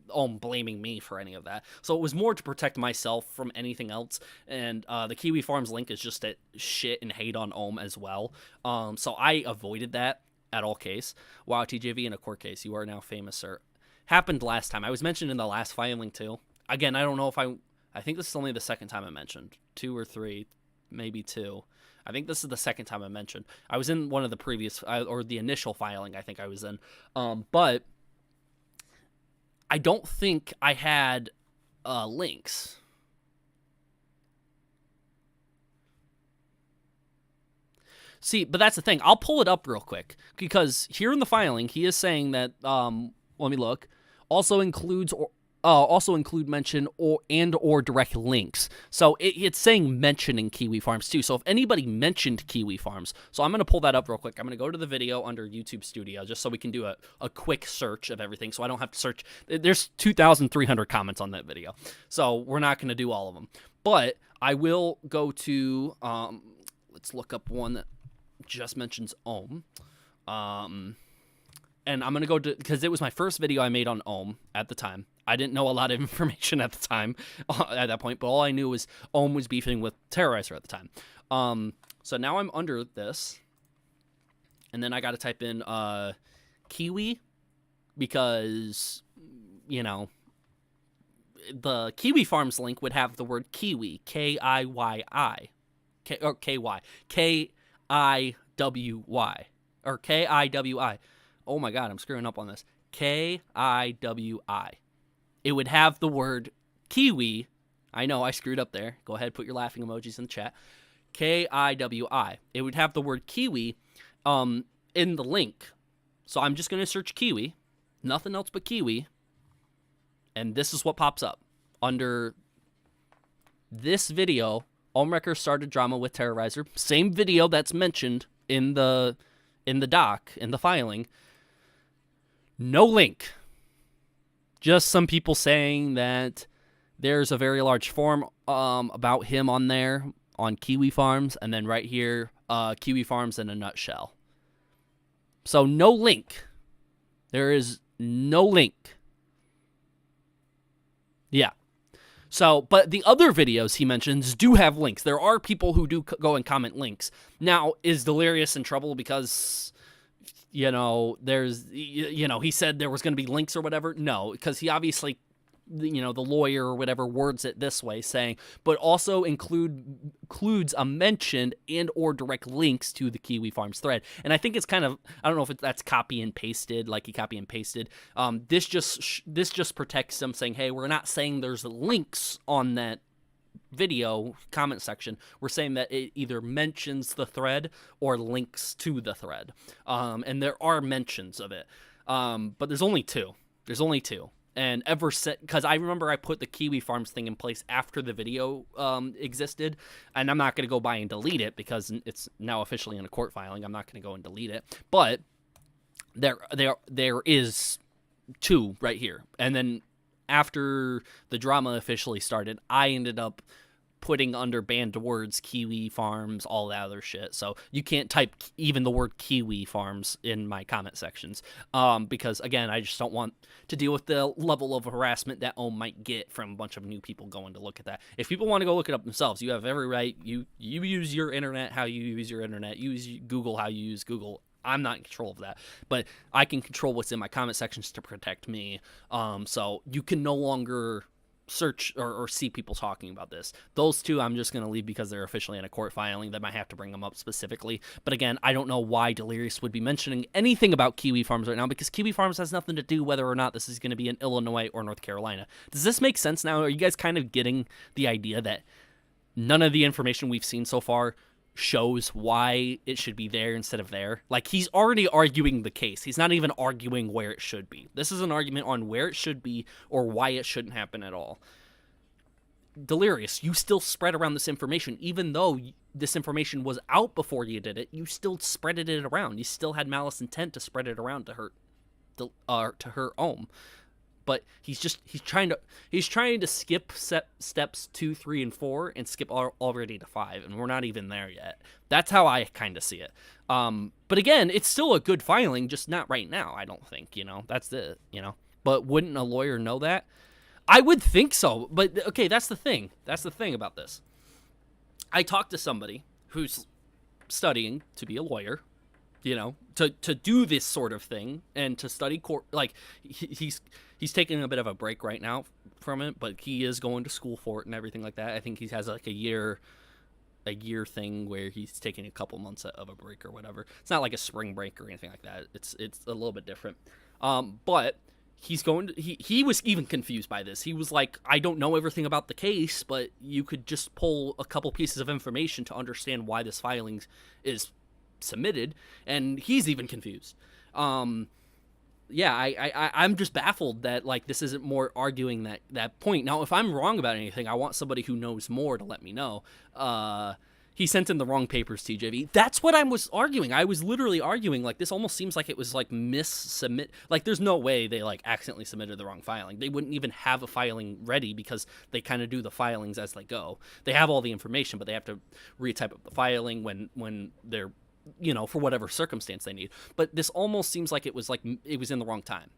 Ohm blaming me for any of that. So it was more to protect myself from anything else, and the Kiwi Farms link is just to shit and hate on Ohm as well. So I avoided that at all case. Wow, TJV, in a court case, you are now famous, sir. Happened last time. I was mentioned in the last filing too. Again, I don't know if I think this is only the second time I mentioned. 2 or 3, maybe 2. I think this is the second time I mentioned. I was in one of the previous, or the initial filing I think I was in. But I don't think I had links. See, but that's the thing. I'll pull it up real quick, because here in the filing, he is saying that, let me look, also include mention or direct links. So it's saying mentioning Kiwi Farms too. So if anybody mentioned Kiwi Farms, so I'm going to pull that up real quick. I'm going to go to the video under YouTube Studio just so we can do a quick search of everything, so I don't have to search. There's 2,300 comments on that video, so we're not going to do all of them. But I will go to, let's look up one that just mentions Ohm. And I'm going to go to, because it was my first video I made on Ohm at the time. I didn't know a lot of information at the time, at that point, but all I knew was Ohm was beefing with Terrorizer at the time. So now I'm under this, and then I got to type in Kiwi, because, you know, the Kiwi Farms link would have the word Kiwi, K-I-Y-I, or K-Y, K-I-W-Y, or K-I-W-I. Oh my god, I'm screwing up on this. Kiwi. It would have the word kiwi. I know I screwed up there. Go ahead, put your laughing emojis in the chat. Kiwi. It would have the word kiwi in the link. So I'm just going to search kiwi, nothing else but kiwi, and this is what pops up. Under this video, ohmwrecker started drama with Terrorizer. Same video that's mentioned in the doc, in the filing. No link. Just some people saying that there's a very large forum about him on there, on Kiwi Farms, and then right here, Kiwi Farms in a nutshell. So no link. There is no link. Yeah. So, but the other videos he mentions do have links. There are people who do go and comment links. Now, is Delirious in trouble because, you know, he said there was going to be links or whatever? No, because he obviously, you know, the lawyer or whatever words it this way, saying, but also includes a mention and or direct links to the Kiwi Farms thread. And I think it's kind of, I don't know if that's copy and pasted, like he copy and pasted. This just protects them, saying, hey, we're not saying there's links on that video comment section. We're saying that it either mentions the thread or links to the thread. And there are mentions of it. But there's only two. And ever since, because I remember I put the Kiwi Farms thing in place after the video existed, and I'm not going to go by and delete it because it's now officially in a court filing. I'm not going to go and delete it, but there is two right here. And then after the drama officially started, I ended up putting under banned words Kiwi Farms, all that other shit. So you can't type even the word Kiwi Farms in my comment sections because, again, I just don't want to deal with the level of harassment that Ohm might get from a bunch of new people going to look at that. If people want to go look it up themselves, you have every right. You use your internet how you use your internet. You use Google how you use Google. I'm not in control of that, but I can control what's in my comment sections to protect me. So you can no longer search or see people talking about this. Those two I'm just going to leave because they're officially in a court filing. They might have to bring them up specifically. But again, I don't know why Delirious would be mentioning anything about Kiwi Farms right now, because Kiwi Farms has nothing to do whether or not this is going to be in Illinois or North Carolina. Does this make sense now? Are you guys kind of getting the idea that none of the information we've seen so far shows why it should be there instead of there? Like, he's already arguing the case. He's not even arguing where it should be. This is an argument on where it should be or why it shouldn't happen at all. Delirious, you still spread around this information. Even though this information was out before you did it, you still spreaded it around. You still had malice intent to spread it around to hurt Ohm. But he's trying to skip steps 2, 3, and 4 and skip already to 5, and we're not even there yet. That's how I kind of see it. But again, it's still a good filing, just not right now. I don't think, that's the, But wouldn't a lawyer know that? I would think so. But okay, that's the thing. That's the thing about this. I talked to somebody who's studying to be a lawyer, to do this sort of thing and to study court. Like, he's taking a bit of a break right now from it, but he is going to school for it and everything like that. I think he has like a year thing where he's taking a couple months of a break or whatever. It's not like a spring break or anything like that. It's a little bit different. But he's going to, he was even confused by this. He was like, I don't know everything about the case, but you could just pull a couple pieces of information to understand why this filing is submitted, and he's even confused. I'm just baffled that, like, this isn't more arguing that point. Now, if I'm wrong about anything, I want somebody who knows more to let me know. He sent in the wrong papers, TJV. That's what I was arguing. I was literally arguing, like, this almost seems like it was, like, submit. Like, there's no way they, like, accidentally submitted the wrong filing. They wouldn't even have a filing ready because they kind of do the filings as they go. They have all the information, but they have to retype up the filing when they're, for whatever circumstance they need. But this almost seems like it was in the wrong time,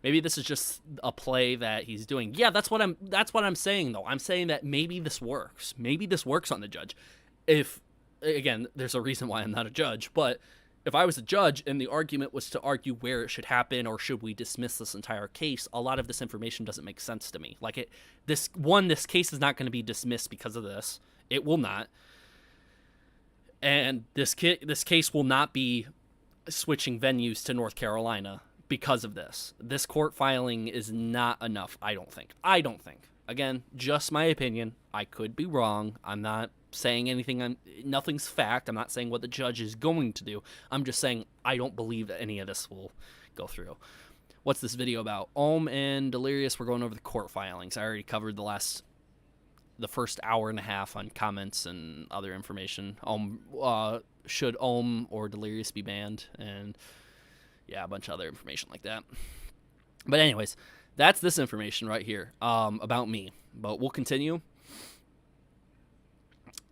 Maybe this is just a play that he's doing. Yeah, that's what I'm saying, though. I'm saying that maybe this works. Maybe this works on the judge. If, again, there's a reason why I'm not a judge, but if I was a judge and the argument was to argue where it should happen or should we dismiss this entire case, a lot of this information doesn't make sense to me. Like, this case is not going to be dismissed because of this. It will not. And this case will not be switching venues to North Carolina because of this. This court filing is not enough, I don't think. Again, just my opinion. I could be wrong. I'm not saying anything. Nothing's fact. I'm not saying what the judge is going to do. I'm just saying I don't believe that any of this will go through. What's this video about? Ohm and Delirious, we're going over the court filings. I already covered the first hour and a half on comments and other information. Should Ohm or Delirious be banned? And yeah, a bunch of other information like that. But anyways, that's this information right here about me. But we'll continue.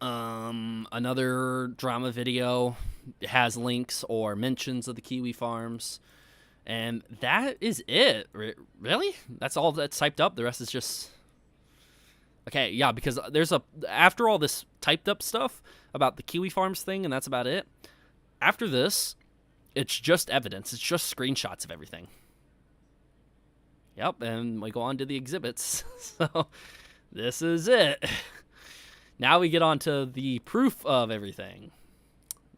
Another drama video has links or mentions of the Kiwi farms. And that is it. Really? That's all that's typed up? The rest is just... Okay, yeah, because after all this typed up stuff about the Kiwi farms thing, and that's about it, after this, it's just evidence. It's just screenshots of everything. Yep, and we go on to the exhibits. So, this is it. Now we get on to the proof of everything.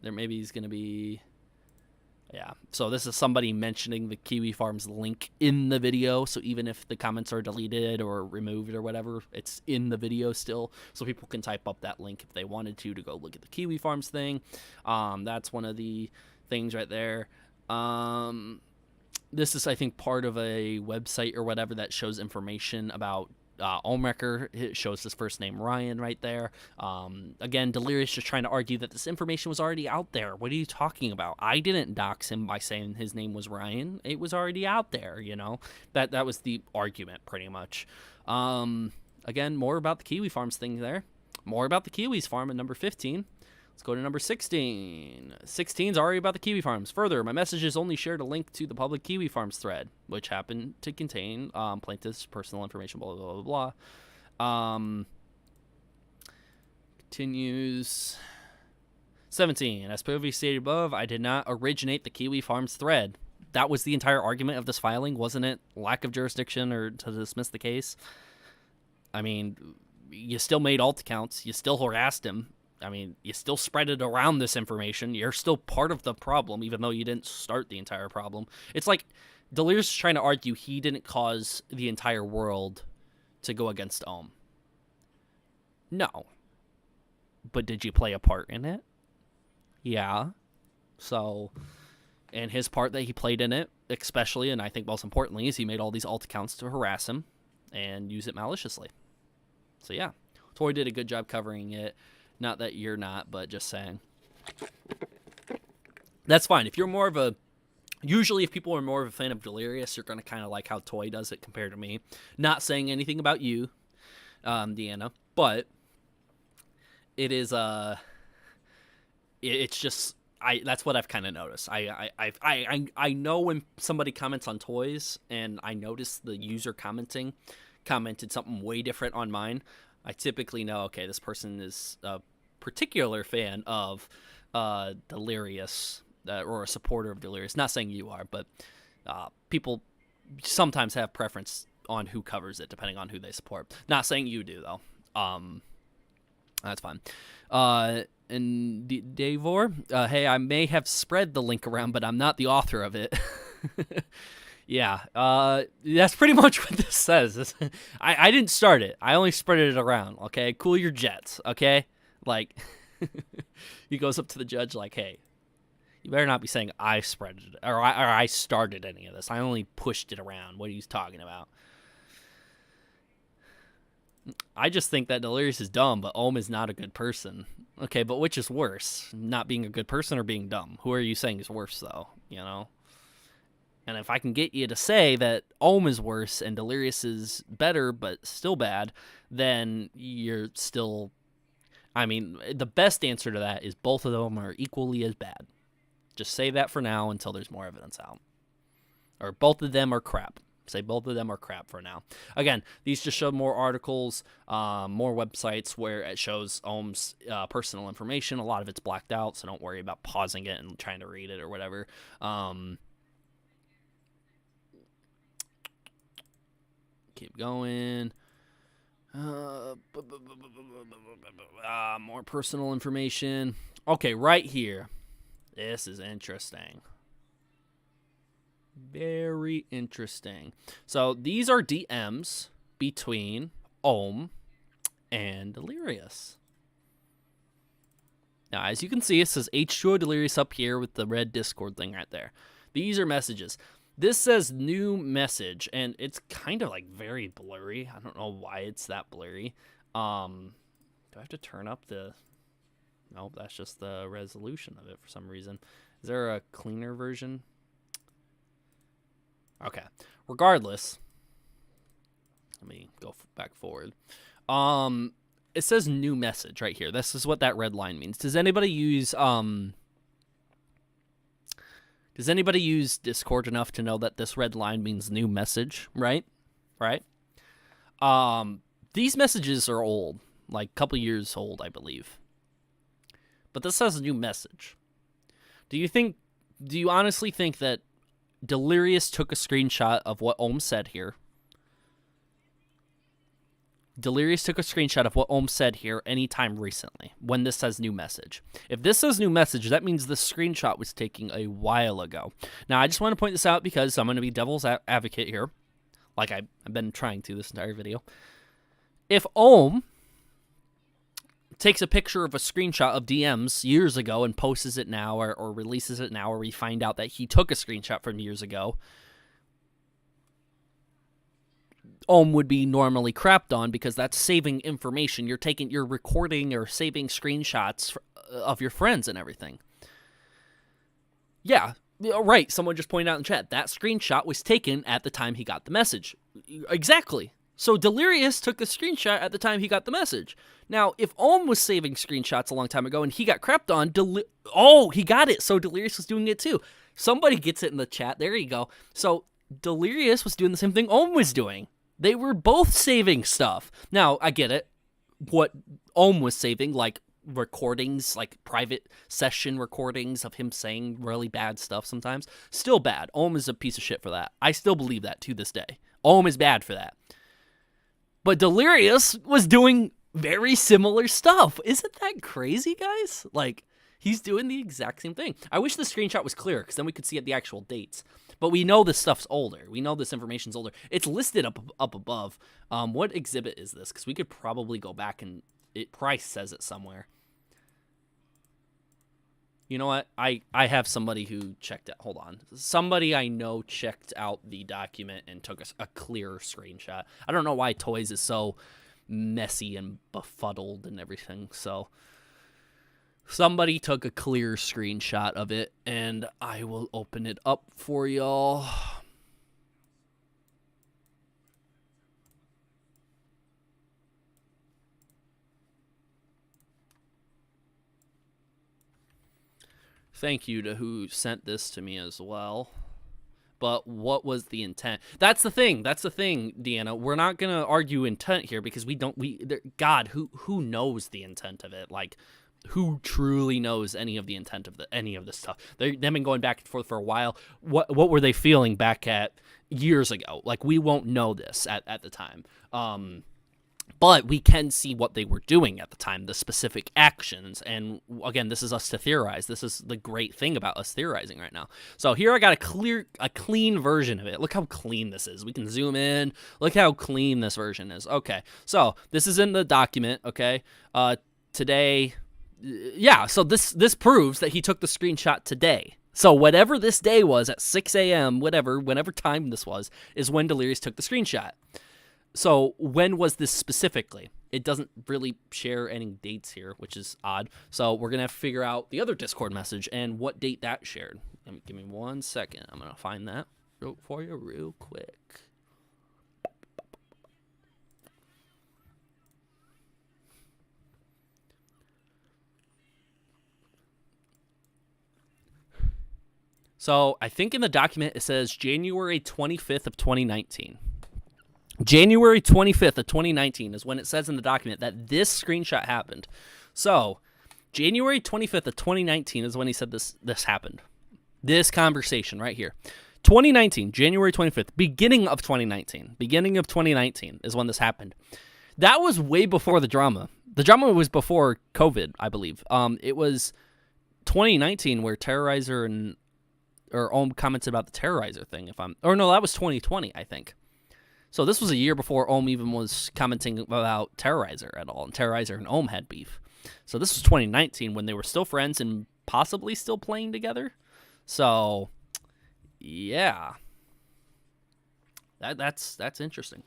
There maybe is going to be... Yeah, so this is somebody mentioning the Kiwi Farms link in the video, so even if the comments are deleted or removed or whatever, it's in the video still, so people can type up that link if they wanted to go look at the Kiwi Farms thing. That's one of the things right there. This is, I think, part of a website or whatever that shows information about ohmwrecker. It shows his first name Ryan right there. Again, Delirious just trying to argue that this information was already out there. What are you talking about? I didn't dox him by saying his name was Ryan. It was already out there, you know. That was the argument pretty much. Again, more about the Kiwi Farms thing there. More about the Kiwis farm at number 15. Let's go to number 16. 16 is already about the Kiwi Farms. Further, my messages only shared a link to the public Kiwi Farms thread, which happened to contain plaintiff's personal information, blah, blah, blah, blah. Continues. 17. As previously stated above, I did not originate the Kiwi Farms thread. That was the entire argument of this filing, wasn't it? Lack of jurisdiction or to dismiss the case? I mean, you still made alt accounts. You still harassed him. I mean, you still spread it around this information. You're still part of the problem, even though you didn't start the entire problem. It's like Delirious is trying to argue he didn't cause the entire world to go against Ohm. No. But did you play a part in it? Yeah. So, and his part that he played in it, especially, and I think most importantly, is he made all these alt accounts to harass him and use it maliciously. So, yeah. Tori did a good job covering it. Not that you're not, but just saying. That's fine. If you're more of a... Usually, if people are more of a fan of Delirious, you're going to kind of like how Toy does it compared to me. Not saying anything about you, Deanna, but it is... It's just... That's what I've kind of noticed. I know when somebody comments on Toys, and I notice the user commented something way different on mine, I typically know, okay, this person is a particular fan of Delirious, or a supporter of Delirious. Not saying you are, but people sometimes have preference on who covers it, depending on who they support. Not saying you do, though. That's fine. And Davor, hey, I may have spread the link around, but I'm not the author of it. Yeah, that's pretty much what this says. I didn't start it. I only spread it around, okay? Cool your jets, okay? Like, he goes up to the judge like, hey, you better not be saying I spread it, or I started any of this. I only pushed it around. What are you talking about? I just think that Delirious is dumb, but Ohm is not a good person. Okay, but which is worse? Not being a good person or being dumb? Who are you saying is worse, though? You know? And if I can get you to say that Ohm is worse and Delirious is better but still bad, then you're still... I mean, the best answer to that is both of them are equally as bad. Just say that for now until there's more evidence out. Or both of them are crap. Say both of them are crap for now. Again, these just show more articles, more websites where it shows Ohm's personal information. A lot of it's blacked out, so don't worry about pausing it and trying to read it or whatever. Keep going. More personal information. Okay, right here. This is interesting. Very interesting. So these are DMs between Ohm and Delirious. Now, as you can see, it says H2O Delirious up here with the red Discord thing right there. These are messages. This says new message, and it's kind of like very blurry. I don't know why it's that blurry. Do I have to turn up the... No, that's just the resolution of it for some reason. Is there a cleaner version? Okay. Regardless, let me go back forward. It says new message right here. This is what that red line means. Does anybody use Discord enough to know that this red line means new message, right? Right? These messages are old, like a couple years old, I believe. But this says new message. Do you honestly think that Delirious took a screenshot of what Ohm said here? Delirious took a screenshot of what Ohm said here anytime recently when this says new message. If this says new message, that means the screenshot was taken a while ago. Now, I just want to point this out because I'm going to be devil's advocate here, like I've been trying to this entire video. If Ohm takes a picture of a screenshot of DMs years ago and posts it now or releases it now, or we find out that he took a screenshot from years ago, Ohm would be normally crapped on because that's saving information. You're recording or saving screenshots of your friends and everything. Yeah, right. Someone just pointed out in chat that screenshot was taken at the time he got the message. Exactly. So Delirious took a screenshot at the time he got the message. Now, if Ohm was saving screenshots a long time ago and he got crapped on, he got it. So Delirious was doing it too. Somebody gets it in the chat. There you go. So Delirious was doing the same thing Ohm was doing. They were both saving stuff. Now, I get it. What Ohm was saving, like recordings, like private session recordings of him saying really bad stuff sometimes, still bad. Ohm is a piece of shit for that. I still believe that to this day. Ohm is bad for that. But Delirious was doing very similar stuff. Isn't that crazy, guys? Like, he's doing the exact same thing. I wish the screenshot was clear, because then we could see the actual dates. But we know this stuff's older. We know this information's older. It's listed up above. What exhibit is this? Because we could probably go back and it probably says it somewhere. You know what? I have somebody who checked it. Hold on. Somebody I know checked out the document and took a clear screenshot. I don't know why Toys is so messy and befuddled and everything. So somebody took a clear screenshot of it, and I will open it up for y'all. Thank you to who sent this to me as well. But what was the intent? That's the thing, Deanna. We're not going to argue intent here because God, who knows the intent of it? Like, who truly knows any of the intent of any of this stuff? They've been going back and forth for a while. What were they feeling back at years ago? Like, we won't know this at the time. But we can see what they were doing at the time, the specific actions. And again, this is us to theorize. This is the great thing about us theorizing right now. So here I got a clean version of it. Look how clean this is. We can zoom in. Look how clean this version is. Okay, so this is in the document, okay? Today, yeah, so this proves that he took the screenshot today. So whatever this day was at 6 a.m., whenever time this was, is when Delirious took the screenshot. So when was this specifically? It doesn't really share any dates here, which is odd. So we're going to have to figure out the other Discord message and what date that shared. Give me 1 second. I'm going to find that for you real quick. So I think in the document it says January 25th of 2019. January 25th of 2019 is when it says in the document that this screenshot happened. So, January 25th of 2019 is when he said this happened. This conversation right here. 2019, January 25th, beginning of 2019. Beginning of 2019 is when this happened. That was way before the drama. The drama was before COVID, I believe. It was 2019 where Terrorizer Ohm commented about the Terrorizer thing. Or no, that was 2020, I think. So this was a year before Ohm even was commenting about Terrorizer at all, and Terrorizer and Ohm had beef. So this was 2019 when they were still friends and possibly still playing together. So, yeah, that's interesting.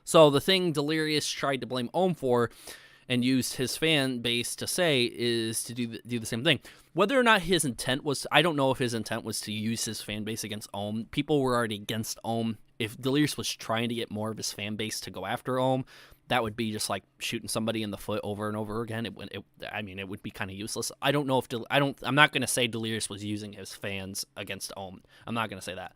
So the thing Delirious tried to blame Ohm for and used his fan base to say is to do the same thing. Whether or not his intent was, I don't know if his intent was to use his fan base against Ohm. People were already against Ohm. If Delirious was trying to get more of his fan base to go after Ohm, that would be just like shooting somebody in the foot over and over again. It would be kind of useless. I don't know if I'm not going to say Delirious was using his fans against Ohm. I'm not going to say that.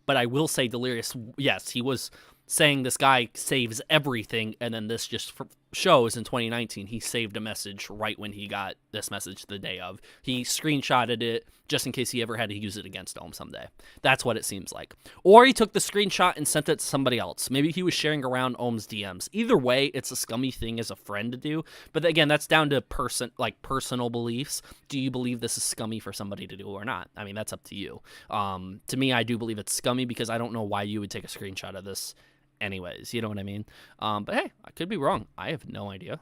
But I will say Delirious, yes, he was saying this guy saves everything, and then this just shows in 2019 he saved a message right when he got this message the day of. He screenshotted it just in case he ever had to use it against Ohm someday. That's what it seems like. Or he took the screenshot and sent it to somebody else. Maybe he was sharing around Ohm's DMs. Either way, it's a scummy thing as a friend to do. But again, that's down to personal beliefs. Do you believe this is scummy for somebody to do or not? I mean, that's up to you. To me, I do believe it's scummy because I don't know why you would take a screenshot of this anyways, you know what I mean? But hey, I could be wrong. I have no idea.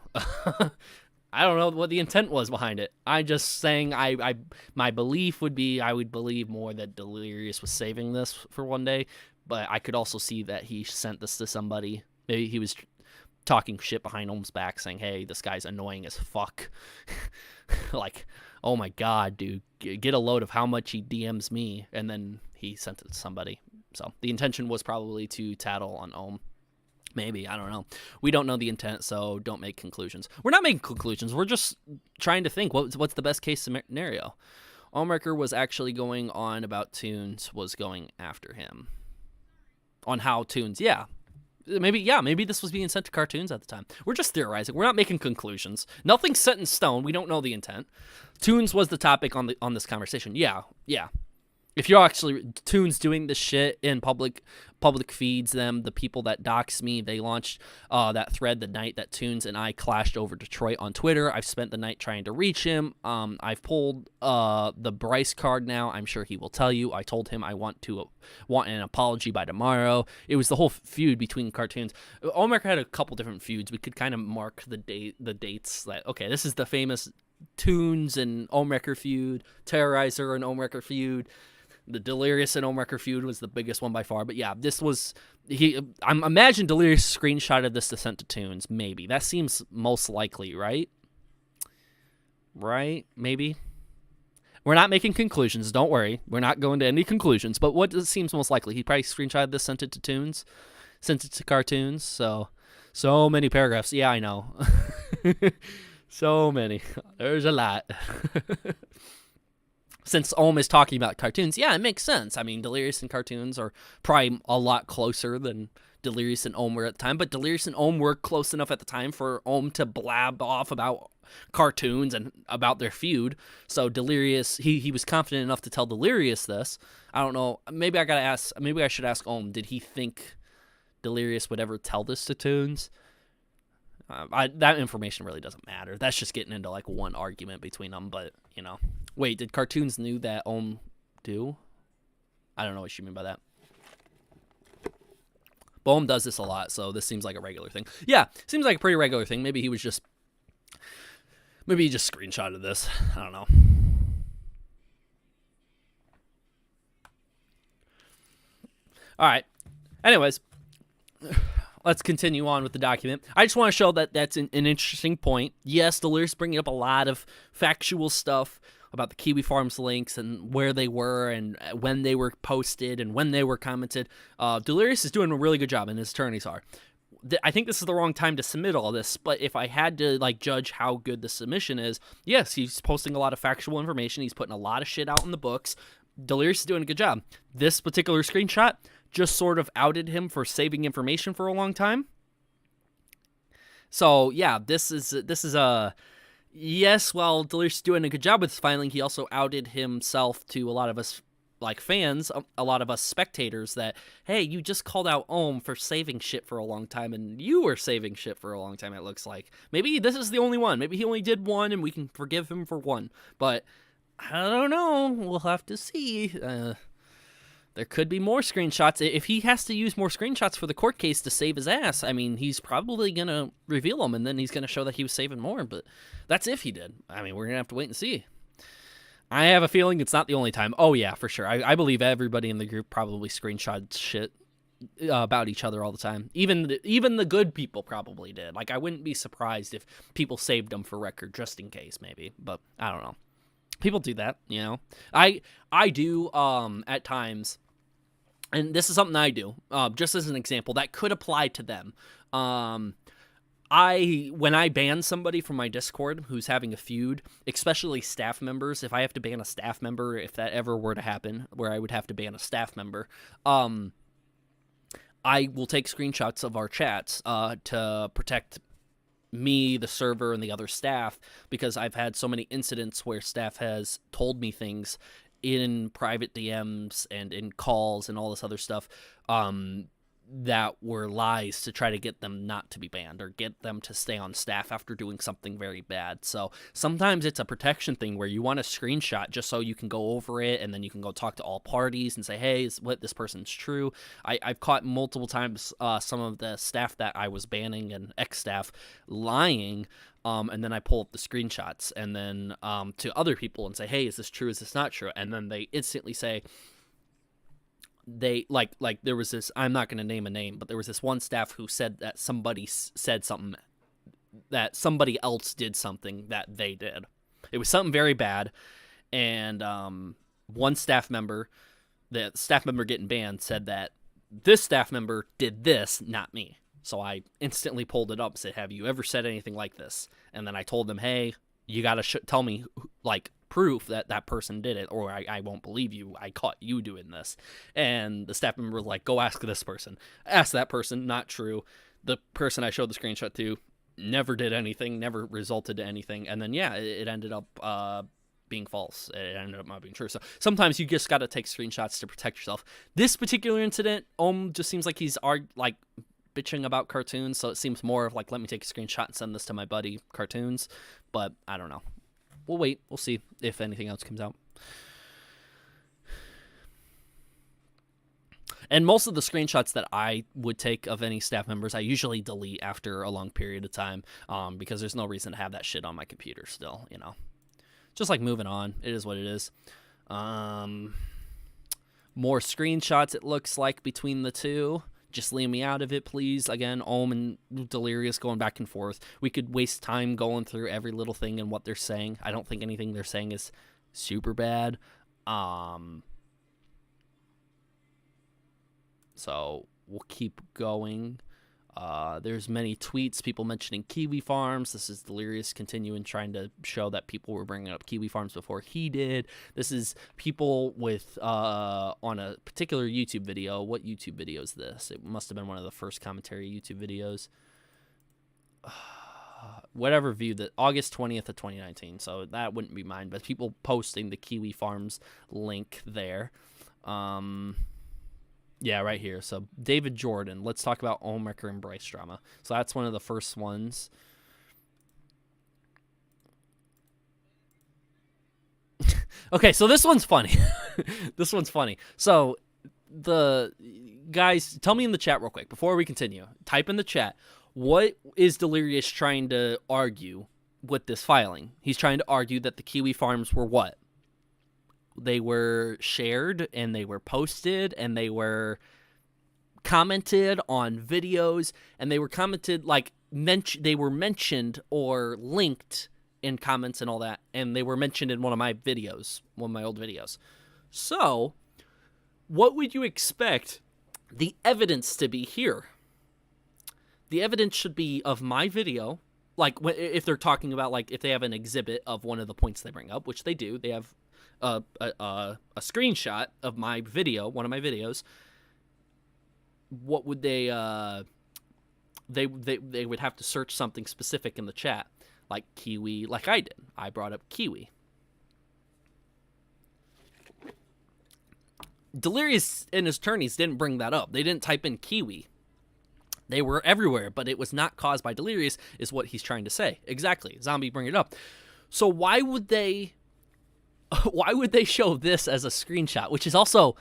I don't know what the intent was behind it. I'm just saying my belief would be I would believe more that Delirious was saving this for one day, but I could also see that he sent this to somebody. Maybe he was talking shit behind Ohm's back saying, hey, this guy's annoying as fuck. Like, oh my god, dude, get a load of how much he DMs me, and then he sent it to somebody. So the intention was probably to tattle on Ohm. Maybe, I don't know. We don't know the intent, so don't make conclusions. We're not making conclusions. We're just trying to think what's the best case scenario. Ohmwrecker was actually going on about Toons was going after him. On how Toons, maybe this was being sent to cartoons at the time. We're just theorizing. We're not making conclusions. Nothing's set in stone. We don't know the intent. Toons was the topic on this conversation. Yeah. If you're actually Toons doing this shit in public feeds, the people that dox me, they launched that thread the night that Toons and I clashed over Detroit on Twitter. I've spent the night trying to reach him. I've pulled the Bryce card now. I'm sure he will tell you. I told him I want an apology by tomorrow. It was the whole feud between cartoons. Ohmwrecker had a couple different feuds. We could kind of mark the dates that, okay, this is the famous Toons and Ohmwrecker feud, Terrorizer and Ohmwrecker feud. The Delirious and Ohmwrecker feud was the biggest one by far. But yeah, this was... I imagine Delirious screenshotted this to send to Toons. Maybe. That seems most likely, right? Right? Maybe? We're not making conclusions. Don't worry. We're not going to any conclusions. But what seems most likely? He probably screenshotted this, sent it to Toons. Sent it to cartoons. So many paragraphs. Yeah, I know. So many. There's a lot. Since Ohm is talking about cartoons, yeah, it makes sense. I mean, Delirious and cartoons are probably a lot closer than Delirious and Ohm were at the time, but Delirious and Ohm were close enough at the time for Ohm to blab off about cartoons and about their feud. So Delirious, he was confident enough to tell Delirious this. I don't know. Maybe I should ask Ohm, did he think Delirious would ever tell this to Toons? That information really doesn't matter. That's just getting into like one argument between them, but you know. Wait, did cartoons knew that Ohm do? I don't know what you mean by that. But Ohm does this a lot, so this seems like a regular thing. Yeah, seems like a pretty regular thing. Maybe he just screenshotted this. I don't know. All right. Anyways, let's continue on with the document. I just want to show that that's an interesting point. Yes, Delirious bringing up a lot of factual stuff about the Kiwi Farms links and where they were and when they were posted and when they were commented. Delirious is doing a really good job, and his attorneys are. I think this is the wrong time to submit all this, but if I had to judge how good the submission is, yes, he's posting a lot of factual information. He's putting a lot of shit out in the books. Delirious is doing a good job. This particular screenshot just sort of outed him for saving information for a long time. So yeah, this is a yes. While Delirious is doing a good job with his filing, he also outed himself to a lot of us like fans, a lot of us spectators, that, hey, you just called out Ohm for saving shit for a long time, and you were saving shit for a long time, it looks like. Maybe this is the only one. Maybe he only did one, and we can forgive him for one. But I don't know. We'll have to see. There could be more screenshots. If he has to use more screenshots for the court case to save his ass, I mean, he's probably going to reveal them, and then he's going to show that he was saving more. But that's if he did. I mean, we're going to have to wait and see. I have a feeling it's not the only time. Oh, yeah, for sure. I believe everybody in the group probably screenshots shit about each other all the time. Even the good people probably did. Like, I wouldn't be surprised if people saved them for record just in case, maybe. But I don't know. People do that, you know. I do at times. And this is something I do, just as an example, that could apply to them. When I ban somebody from my Discord who's having a feud, especially staff members, if I have to ban a staff member, if that ever were to happen, where I would have to ban a staff member, I will take screenshots of our chats to protect me, the server, and the other staff, because I've had so many incidents where staff has told me things in private DMs and in calls and all this other stuff that were lies to try to get them not to be banned or get them to stay on staff after doing something very bad. So sometimes it's a protection thing where you want a screenshot just so you can go over it, and then you can go talk to all parties and say, hey, this person's true. I've caught multiple times some of the staff that I was banning and ex-staff lying, and then I pull up the screenshots and then to other people and say, hey, is this true? Is this not true? And then they instantly say, they like there was this, I'm not going to name a name, but there was this one staff who said that somebody said something, that somebody else did something that they did. It was something very bad. And one staff member, the staff member getting banned, said that this staff member did this, not me. So I instantly pulled it up and said, have you ever said anything like this? And then I told them, hey, you got to tell me, like, proof that that person did it, or I won't believe you. I caught you doing this. And the staff member was like, go ask this person. Ask that person, not true. The person I showed the screenshot to never did anything, never resulted to anything. And then, yeah, it ended up being false. It ended up not being true. So sometimes you just got to take screenshots to protect yourself. This particular incident, just seems like he's bitching about cartoons, so it seems more of like, let me take a screenshot and send this to my buddy Cartoons. But I don't know. We'll wait. We'll see if anything else comes out. And most of the screenshots that I would take of any staff members, I usually delete after a long period of time, because there's no reason to have that shit on my computer still, you know. Just like moving on. It is what it is. More screenshots, it looks like, between the two. Just leave me out of it, please. Again, Ohm and Delirious going back and forth. We could waste time going through every little thing and what they're saying. I don't think anything they're saying is super bad. So we'll keep going. There's many tweets, people mentioning Kiwi Farms. This is Delirious continuing trying to show that people were bringing up Kiwi Farms before he did. This is people with on a particular YouTube video. What YouTube video is this? It must have been one of the first commentary YouTube videos. Whatever view that, August 20th of 2019. So that wouldn't be mine, but people posting the Kiwi Farms link there. Yeah, right here. So David Jordan. Let's talk about ohmwrecker and Bryce drama. So that's one of the first ones. Okay, so this one's funny. This one's funny. So the guys, tell me in the chat real quick before we continue. Type in the chat, what is Delirious trying to argue with this filing? He's trying to argue that the Kiwi Farms were what? They were shared and they were posted and they were commented on videos and they were commented like they were mentioned or linked in comments and all that, and they were mentioned in one of my videos, one of my old videos. So what would you expect the evidence to be here? The evidence should be of my video, like if they're talking about, like, if they have an exhibit of one of the points they bring up, which they do. They have a screenshot of my video, one of my videos. What would they would have to search something specific in the chat, like Kiwi, like I did. I brought up Kiwi. Delirious and his attorneys didn't bring that up. They didn't type in Kiwi. They were everywhere, but it was not caused by Delirious, is what he's trying to say. Exactly. Zombie, bring it up. So why would they show this as a screenshot, which is also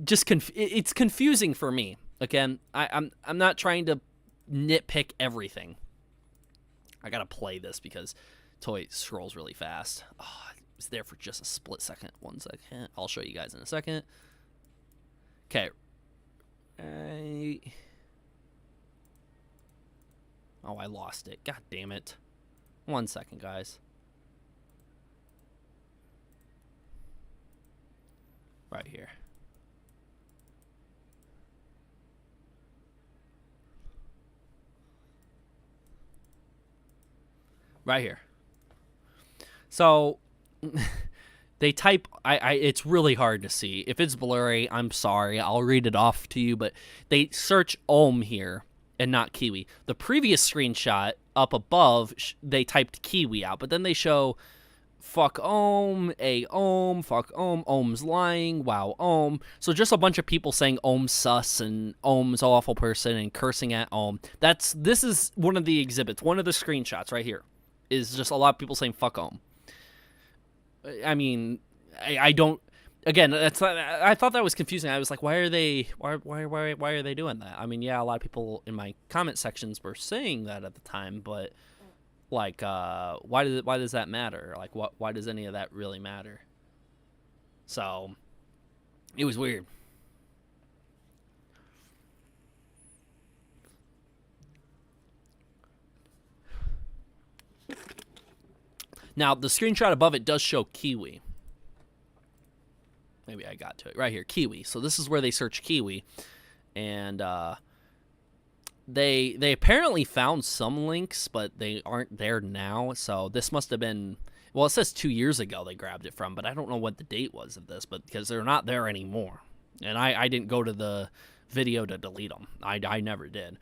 just it's confusing for me. Again, I'm not trying to nitpick everything. I gotta play this because Toy scrolls really fast. Oh, it was there for just a split second. 1 second. I'll show you guys in a second. Okay. Oh, I lost it. God damn it. 1 second, guys. Right here. Right here. So they type it's really hard to see. If it's blurry, I'm sorry. I'll read it off to you, but they search ohm here and not Kiwi. The previous screenshot up above, they typed Kiwi out, but then they show fuck ohm, fuck ohm, ohm's lying, wow ohm. So just a bunch of people saying ohm's sus and ohm's awful person and cursing at ohm. This is one of the exhibits, one of the screenshots right here is just a lot of people saying fuck ohm. I mean, I don't. Again, I thought that was confusing. I was like, why are they doing that? I mean, yeah, a lot of people in my comment sections were saying that at the time, but like, why does that matter? Like, why does any of that really matter? So, it was weird. Now, the screenshot above it does show Kiwi. Maybe I got to it. Right here, Kiwi. So this is where they search Kiwi. And they apparently found some links, but they aren't there now. So this must have been... Well, it says 2 years ago they grabbed it from, but I don't know what the date was of this, but because they're not there anymore. And I didn't go to the video to delete them. I never did.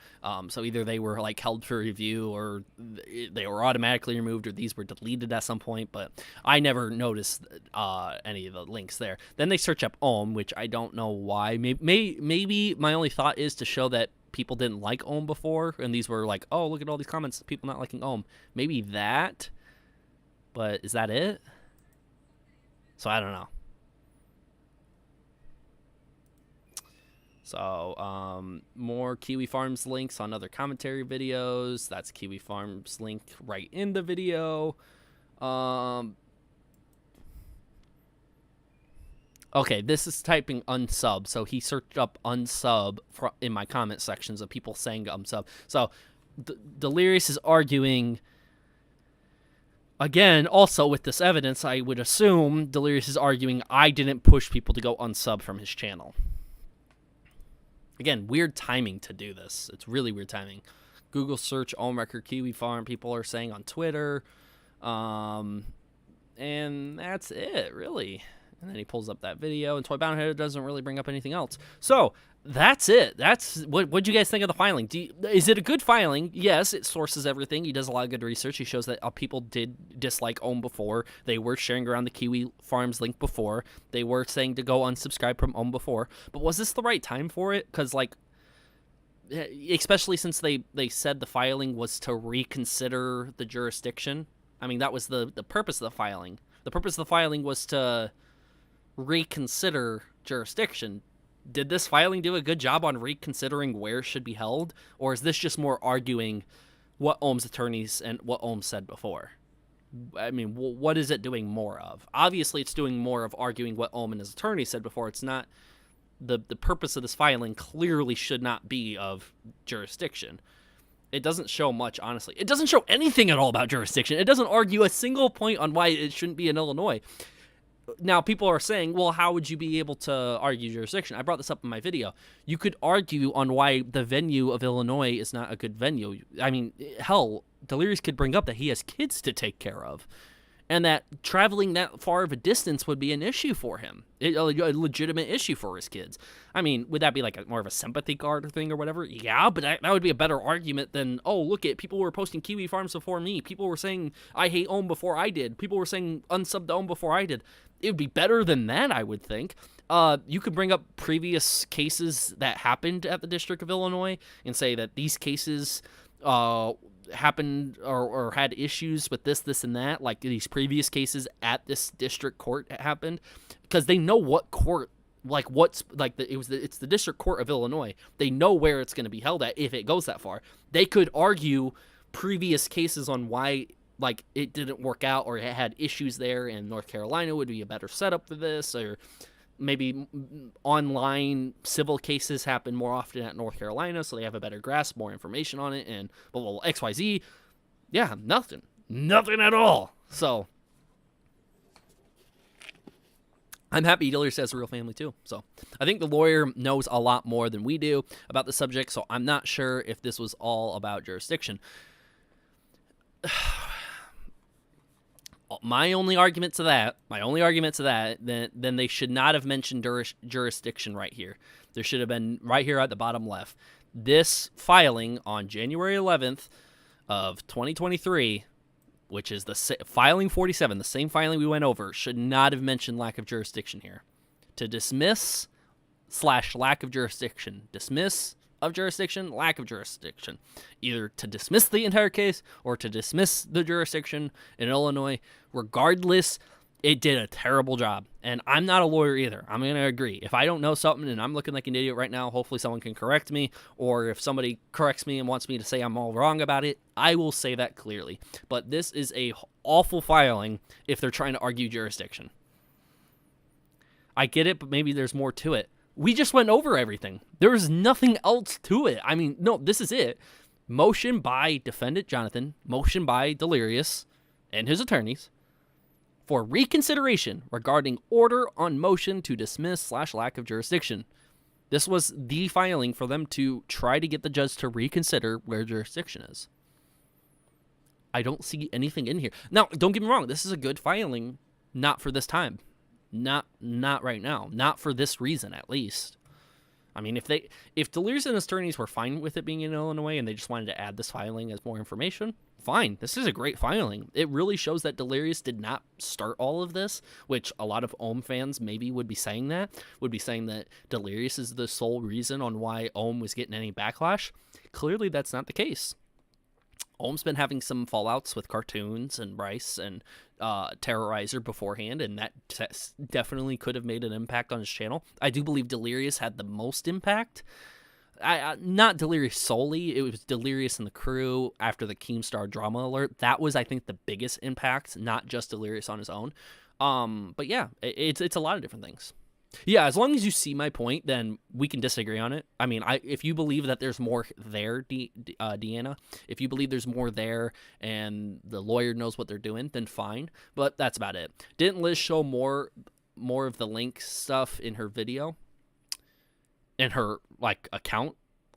So either they were like held for review or they were automatically removed or these were deleted at some point, but I never noticed any of the links there. Then they search up ohm, which I don't know why. Maybe my only thought is to show that people didn't like ohm before and these were like, oh, look at all these comments, people not liking ohm. Maybe that, but is that it? So I don't know. So, more Kiwi Farms links on other commentary videos. That's Kiwi Farms link right in the video. Okay, this is typing unsub. So he searched up unsub in my comment sections of people saying unsub. So Delirious is arguing, again, also with this evidence, I would assume Delirious is arguing I didn't push people to go unsub from his channel. Again, weird timing to do this. It's really weird timing. Google search ohmwrecker Kiwi Farm, people are saying on Twitter. And that's it, really. And then he pulls up that video, and Toy Boundhead doesn't really bring up anything else. So, that's it. That's what'd you guys think of the filing? Is it a good filing? Yes, it sources everything. He does a lot of good research. He shows that people did dislike ohm before. They were sharing around the Kiwi Farms link before. They were saying to go unsubscribe from ohm before. But was this the right time for it? Because, like, especially since they said the filing was to reconsider the jurisdiction. I mean, that was the purpose of the filing. The purpose of the filing was to reconsider jurisdiction. Did this filing do a good job on reconsidering where it should be held? Or is this just more arguing what Ohm's attorneys and what Ohm said before? I mean, what is it doing more of? Obviously, it's doing more of arguing what Ohm and his attorney said before. It's not... The purpose of this filing clearly should not be of jurisdiction. It doesn't show much, honestly. It doesn't show anything at all about jurisdiction. It doesn't argue a single point on why it shouldn't be in Illinois. Now, people are saying, well, how would you be able to argue jurisdiction? I brought this up in my video. You could argue on why the venue of Illinois is not a good venue. I mean, hell, Delirious could bring up that he has kids to take care of. and that traveling that far of a distance would be an issue for him, a legitimate issue for his kids. I mean, would that be like more of a sympathy card thing or whatever? Yeah, but that would be a better argument than, oh, look at people were posting Kiwi farms before me. People were saying I hate Ohm before I did. People were saying unsub to Ohm before I did. It would be better than that, I would think. You could bring up previous cases that happened at the District of Illinois and say that these cases happened or had issues with this, and that, like these previous cases at this district court happened, because they know what court, like what's like it's the District Court of Illinois. They know where it's going to be held at if it goes that far. They could argue previous cases on why like it didn't work out or it had issues there, and North Carolina would be a better setup for this, or maybe online civil cases happen more often at North Carolina, so they have a better grasp, more information on it, and blah, blah, blah, XYZ. Yeah, nothing at all. So I'm happy Delirious has a real family too. So I think the lawyer knows a lot more than we do about the subject, so I'm not sure if this was all about jurisdiction. My only argument to that, then they should not have mentioned jurisdiction right here. There should have been right here at the bottom left. This filing on January 11th of 2023, which is the filing 47, the same filing we went over, should not have mentioned lack of jurisdiction here. To dismiss / lack of jurisdiction. Dismiss of jurisdiction, lack of jurisdiction. Either to dismiss the entire case or to dismiss the jurisdiction in Illinois. Regardless, it did a terrible job. And I'm not a lawyer either. I'm going to agree. If I don't know something and I'm looking like an idiot right now, hopefully someone can correct me. Or if somebody corrects me and wants me to say I'm all wrong about it, I will say that clearly. But this is a awful filing if they're trying to argue jurisdiction. I get it, but maybe there's more to it. We just went over everything. There is nothing else to it. I mean, no, this is it. Motion by defendant Jonathan, motion by Delirious and his attorneys for reconsideration regarding order on motion to dismiss / lack of jurisdiction. This was the filing for them to try to get the judge to reconsider where jurisdiction is. I don't see anything in here. Now, don't get me wrong. This is a good filing, not for this time. Not right now. Not for this reason, at least. I mean, if Delirious and his attorneys were fine with it being in Illinois and they just wanted to add this filing as more information, fine. This is a great filing. It really shows that Delirious did not start all of this, which a lot of Ohm fans maybe would be saying that Delirious is the sole reason on why Ohm was getting any backlash. Clearly, that's not the case. Ohm's been having some fallouts with Cartoons and Bryce and Terrorizer beforehand, and that definitely could have made an impact on his channel. I do believe Delirious had the most impact. Not Delirious solely. It was Delirious and the crew after the Keemstar drama alert. That was, I think, the biggest impact, not just Delirious on his own. But yeah, it's a lot of different things. Yeah, as long as you see my point, then we can disagree on it. I mean, if you believe that there's more there, Deanna, if you believe there's more there and the lawyer knows what they're doing, then fine. But that's about it. Didn't Liz show more of the link stuff in her video? In her, like,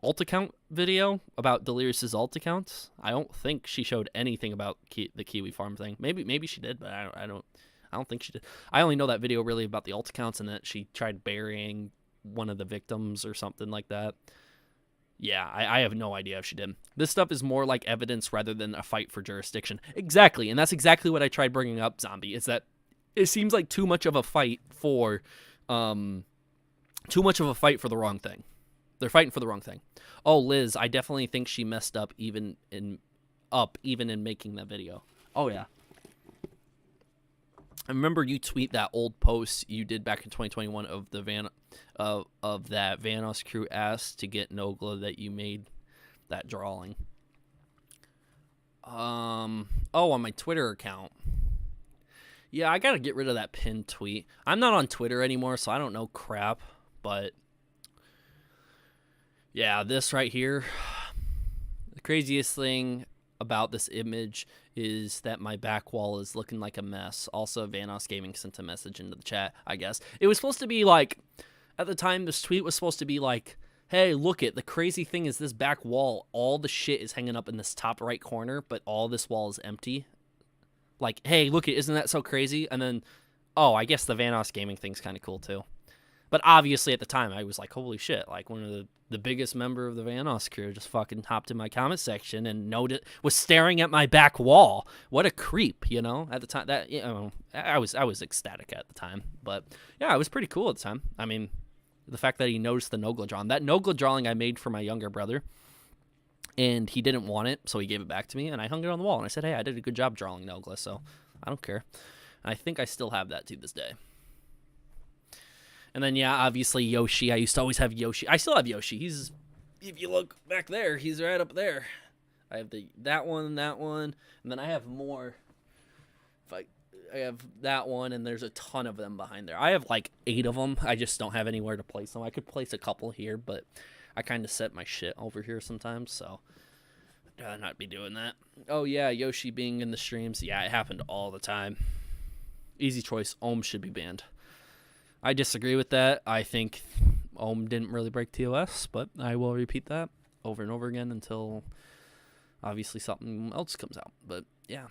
alt account video about Delirious's alt accounts? I don't think she showed anything about the Kiwi Farm thing. Maybe she did, but I don't think she did. I only know that video really about the alt accounts and that she tried burying one of the victims or something like that. Yeah, I have no idea if she did. This stuff is more like evidence rather than a fight for jurisdiction. Exactly, and that's exactly what I tried bringing up, Zombie, is that it seems like too much of a fight for the wrong thing. They're fighting for the wrong thing. Oh, Liz, I definitely think she messed up even in making that video. Oh, yeah. I remember you tweet that old post you did back in 2021 of the of that Vanos crew asked to get Nogla that you made that drawing. On my Twitter account. Yeah, I gotta get rid of that pinned tweet. I'm not on Twitter anymore, so I don't know crap. But yeah, this right here. The craziest thing about this image is that my back wall is looking like a mess. Also, Vanos Gaming sent a message into the chat, I guess. It was supposed to be like, at the time, this tweet was supposed to be like, hey, look it, the crazy thing is this back wall, all the shit is hanging up in this top right corner, but all this wall is empty. like, hey, look, isn't that so crazy? And then, oh, I guess the Vanoss gaming thing's kind of cool too. But obviously at the time I was like, holy shit, like one of the biggest member of the Vanoss crew just fucking hopped in my comment section and was staring at my back wall. What a creep, you know? At the time, that, you know, I was ecstatic at the time. But yeah, it was pretty cool at the time. I mean, the fact that he noticed the Nogla drawing. That Nogla drawing I made for my younger brother, and he didn't want it, so he gave it back to me, and I hung it on the wall, and I said, hey, I did a good job drawing Nogla, so I don't care. And I think I still have that to this day. And then, yeah, obviously Yoshi. I used to always have Yoshi. I still have Yoshi. He's, if you look back there, he's right up there. I have that one, and then I have more. I have that one, and there's a ton of them behind there. I have like 8 of them. I just don't have anywhere to place them. I could place a couple here, but I kind of set my shit over here sometimes, so I'd not be doing that. Oh, yeah, Yoshi being in the streams. Yeah, it happened all the time. Easy choice. Ohm should be banned. I disagree with that. I think Ohm didn't really break TOS, but I will repeat that over and over again until obviously something else comes out. But yeah.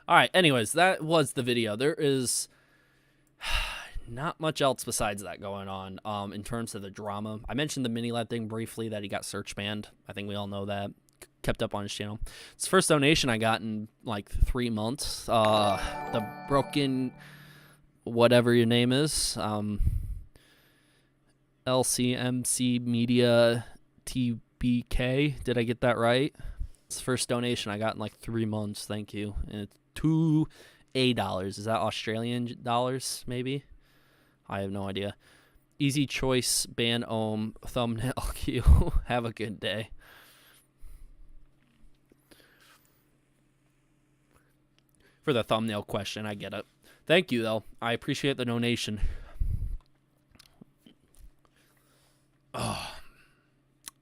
All right. Anyways, that was the video. There is not much else besides that going on in terms of the drama. I mentioned the mini lad thing briefly, that he got search banned. I think we all know that. Kept up on his channel. It's the first donation I got in like 3 months. The broken whatever your name is, LCMC Media TBK. Did I get that right? It's the first donation I got in like 3 months. Thank you. And it's $2 Is that Australian dollars? Maybe. I have no idea. Easy choice. Ban Ohm. Thumbnail Q. Have a good day. For the thumbnail question, I get it. Thank you, though. I appreciate the donation. Oh.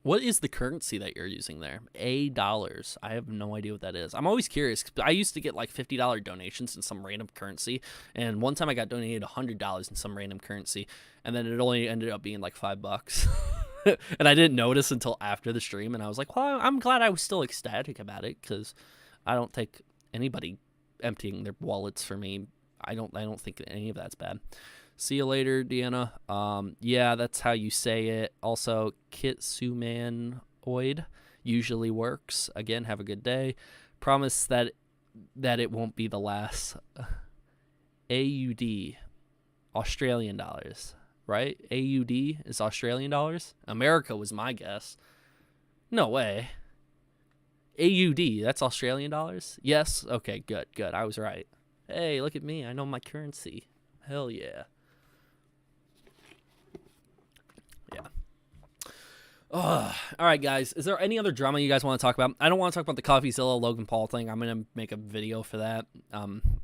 What is the currency that you're using there? $. I have no idea what that is. I'm always curious. I used to get like $50 donations in some random currency, and one time I got donated $100 in some random currency, and then it only ended up being like $5. And I didn't notice until after the stream, and I was like, well, I'm glad I was still ecstatic about it, because I don't think anybody emptying their wallets for me, I don't think any of that's bad. See you later, Deanna. Yeah, that's how you say it. Also, Kitsumanoid usually works. Again, have a good day. Promise that it won't be the last. AUD, Australian dollars, right? AUD is Australian dollars. America was my guess. No way. AUD, that's Australian dollars? Yes? Okay, good. I was right. Hey, look at me. I know my currency. Hell yeah. Yeah. All right, guys. Is there any other drama you guys want to talk about? I don't want to talk about the CoffeeZilla Logan Paul thing. I'm going to make a video for that.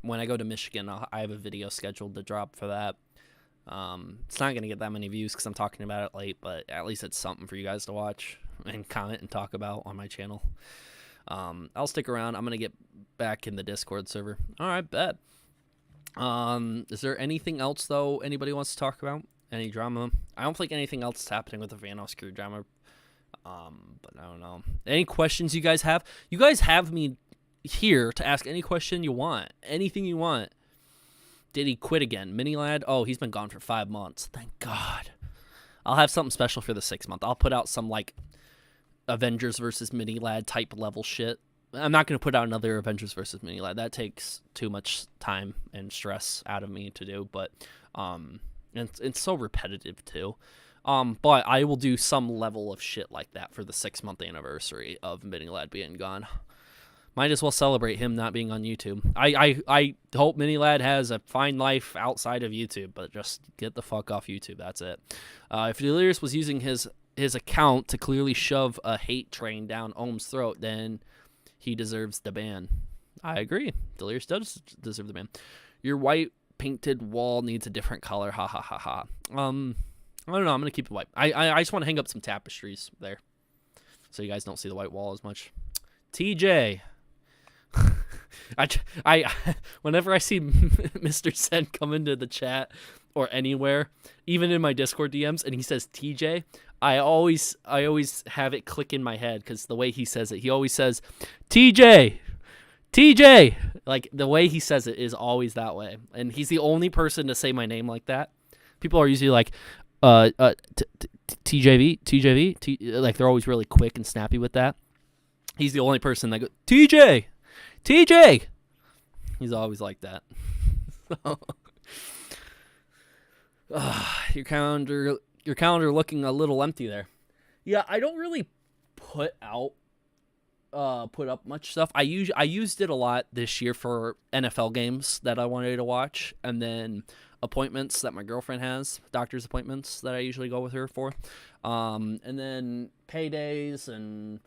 When I go to Michigan, I have a video scheduled to drop for that. It's not going to get that many views because I'm talking about it late, but at least it's something for you guys to watch and comment and talk about on my channel. I'll stick around. I'm going to get back in the Discord server. All right, bet. Is there anything else, though, anybody wants to talk about? Any drama? I don't think anything else is happening with the Vanoss crew drama. But I don't know. Any questions you guys have? You guys have me here to ask any question you want. Anything you want. Did he quit again? Mini lad? Oh, he's been gone for 5 months. Thank God. I'll have something special for the 6th month. I'll put out some, like, Avengers versus Mini Lad type level shit. I'm not going to put out another Avengers versus Mini Lad. That takes too much time and stress out of me to do, but and it's so repetitive too. But I will do some level of shit like that for the 6-month anniversary of Mini Lad being gone. Might as well celebrate him not being on YouTube. I hope Mini Lad has a fine life outside of YouTube, but just get the fuck off YouTube. That's it. If Delirious was using his account to clearly shove a hate train down Ohm's throat, then he deserves the ban. I agree. Delirious does deserve the ban. Your white painted wall needs a different color. Ha ha ha ha. I don't know. I'm gonna keep it white. I just want to hang up some tapestries there, so you guys don't see the white wall as much. TJ. I whenever I see Mr. Sen come into the chat or anywhere, even in my Discord DMs, and he says TJ, I always have it click in my head because the way he says it, he always says TJ, TJ. Like the way he says it is always that way, and he's the only person to say my name like that. People are usually like, TJV, like they're always really quick and snappy with that. He's the only person that goes, TJ. He's always like that. So, your calendar looking a little empty there. Yeah, I don't really put up much stuff. I used it a lot this year for NFL games that I wanted to watch, and then appointments that my girlfriend has, doctor's appointments that I usually go with her for, and then paydays and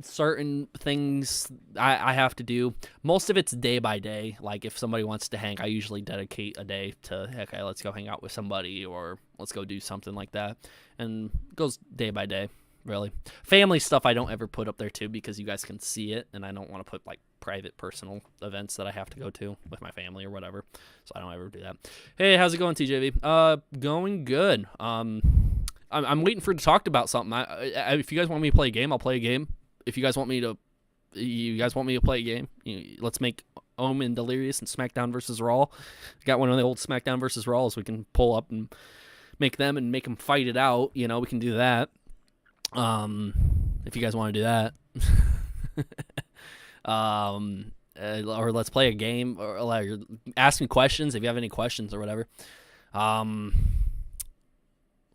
certain things I have to do. Most of it's day by day. Like if somebody wants to hang, I usually dedicate a day to, okay, let's go hang out with somebody or let's go do something like that. And it goes day by day, really. Family stuff I don't ever put up there too because you guys can see it and I don't want to put like private personal events that I have to go to with my family or whatever. So I don't ever do that. Hey, how's it going, TJV? Going good. I'm waiting for you to talk about something. If you guys want me to play a game, I'll play a game. If you guys want me to play a game, let's make Ohm and Delirious and SmackDown versus Raw. Got one of the old SmackDown versus Raws we can pull up and make them fight it out. We can do that. If you guys want to do that. Or let's play a game or ask me questions if you have any questions or whatever.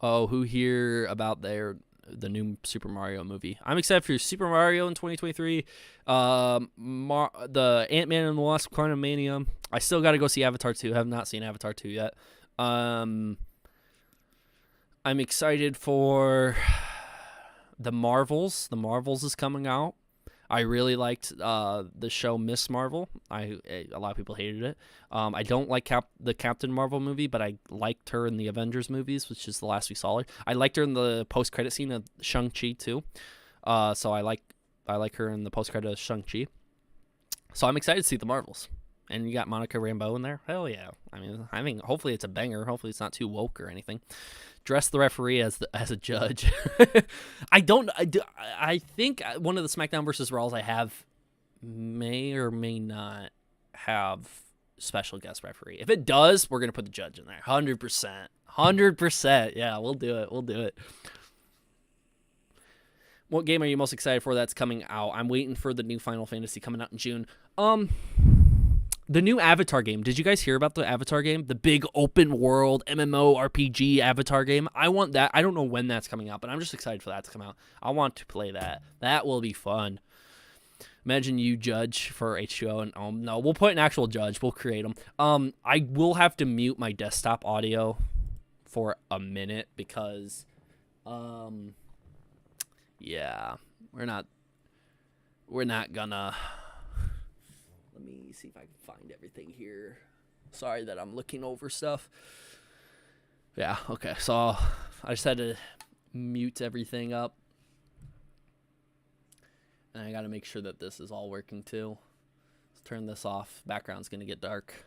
Who here about the new Super Mario movie? I'm excited for Super Mario in 2023. The Ant-Man and the Wasp: Quantumania. I still got to go see Avatar 2. I have not seen Avatar 2 yet. I'm excited for the Marvels. The Marvels is coming out. I really liked the show Miss Marvel. A lot of people hated it. I don't like the Captain Marvel movie, but I liked her in the Avengers movies, which is the last we saw her. I liked her in the post-credit scene of Shang-Chi too. So I like her in the post-credit of Shang-Chi. So I'm excited to see the Marvels. And you got Monica Rambeau in there. Hell yeah! I mean, hopefully it's a banger. Hopefully it's not too woke or anything. Dress the referee as a judge. I think one of the SmackDown versus Raws I have may or may not have special guest referee. If it does, we're gonna put the judge in there. 100%. Yeah, we'll do it. What game are you most excited for that's coming out? I'm waiting for the new Final Fantasy coming out in June. The new Avatar game. Did you guys hear about the Avatar game? The big open world MMORPG Avatar game. I want that. I don't know when that's coming out, but I'm just excited for that to come out. I want to play that. That will be fun. Imagine you judge for H2O and no, we'll put an actual judge. We'll create them. I will have to mute my desktop audio for a minute because yeah, we're not gonna. Let me see if I can find everything here. Sorry that I'm looking over stuff. Yeah, okay. So I just had to mute everything up. And I got to make sure that this is all working too. Let's turn this off. Background's going to get dark.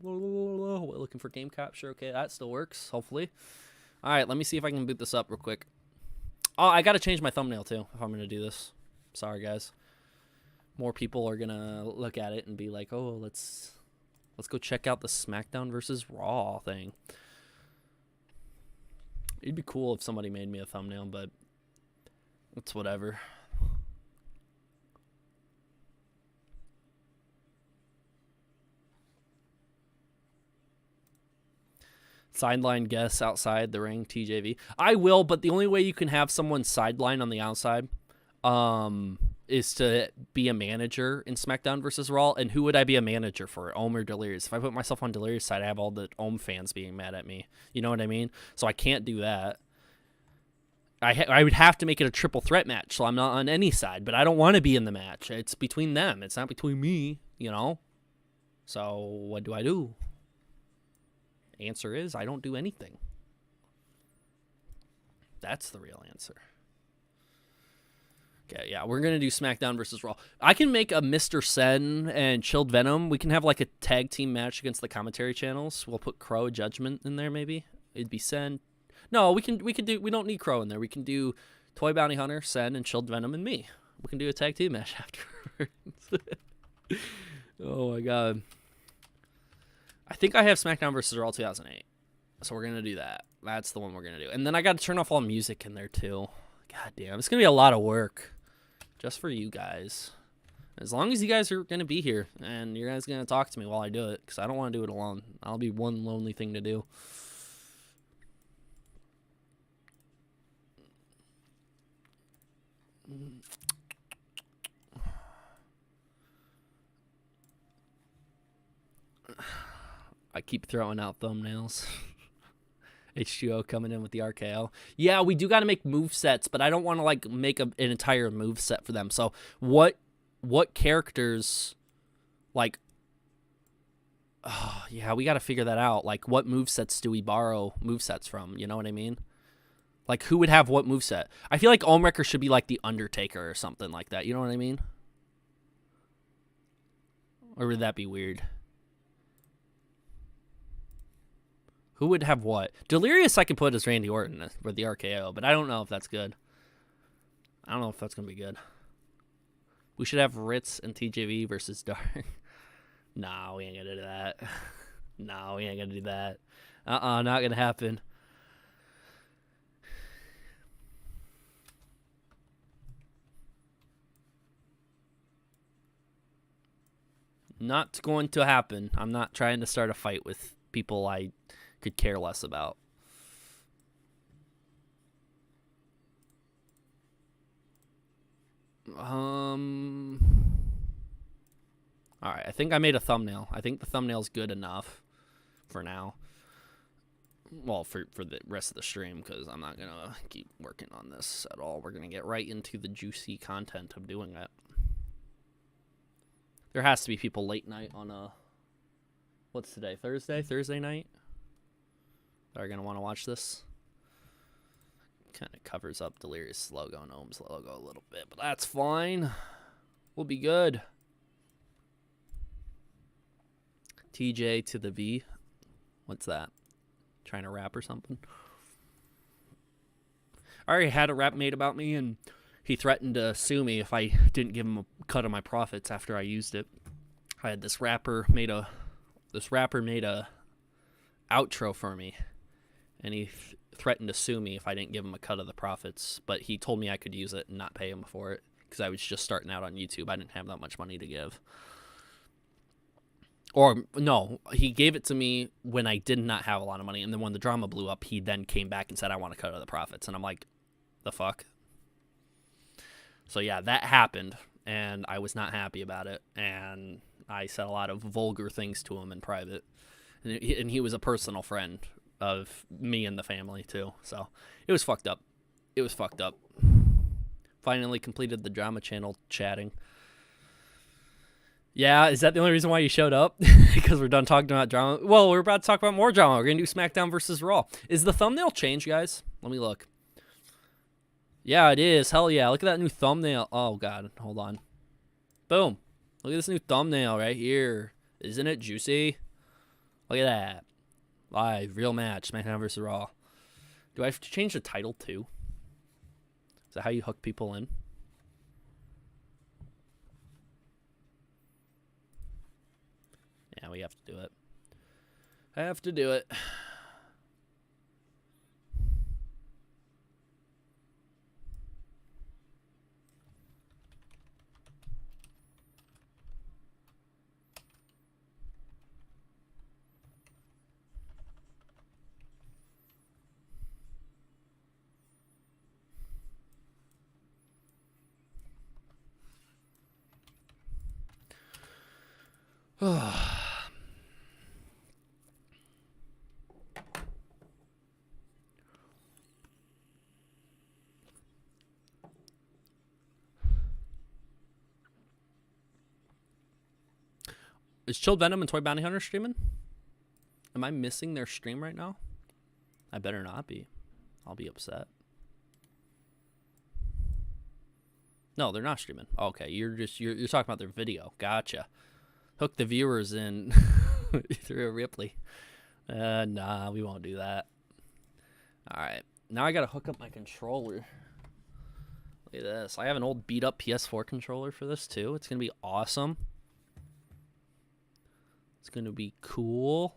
Looking for game capture. Okay, that still works, hopefully. All right, let me see if I can boot this up real quick. Oh, I got to change my thumbnail too if I'm going to do this. Sorry, guys. More people are gonna look at it and be like, "Oh, let's go check out the SmackDown versus Raw thing." It'd be cool if somebody made me a thumbnail, but it's whatever. Sideline guests outside the ring, TJV. I will, but the only way you can have someone sideline on the outside, is to be a manager in SmackDown versus Raw. And who would I be a manager for, Ohm or Delirious? If I put myself on Delirious' side, I have all the Ohm fans being mad at me. You know what I mean? So I can't do that. I would have to make it a triple threat match, so I'm not on any side. But I don't want to be in the match. It's between them. It's not between me, So what do? Answer is I don't do anything. That's the real answer. Okay, yeah, we're going to do SmackDown versus Raw. I can make a Mr. Sen and Chilled Venom. We can have like a tag team match against the commentary channels. We'll put Crow Judgment in there maybe. It'd be Sen. No, we don't need Crow in there. We can do Toy Bounty Hunter, Sen, and Chilled Venom and me. We can do a tag team match after. Oh my god. I think I have SmackDown vs. Raw 2008. So we're going to do that. That's the one we're going to do. And then I got to turn off all music in there too. God damn. It's going to be a lot of work. Just for you guys. As long as you guys are going to be here. And you guys going to talk to me while I do it. Because I don't want to do it alone. I'll be one lonely thing to do. I keep throwing out thumbnails. H2O coming in with the RKO. Yeah, we do got to make move sets, but I don't want to like make an entire move set for them. So what characters like? Oh, yeah, we got to figure that out. Like, what move sets do we borrow move sets from? You know what I mean? Like, who would have what move set? I feel like ohmwrecker should be like the Undertaker or something like that. You know what I mean? Or would that be weird? Who would have what? Delirious I could put as Randy Orton with the RKO, but I don't know if that's good. I don't know if that's going to be good. We should have Ritz and TJV versus Dark. Nah, we ain't going to do that. No, we ain't going to do that. Not going to happen. Not going to happen. I'm not trying to start a fight with people I could care less about. Alright, I think I made a thumbnail. I think the thumbnail's good enough for now. Well, for the rest of the stream, because I'm not going to keep working on this at all. We're going to get right into the juicy content of doing it. There has to be people late night on a... What's today? Thursday? Thursday night? That are going to want to watch this. Kind of covers up Delirious' logo and Ohm's logo a little bit, but that's fine. We'll be good. TJ to the V. What's that? Trying to rap or something? I already had a rap made about me, and he threatened to sue me if I didn't give him a cut of my profits after I used it. I had this rapper made a outro for me, and he threatened to sue me if I didn't give him a cut of the profits, but he told me I could use it and not pay him for it because I was just starting out on YouTube. I didn't have that much money to give. Or, no, he gave it to me when I did not have a lot of money, and then when the drama blew up, he then came back and said, I want a cut of the profits, and I'm like, the fuck? So yeah, that happened, and I was not happy about it, and I said a lot of vulgar things to him in private, and he was a personal friend of me and the family, too, so it was fucked up. It was fucked up. Finally completed the drama channel chatting. Yeah, is that the only reason why you showed up? Because we're done talking about drama? Well, we're about to talk about more drama. We're going to do SmackDown versus Raw. Is the thumbnail changed, guys? Let me look. Yeah, it is. Hell yeah. Look at that new thumbnail. Oh, God. Hold on. Boom. Look at this new thumbnail right here. Isn't it juicy? Look at that. Live. Real match. SmackDown versus Raw. Do I have to change the title, too? Is that how you hook people in? Yeah, we have to do it. I have to do it. Is Chilled Venom and Toy Bounty Hunter streaming? Am I missing their stream right now? I better not be. I'll be upset. No, they're not streaming. Okay, you're talking about their video. Gotcha. Hook the viewers in through a Ripley. Nah, we won't do that. All right. Now I got to hook up my controller. Look Look at this. I have an old beat up PS4 controller for this too. It's going to be awesome. It's going to be cool.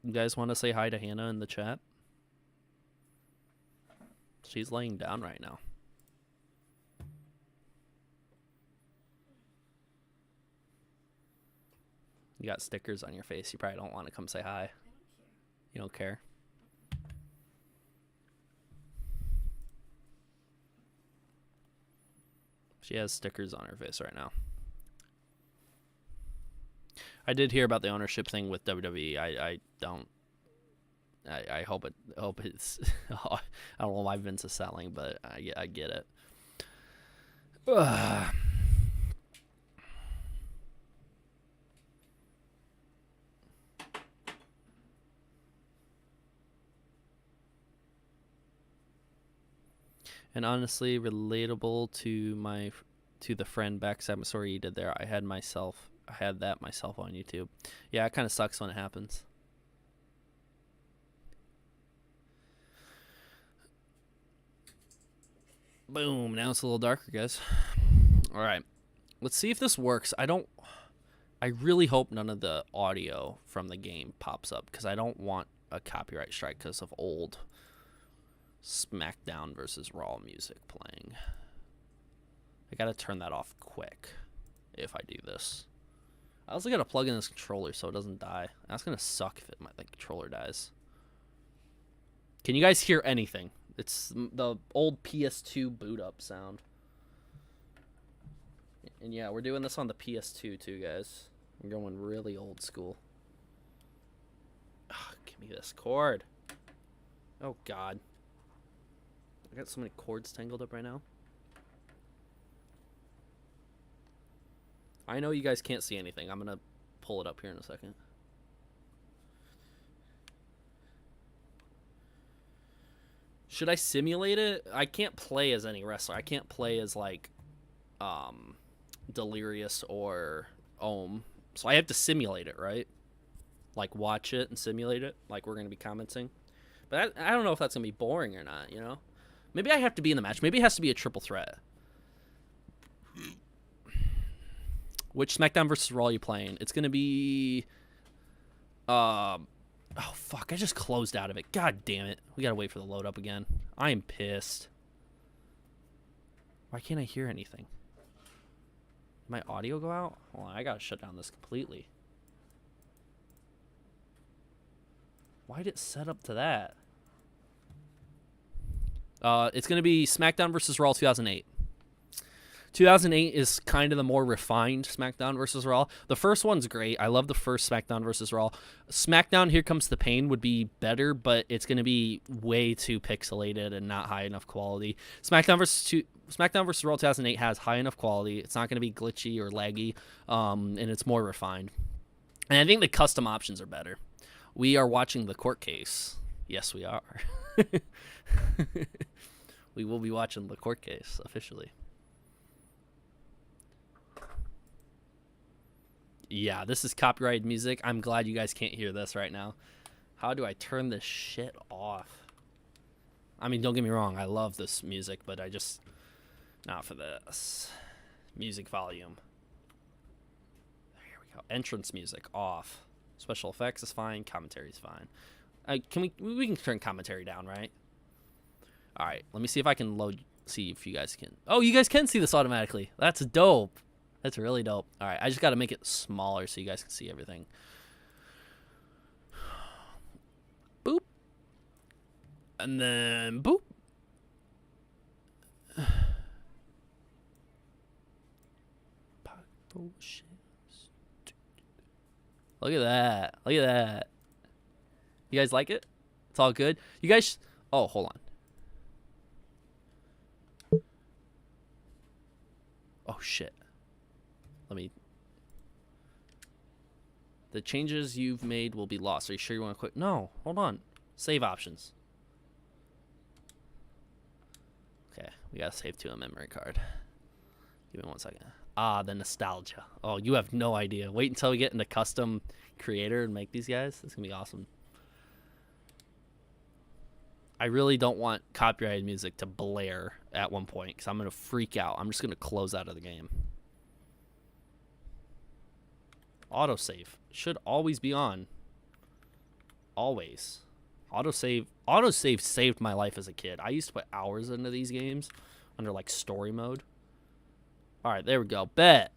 You guys want to say hi to Hannah in the chat? She's laying down right now. You got stickers on your face. You probably don't want to come say hi. You don't care? She has stickers on her face right now. I did hear about the ownership thing with WWE. I hope it's I don't know why Vince is selling, but I get it. And honestly, relatable to the friend Bex. I'm sorry you did there. I had that myself on YouTube. Yeah, it kind of sucks when it happens. Boom. Now it's a little darker, guys. All right. Let's see if this works. I really hope none of the audio from the game pops up because I don't want a copyright strike because of old SmackDown versus Raw music playing. I gotta turn that off quick if I do this. I also gotta plug in this controller so it doesn't die. That's gonna suck if the controller dies. Can you guys hear anything? It's the old PS2 boot up sound. And yeah, we're doing this on the PS2 too, guys. We're going really old school. Ugh, give me this cord. Oh God. I got so many cords tangled up right now. I know you guys can't see anything. I'm gonna pull it up here in a second. Should I simulate it? I can't play as any wrestler. I can't play as like Delirious or Ohm. So I have to simulate it, right? Like watch it and simulate it like we're gonna be commenting. But I don't know if that's gonna be boring or not, you know? Maybe I have to be in the match. Maybe it has to be a triple threat. Which SmackDown versus Raw are you playing? It's gonna be oh fuck, I just closed out of it. God damn it. We gotta wait for the load up again. I am pissed. Why can't I hear anything? Did my audio go out? Hold on, I gotta shut down this completely. Why did it set up to that? It's gonna be SmackDown versus Raw 2008. 2008 is kind of the more refined SmackDown versus Raw. The first one's great. I love the first SmackDown versus Raw. SmackDown Here Comes the Pain would be better, but it's going to be way too pixelated and not high enough quality. SmackDown versus Raw 2008 has high enough quality. It's not going to be glitchy or laggy, and it's more refined. And I think the custom options are better. We are watching the court case. Yes, we are. We will be watching the court case officially. Yeah, this is copyrighted music. I'm glad you guys can't hear this right now. How do I turn this shit off? I mean, don't get me wrong. I love this music, but I just... Not for this. Music volume. There we go. Entrance music off. Special effects is fine. Commentary is fine. We can turn commentary down, right? All right. Let me see if I can load... See if you guys can... Oh, you guys can see this automatically. That's dope. That's really dope. All right, I just got to make it smaller so you guys can see everything. Boop. And then boop. Look at that. Look at that. You guys like it? It's all good. You guys... Oh, hold on. Oh, shit. Let me... The changes you've made will be lost. Are you sure you want to quit? No, hold on. Save options. Okay, we gotta save to a memory card. Give me 1 second. Ah, the nostalgia. Oh, you have no idea. Wait until we get into custom creator and make these guys. It's gonna be awesome. I really don't want copyrighted music to blare at one point because I'm gonna freak out. I'm just gonna close out of the game. Autosave should always be on. Always. Autosave saved my life as a kid. I used to put hours into these games under like story mode. All right, there we go. Bet.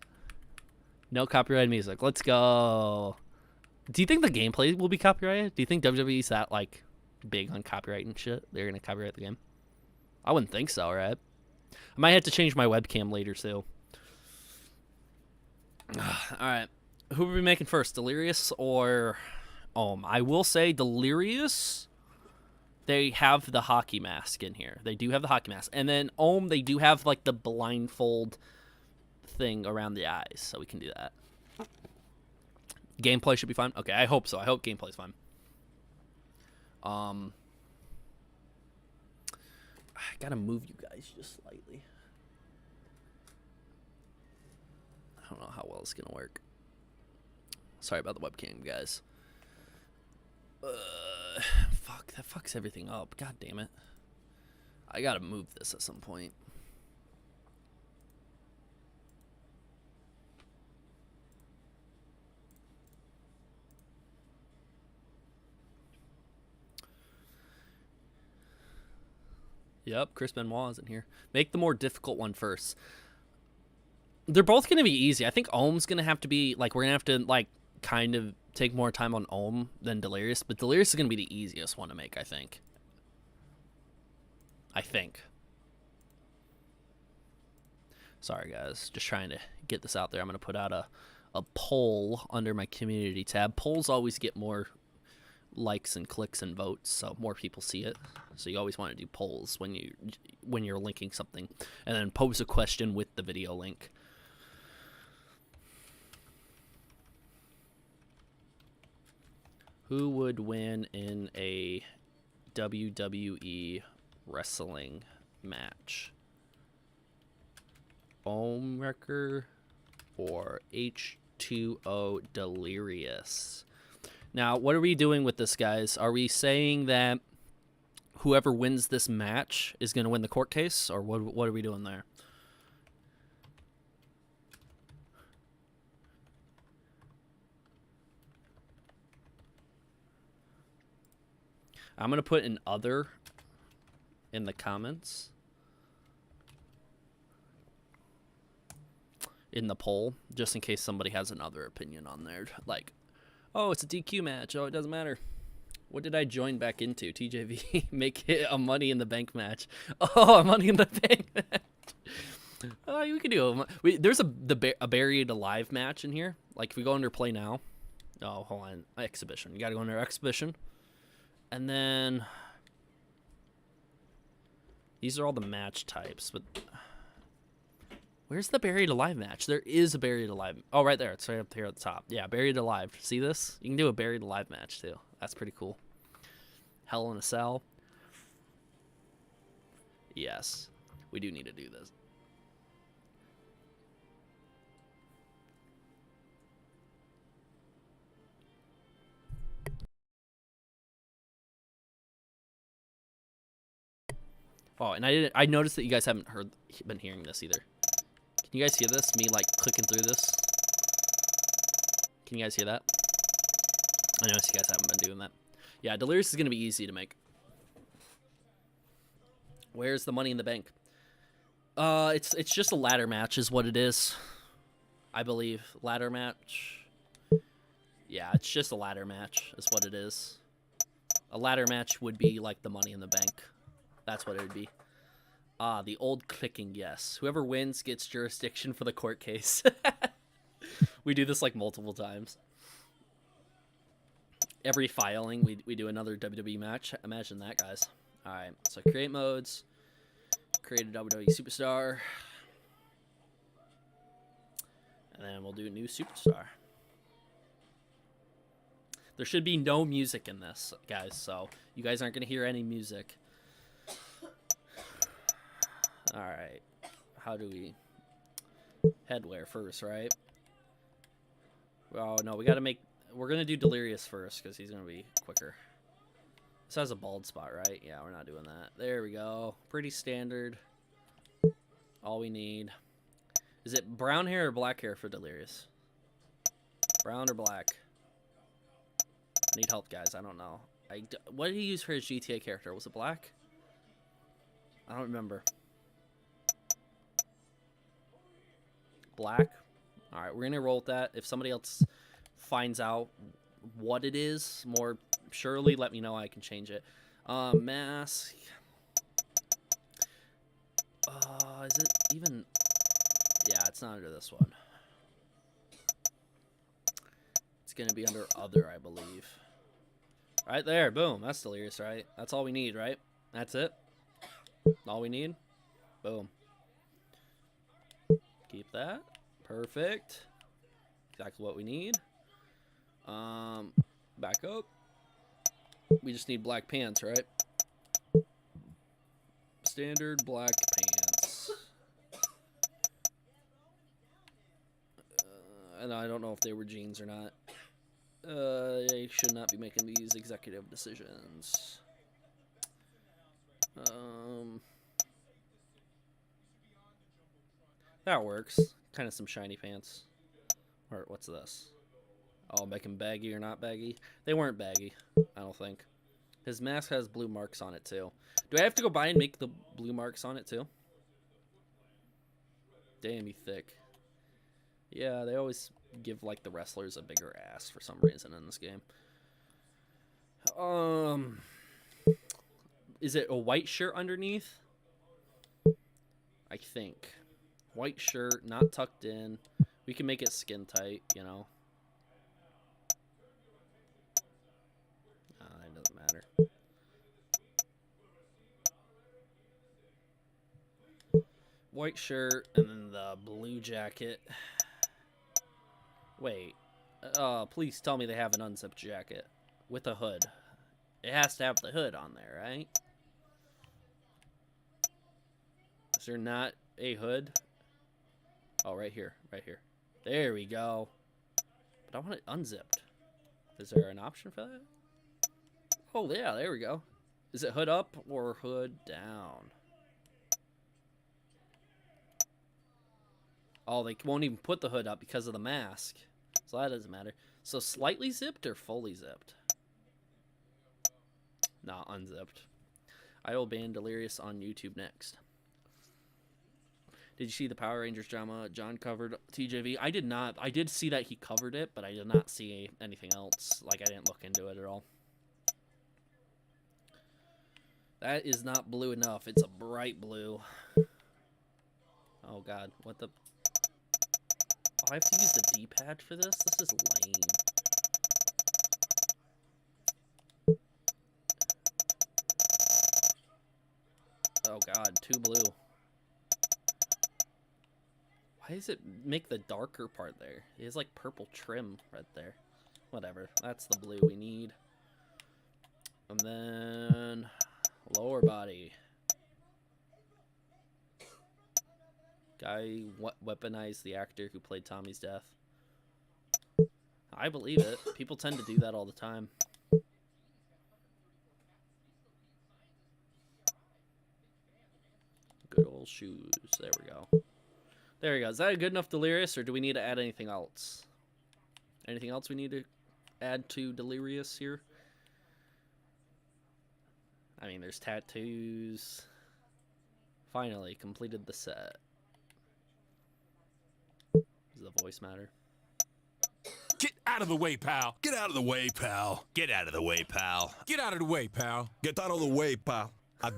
No copyrighted music. Let's go. Do you think the gameplay will be copyrighted? Do you think WWE's that like big on copyright and shit? They're gonna copyright the game? I wouldn't think so, right? I might have to change my webcam later too. All right, who are we making first, Delirious or Ohm? I will say Delirious. They have the hockey mask in here. They do have the hockey mask, and then Ohm. They do have like the blindfold thing around the eyes, so we can do that. Gameplay should be fine. Okay, I hope so. I hope gameplay's fine. I gotta move you guys just slightly. I don't know how well it's gonna work. Sorry about the webcam, guys. Fuck, that fucks everything up. God damn it. I gotta move this at some point. Yep, Chris Benoit is in here. Make the more difficult one first. They're both going to be easy. I think Ohm's going to have to be, like, we're going to have to, like, kind of take more time on Ohm than Delirious. But Delirious is going to be the easiest one to make, I think. Sorry, guys. Just trying to get this out there. I'm going to put out a poll under my community tab. Polls always get more likes and clicks and votes, so more people see it. So you always want to do polls when you're linking something, and then pose a question with the video link. Who would win in a WWE wrestling match? Ohmwrecker or H2O Delirious? Now, what are we doing with this, guys? Are we saying that whoever wins this match is going to win the court case, or what are we doing there? I'm going to put an other in the comments in the poll, just in case somebody has another opinion on there. Like, oh, it's a DQ match. Oh, it doesn't matter. What did I join back into? TJV. Make it a Money in the Bank match. Oh, a Money in the Bank match. Oh, you can do it. There's a Buried Alive match in here. Like, if we go under Play Now. Oh, hold on. Exhibition. You got to go under Exhibition. And then these are all the match types. But where's the Buried Alive match? There is a Buried Alive. Oh, right there. It's right up here at the top. Yeah, Buried Alive. See this? You can do a Buried Alive match, too. That's pretty cool. Hell in a Cell. Yes. We do need to do this. Oh, and I noticed that you guys haven't been hearing this either. Can you guys hear this? Me, like, clicking through this? Can you guys hear that? I noticed you guys haven't been doing that. Yeah, Delirious is going to be easy to make. Where's the Money in the Bank? It's just a ladder match is what it is. I believe. Ladder match. Yeah, it's just a ladder match is what it is. A ladder match would be like the Money in the Bank. That's what it would be. Ah, the old clicking, yes. Whoever wins gets jurisdiction for the court case. We do this like multiple times. Every filing, we do another WWE match. Imagine that, guys. Alright, so create modes. Create a WWE superstar. And then we'll do a new superstar. There should be no music in this, guys, so you guys aren't going to hear any music. Alright, how do we... headwear first, right? Oh, no, we gotta make... We're gonna do Delirious first, because he's gonna be quicker. This has a bald spot, right? Yeah, we're not doing that. There we go. Pretty standard. All we need. Is it brown hair or black hair for Delirious? Brown or black? Need help, guys. I don't know. What did he use for his GTA character? Was it black? I don't remember. Black? Alright, we're gonna roll with that. If somebody else finds out what it is more surely, let me know. I can change it. Mask. Is it even... Yeah, it's not under this one. It's gonna be under other, I believe. Right there, boom. That's Delirious, right? That's all we need, right? That's it? All we need? Boom. Keep that. Perfect. Exactly what we need. Back up. We just need black pants, right? Standard black pants. And I don't know if they were jeans or not. They should not be making these executive decisions. That works. Kind of some shiny pants. Or what's this? Oh, make them baggy or not baggy? They weren't baggy, I don't think. His mask has blue marks on it too. Do I have to go by and make the blue marks on it too? Damn, he thick. Yeah, they always give like the wrestlers a bigger ass for some reason in this game. Is it a white shirt underneath? I think. White shirt, not tucked in. We can make it skin tight, you know. It doesn't matter. White shirt and then the blue jacket. Wait. Please tell me they have an unzipped jacket with a hood. It has to have the hood on there, right? Is there not a hood? Oh, right here. Right here. There we go. But I want it unzipped. Is there an option for that? Oh, yeah, there we go. Is it hood up or hood down? Oh, they won't even put the hood up because of the mask. So that doesn't matter. So slightly zipped or fully zipped? Nah, unzipped. I will ban Delirious on YouTube next. Did you see the Power Rangers drama John covered TJV? I did not. I did see that he covered it, but I did not see anything else. Like, I didn't look into it at all. That is not blue enough. It's a bright blue. Oh, God. What the... Oh, I have to use the D-pad for this? This is lame. Oh, God. Too blue. Why does it make the darker part there? It has like purple trim right there. Whatever. That's the blue we need. And then lower body. Guy weaponized the actor who played Tommy's death. I believe it. People tend to do that all the time. Good old shoes. There we go. There we go. Is that a good enough Delirious, or do we need to add anything else? Anything else we need to add to Delirious here? I mean, there's tattoos. Finally, completed the set. Does the voice matter? Get out of the way, pal. Get out of the way, pal. Get out of the way, pal. Get out of the way, pal. Get out of the way, pal.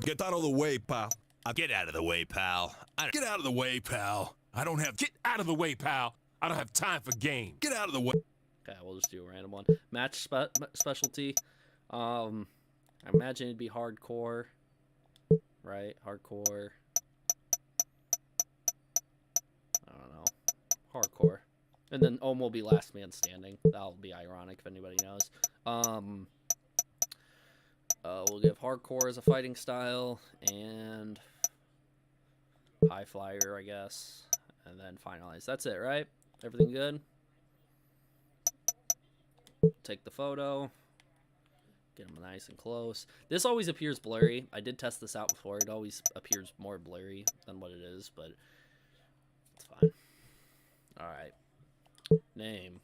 Get out of the way, pal. Get out of the way, pal. Get out of the way, pal. I don't have... Get out of the way, pal. I don't have time for game. Get out of the way. Okay, we'll just do a random one. Match specialty. I imagine it'd be hardcore. Right? Hardcore. I don't know. Hardcore. And then Ohm will be last man standing. That'll be ironic if anybody knows. We'll give hardcore as a fighting style and high flyer, I guess. and then finalize. That's it, right? Everything good? Take the photo. Get them nice and close. This always appears blurry. I did test this out before. It always appears more blurry than what it is, but it's fine. Alright. Name.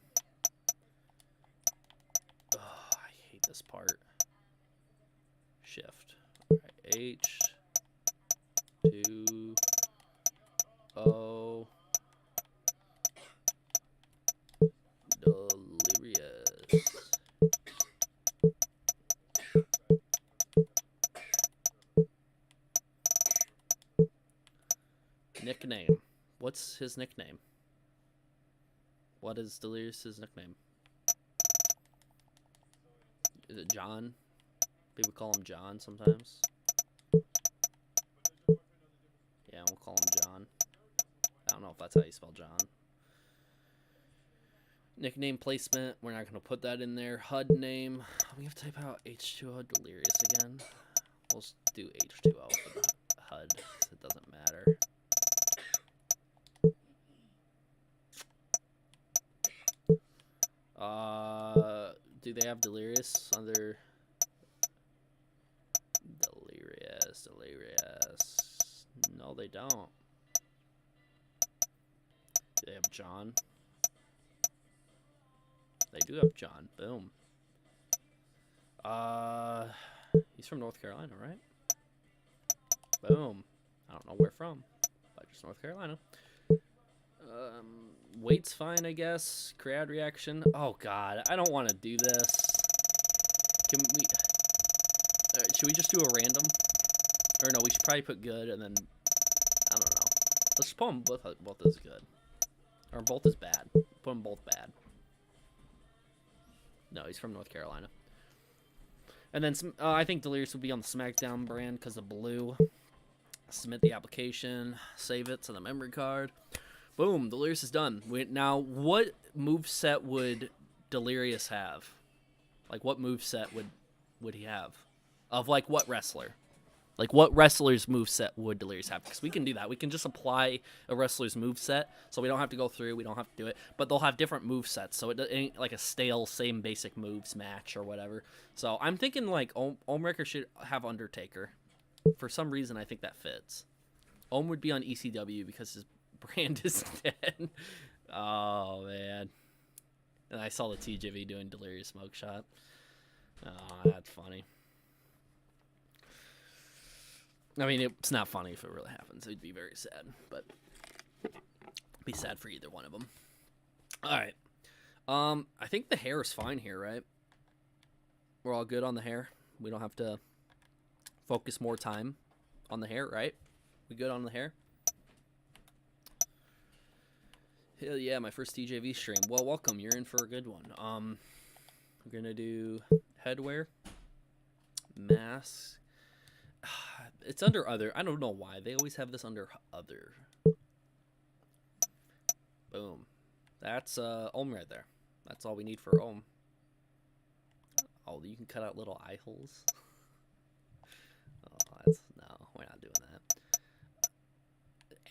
Oh, I hate this part. Shift. Alright, H2O Delirious. Nickname. What's his nickname? What is Delirious's nickname? Is it John? People call him John sometimes. Yeah, we'll call him John. I don't know if that's how you spell John. Nickname placement. We're not going to put that in there. HUD name. We have to type out H2O Delirious again. We'll just do H2O for the HUD. It doesn't matter. Do they have Delirious under Delirious? No, they don't. Do they have John? They do have John. Boom. He's from North Carolina, right? Boom. I don't know where from, but just North Carolina. Weight's fine, I guess. Crowd reaction. Oh god, I don't want to do this. Can we? Should we just do a random? Or no, we should probably put good, and then I don't know. Let's just put them both as good, or both as bad. Put them both bad. No, he's from North Carolina. And then I think Delirious will be on the SmackDown brand because of blue. Submit the application, save it to the memory card. Boom, Delirious is done. Now, what moveset would Delirious have? Like, what moveset would he have? Of, like, what wrestler? Like, what wrestler's moveset would Delirious have? Because we can do that. We can just apply a wrestler's moveset, so we don't have to go through, we don't have to do it. But they'll have different movesets, so it ain't like a stale, same basic moves match or whatever. So I'm thinking, like, ohmwrecker should have Undertaker. For some reason, I think that fits. Ohm would be on ECW because his brand is dead. Oh, man. And I saw the TJV doing Delirious Smoke Shot. Oh, that's funny. I mean, it's not funny if it really happens. It'd be very sad, but be sad for either one of them. All right. I think the hair is fine here, right? We're all good on the hair. We don't have to focus more time on the hair, right? We good on the hair? Hell yeah, my first TJV stream. Well, welcome. You're in for a good one. We're gonna do headwear, mask. It's under other. I don't know why they always have this under other. Boom. That's ohm right there. That's all we need for ohm. Oh, you can cut out little eye holes. Oh, no, we're not doing that.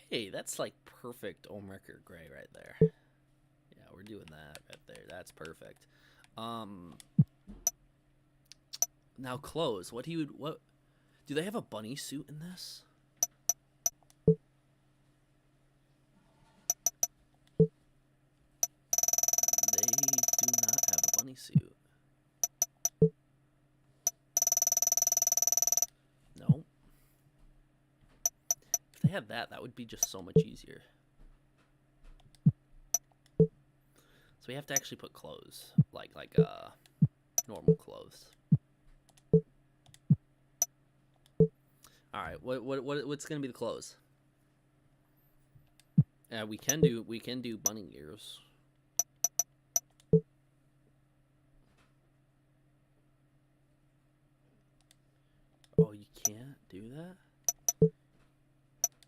Hey, that's like perfect ohmwrecker gray right there. Yeah, we're doing that right there. That's perfect. Now clothes. What do they have a bunny suit in this? They do not have a bunny suit. No. If they had that, that would be just so much easier. So we have to actually put clothes, like normal clothes. All right, what's gonna be the clothes? We can do bunny ears. Oh, you can't do that?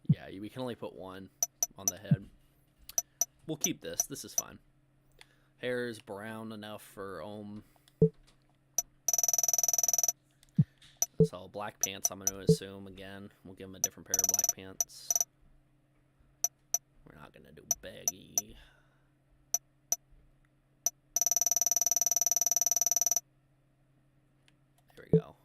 Yeah, we can only put one on the head. We'll keep this. This is fine. Hair is brown enough for ohm. So black pants, I'm going to assume again. We'll give him a different pair of black pants. We're not gonna do baggy. There we go.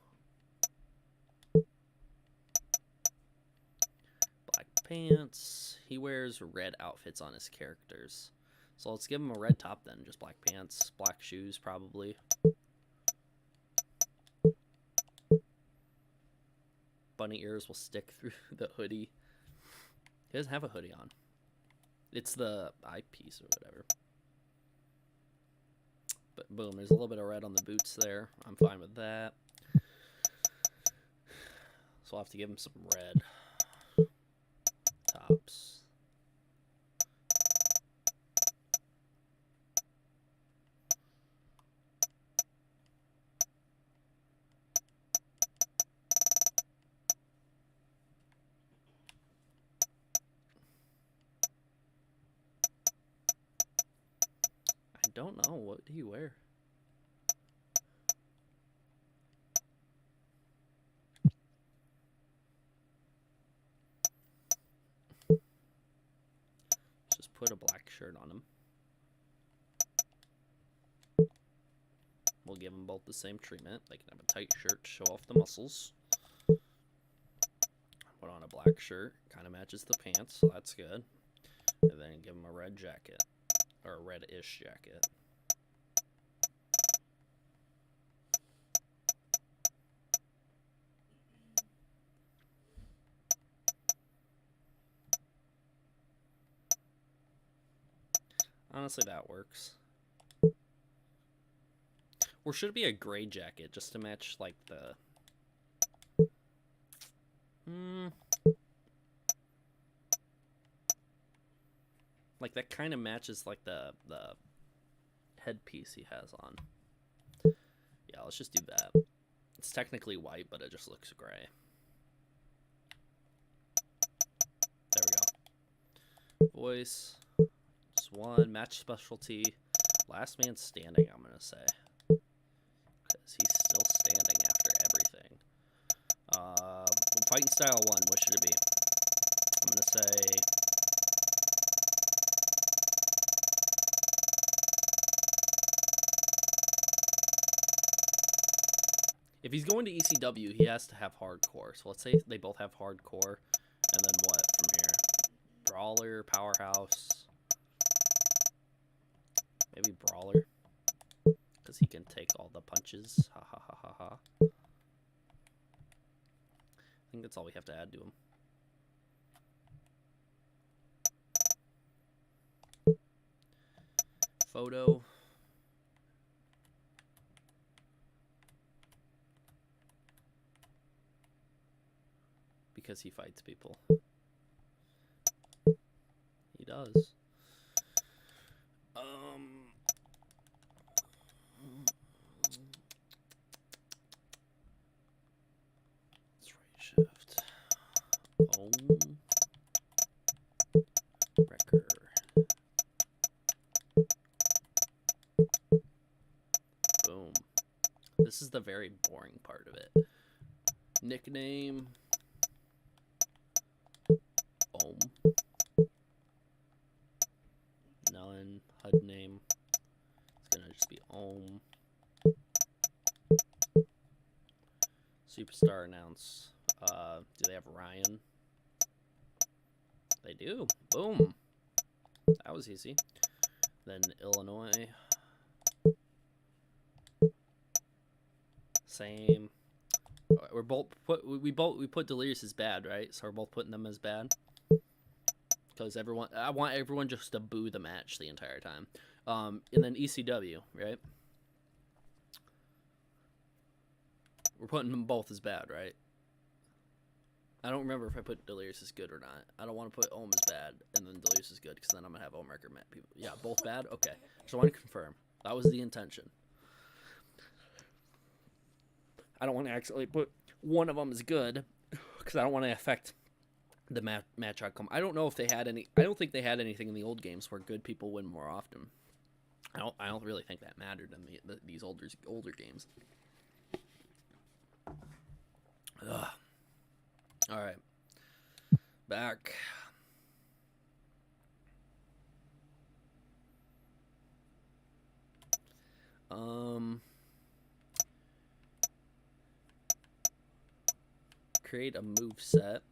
Black pants. He wears red outfits on his characters. So let's give him a red top then. Just black pants, black shoes probably. Bunny ears will stick through the hoodie. He doesn't have a hoodie on. It's the eyepiece or whatever. But boom, there's a little bit of red on the boots there. I'm fine with that. So I'll have to give him some red tops. I don't know. What do you wear? Just put a black shirt on him. We'll give them both the same treatment. They can have a tight shirt to show off the muscles. Put on a black shirt. Kind of matches the pants, so that's good. And then give them a red jacket. Or a red-ish jacket. Honestly, that works. Or should it be a gray jacket just to match, like, the... Like, that kind of matches, like, the headpiece he has on. Yeah, let's just do that. It's technically white, but it just looks gray. There we go. Voice. Just one. Match specialty. Last man standing, I'm going to say. Because he's still standing after everything. Fighting style 1, what should it be? I'm going to say... If he's going to ECW, he has to have hardcore. So let's say they both have hardcore. And then what from here? Brawler, powerhouse. Maybe brawler. Because he can take all the punches. Ha ha ha ha ha. I think that's all we have to add to him. Photo. Because he fights people. He does. Let's right shift. Ohmwrecker. Boom. This is the very boring part of it. Nickname. Ohm. None. HUD name. It's gonna just be Ohm. Superstar announce. Do they have Ryan? They do. Boom. That was easy. Then Illinois. Same. We're both we put Delirious as bad, right? So we're both putting them as bad. Because I want everyone just to boo the match the entire time. And then ECW, right? We're putting them both as bad, right? I don't remember if I put Delirious as good or not. I don't want to put Ohm as bad and then Delirious as good because then I'm gonna have ohmwrecker met people. Yeah, both bad. Okay, just want to confirm that was the intention. I don't want to actually put one of them as good because I don't want to affect the match outcome. I don't know if they had any. I don't think they had anything in the old games where good people win more often. I don't really think that mattered in these older games. Ugh. All right, back. Create a move set,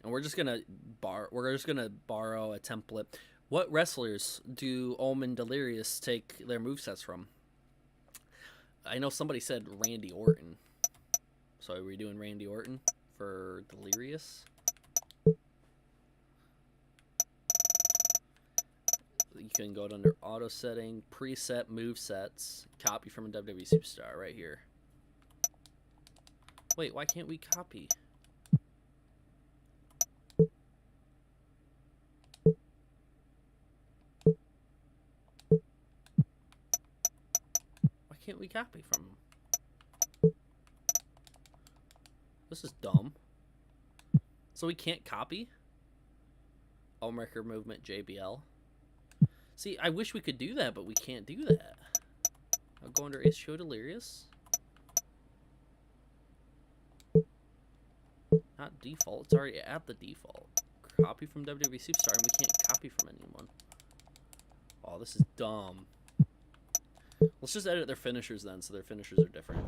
and we're just gonna borrow a template. What wrestlers do Ohm and Delirious take their movesets from? I know somebody said Randy Orton. So are we doing Randy Orton for Delirious? You can go under auto setting, preset movesets, copy from a WWE superstar right here. Wait, why can't we copy? Why can't we copy from them? This is dumb. So we can't copy? Ohmwrecker movement JBL. See, I wish we could do that, but we can't do that. I'll go under H2O Delirious. Not default. It's already at the default. Copy from WWE Superstar, and we can't copy from anyone. Oh, this is dumb. Let's just edit their finishers then, so their finishers are different.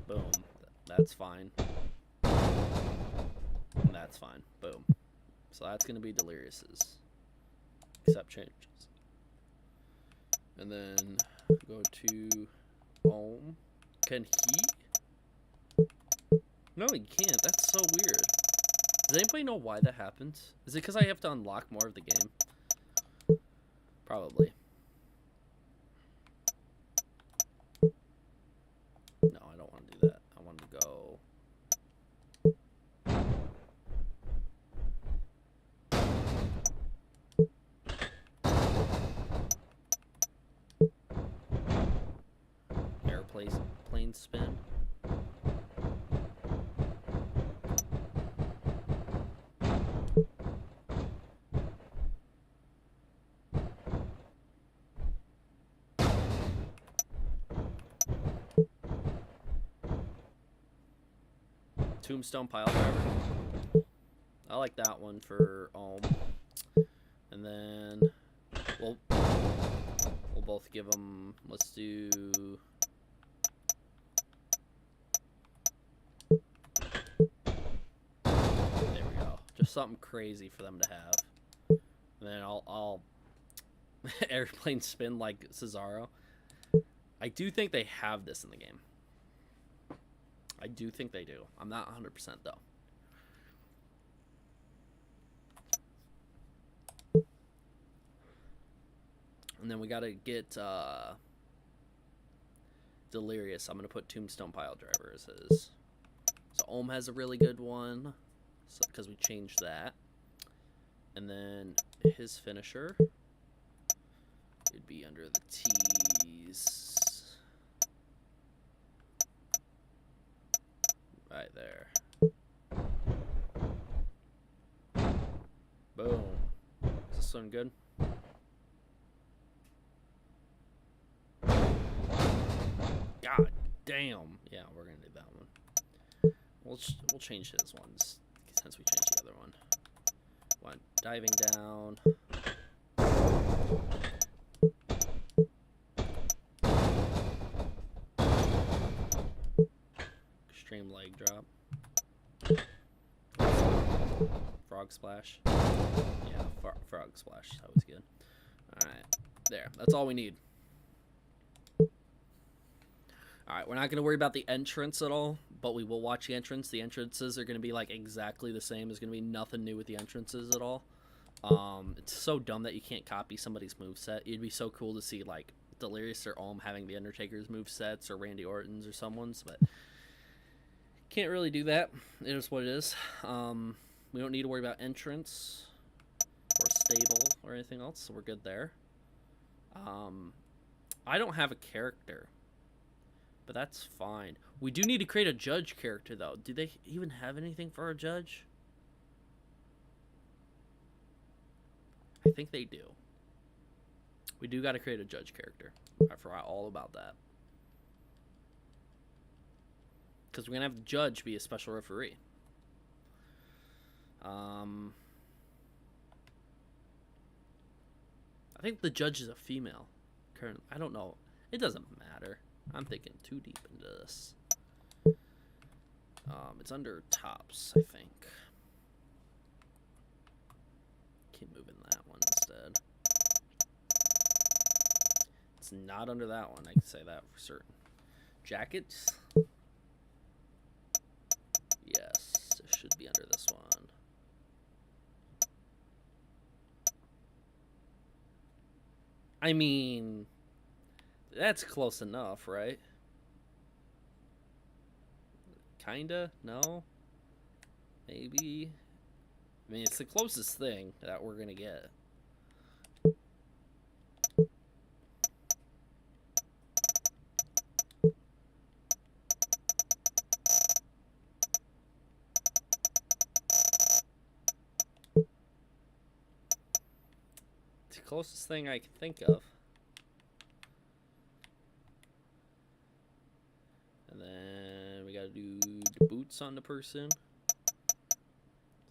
Boom. That's fine. And that's fine. Boom. So that's going to be Delirious's. Accept changes. And then go to Ohm. Can he? No, he can't. That's so weird. Does anybody know why that happens? Is it because I have to unlock more of the game? Probably. No, I don't want to do that. I want to go... Airplane spin. Tombstone pile driver. I like that one for Ohm. And then we'll both give them. Let's do. There we go. Just something crazy for them to have. And then I'll airplane spin like Cesaro. I do think they have this in the game. I do think they do. I'm not 100% though. And then we gotta get Delirious. I'm gonna put Tombstone Pile Driver as his. So Ohm has a really good one, so because we changed that. And then his finisher would be under the T's. Right there. Boom. Is this one good? God damn. Yeah, we're gonna do that one. We'll change his ones since we changed the other one. One diving down. Extreme leg drop. Frog splash. Yeah, frog splash. That was good. Alright. There. That's all we need. Alright, we're not going to worry about the entrance at all, but we will watch the entrance. The entrances are going to be like exactly the same. There's going to be nothing new with the entrances at all. It's so dumb that you can't copy somebody's moveset. It'd be so cool to see like Delirious or Ohm having the Undertaker's movesets or Randy Orton's or someone's, but can't really do that. It is what it is. We don't need to worry about entrance or stable or anything else, so we're good there. I don't have a character, but that's fine. We do need to create a judge character, though. Do they even have anything for a judge? I think they do. We do got to create a judge character. I forgot all about that. Because we're going to have the judge be a special referee. I think the judge is a female. current. I don't know. It doesn't matter. I'm thinking too deep into this. It's under tops, I think. Keep moving that one instead. It's not under that one. I can say that for certain. Jackets. Yes, it should be under this one. I mean, that's close enough, right? Kinda? No? Maybe? I mean, it's the closest thing that we're gonna get. It's the closest thing I can think of. And then we gotta do the boots on the person.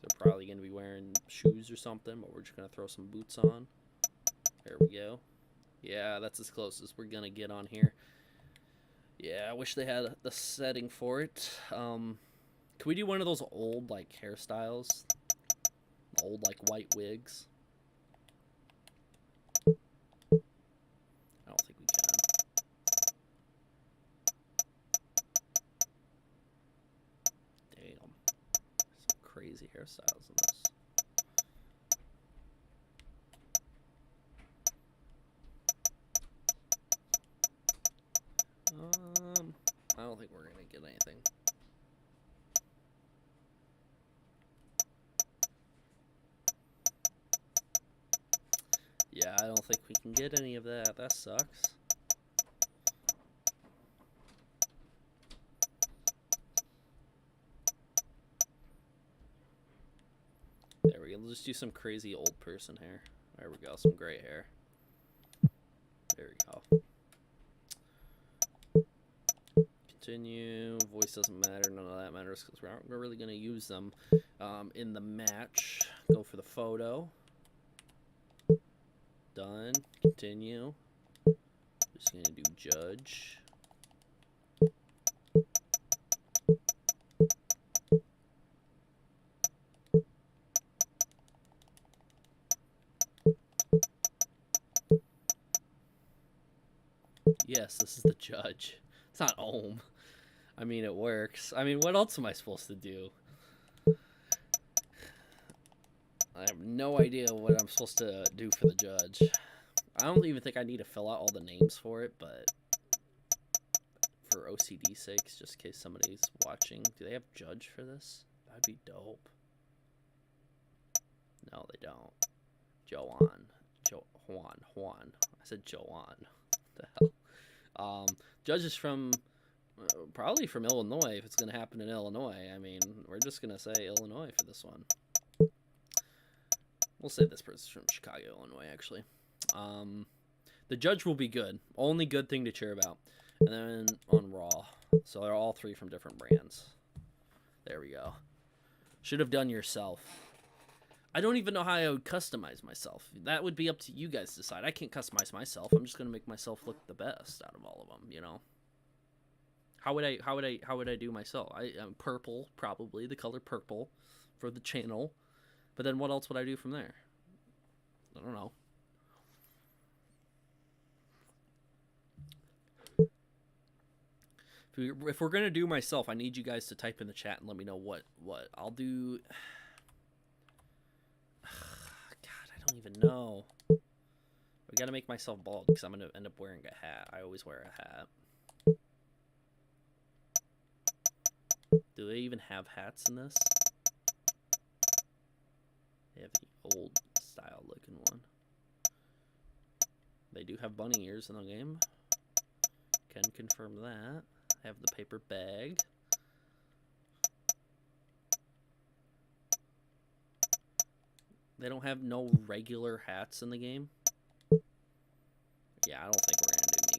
They're probably gonna be wearing shoes or something, but we're just gonna throw some boots on. There we go. Yeah, that's as close as we're gonna get on here. Yeah, I wish they had the setting for it. Can we do one of those old, like, hairstyles? Old, like, white wigs? I don't think we can. Damn. Some crazy hairstyles in this. I don't think we're gonna get anything. Yeah, I don't think we can get any of that. That sucks. There we go. Let's just do some crazy old person hair. There we go. Some gray hair. There we go. Continue. Voice doesn't matter. None of that matters because we're really going to use them in the match. Go for the photo. Done. Continue. Just going to do judge. Yes, this is the judge. It's not ohm. I mean, it works. I mean, what else am I supposed to do? I have no idea what I'm supposed to do for the judge. I don't even think I need to fill out all the names for it, but for OCD sakes, just in case somebody's watching. Do they have judge for this? That'd be dope. No, they don't. Juan. I said Joan. The hell? Judge is from probably from Illinois if it's going to happen in Illinois. I mean, we're just going to say Illinois for this one. We'll say this person's from Chicago, Illinois, actually. The judge will be good. Only good thing to cheer about. And then on Raw. So they're all three from different brands. There we go. Should have done yourself. I don't even know how I would customize myself. That would be up to you guys to decide. I can't customize myself. I'm just gonna make myself look the best out of all of them. You know. How would I do myself? Purple, probably the color purple, for the channel. But then what else would I do from there? I don't know. If we're gonna do myself, I need you guys to type in the chat and let me know what I'll do. I don't even know. I gotta make myself bald because I'm gonna end up wearing a hat. I always wear a hat. Do they even have hats in this? They have the old style looking one. They do have bunny ears in the game. Can confirm that. I have the paper bag. They don't have no regular hats in the game. Yeah, I don't think we're gonna do me,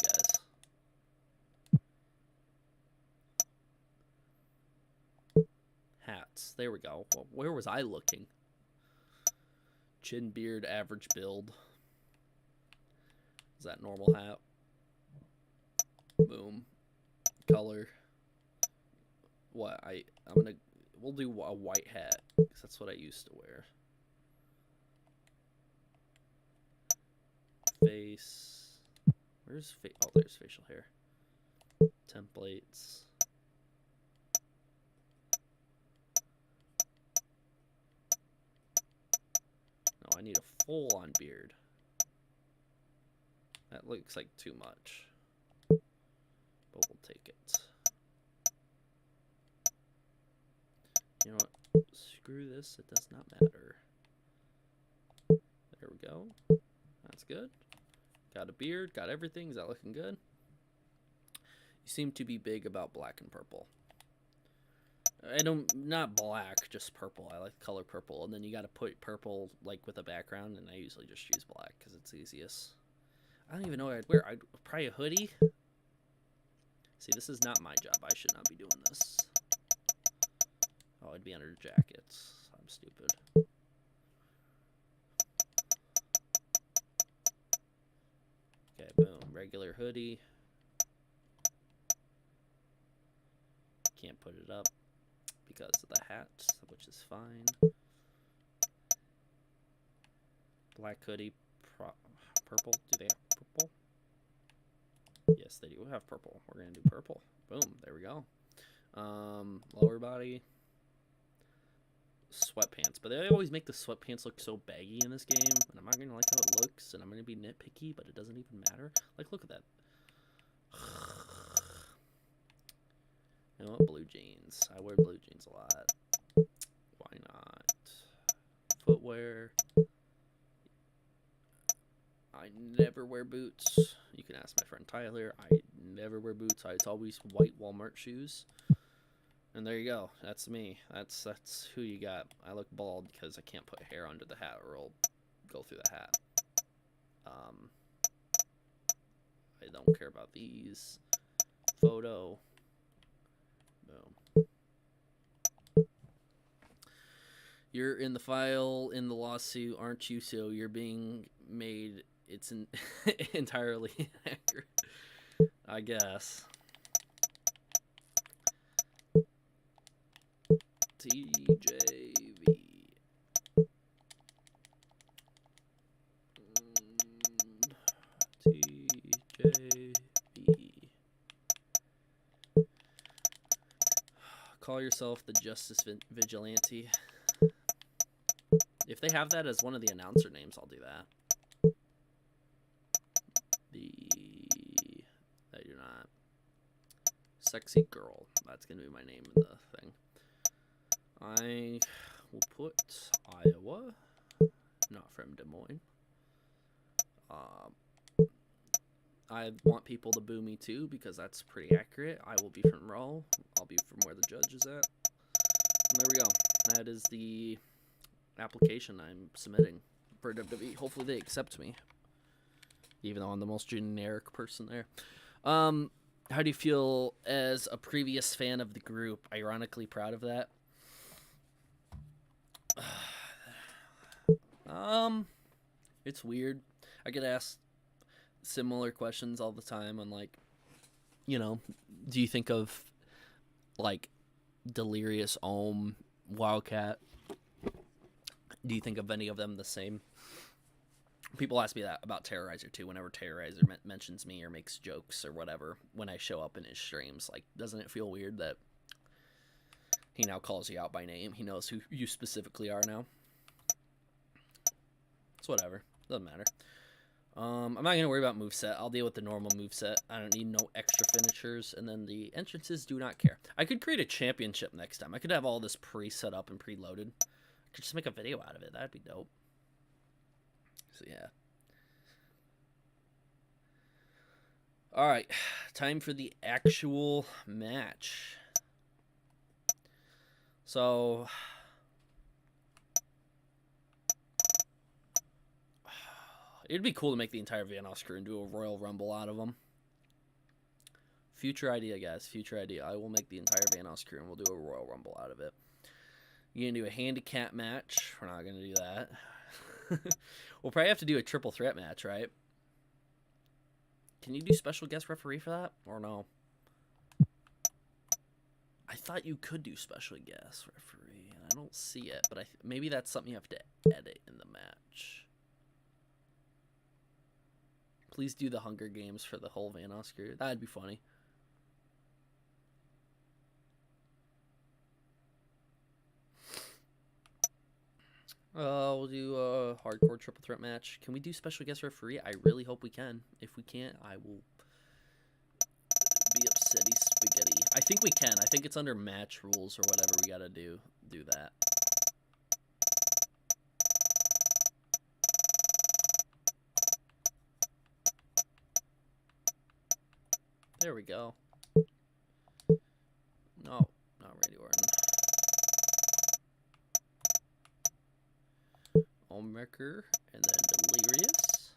guys. Hats. There we go. Well, where was I looking? Chin, beard, average build. Is that normal hat? Boom. Color. What? We'll do a white hat, because that's what I used to wear. Face. Where's face? Oh, there's facial hair. Templates. No, I need a full-on beard. That looks like too much, but we'll take it. You know what? Screw this. It does not matter. There we go. That's good. Got a beard. Got everything. Is that looking good? You seem to be big about black and purple. Not black, just purple. I like the color purple. And then you got to put purple like with a background, and I usually just choose black because it's easiest. I don't even know what I'd wear. I'd probably a hoodie. See, this is not my job. I should not be doing this. Oh, I'd be under jackets. I'm stupid. Okay, boom. Regular hoodie. Can't put it up because of the hat, which is fine. Black hoodie. Purple. Do they have purple? Yes, they do have purple. We're going to do purple. Boom. There we go. Lower body. Sweatpants, but they always make the sweatpants look so baggy in this game, and I'm not gonna like how it looks, and I'm gonna be nitpicky, but it doesn't even matter. Like, look at that. You know what? Blue jeans. I wear blue jeans a lot. Why not? Footwear. I never wear boots. You can ask my friend Tyler. I never wear boots. It's always white Walmart shoes. And there you go. That's me. That's who you got. I look bald because I can't put hair under the hat or it'll go through the hat. I don't care about these. Photo. Boom. You're in the file in the lawsuit, aren't you? So you're being made. It's entirely inaccurate, I guess. TJV. TJV. Call yourself the Justice Vigilante. If they have that as one of the announcer names, I'll do that. I do not. Sexy girl. That's going to be my name in the thing. I will put Iowa, not from Des Moines. I want people to boo me too because that's pretty accurate. I will be from Raw. I'll be from where the judge is at. And there we go. That is the application I'm submitting for WWE. Hopefully they accept me, even though I'm the most generic person there. How do you feel as a previous fan of the group? Ironically proud of that. It's weird. I get asked similar questions all the time on, like, you know, do you think of, like, Delirious, Ohm, Wildcat? Do you think of any of them the same? People ask me that about Terrorizer too. Whenever Terrorizer mentions me or makes jokes or whatever when I show up in his streams, like, doesn't it feel weird that he now calls you out by name? He knows who you specifically are now. It's whatever. Doesn't matter. I'm not going to worry about moveset. I'll deal with the normal moveset. I don't need no extra finishers. And then the entrances, do not care. I could create a championship next time. I could have all this pre-set up and preloaded. I could just make a video out of it. That'd be dope. So, yeah. Alright. Time for the actual match. So... it'd be cool to make the entire Vanoss crew and do a Royal Rumble out of them. Future idea, guys. Future idea. I will make the entire Vanoss crew and we'll do a Royal Rumble out of it. You're going to do a handicap match. We're not going to do that. We'll probably have to do a triple threat match, right? Can you do special guest referee for that? Or no? I thought you could do special guest referee. And I don't see it, but maybe that's something you have to edit in the match. Please do the Hunger Games for the whole Van Oscar. That'd be funny. We'll do a hardcore triple threat match. Can we do special guest referee? I really hope we can. If we can't, I will be upsetty spaghetti. I think we can. I think it's under match rules or whatever we gotta do that. There we go. No, not Randy Orton. Ohmwrecker, and then Delirious.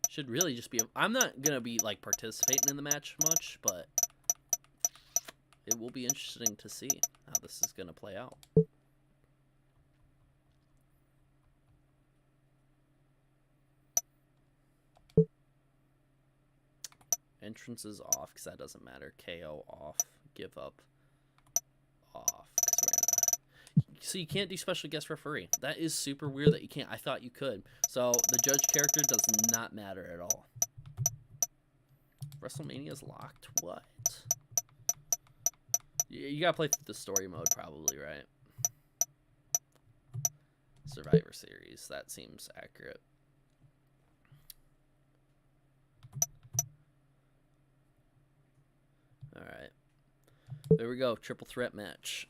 Should really just be I'm not gonna be like participating in the match much, but it will be interesting to see how this is gonna play out. Entrance is off because that doesn't matter. KO off. Give up off. So you can't do special guest referee. That is super weird that you can't. I thought you could. So the judge character does not matter at all. WrestleMania's locked? What? You gotta play through the story mode probably, right? Survivor Series. That seems accurate. Alright. There we go. Triple threat match.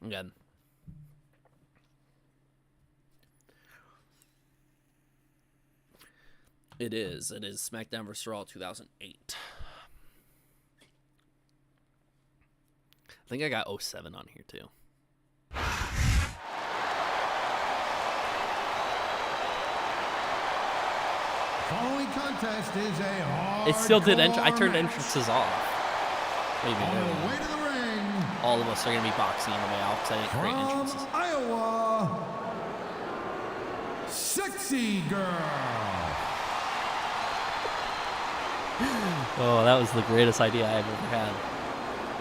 Again. It is SmackDown vs. Raw 2008. I think I got 07 on here too. Following contest is a It still did. I turned match. entrances off. Wait a On minute. the way to the ring, All of us are gonna be boxing on the way out because I didn't create from entrances. Iowa, Sexy Girl. Oh, that was the greatest idea I've ever had.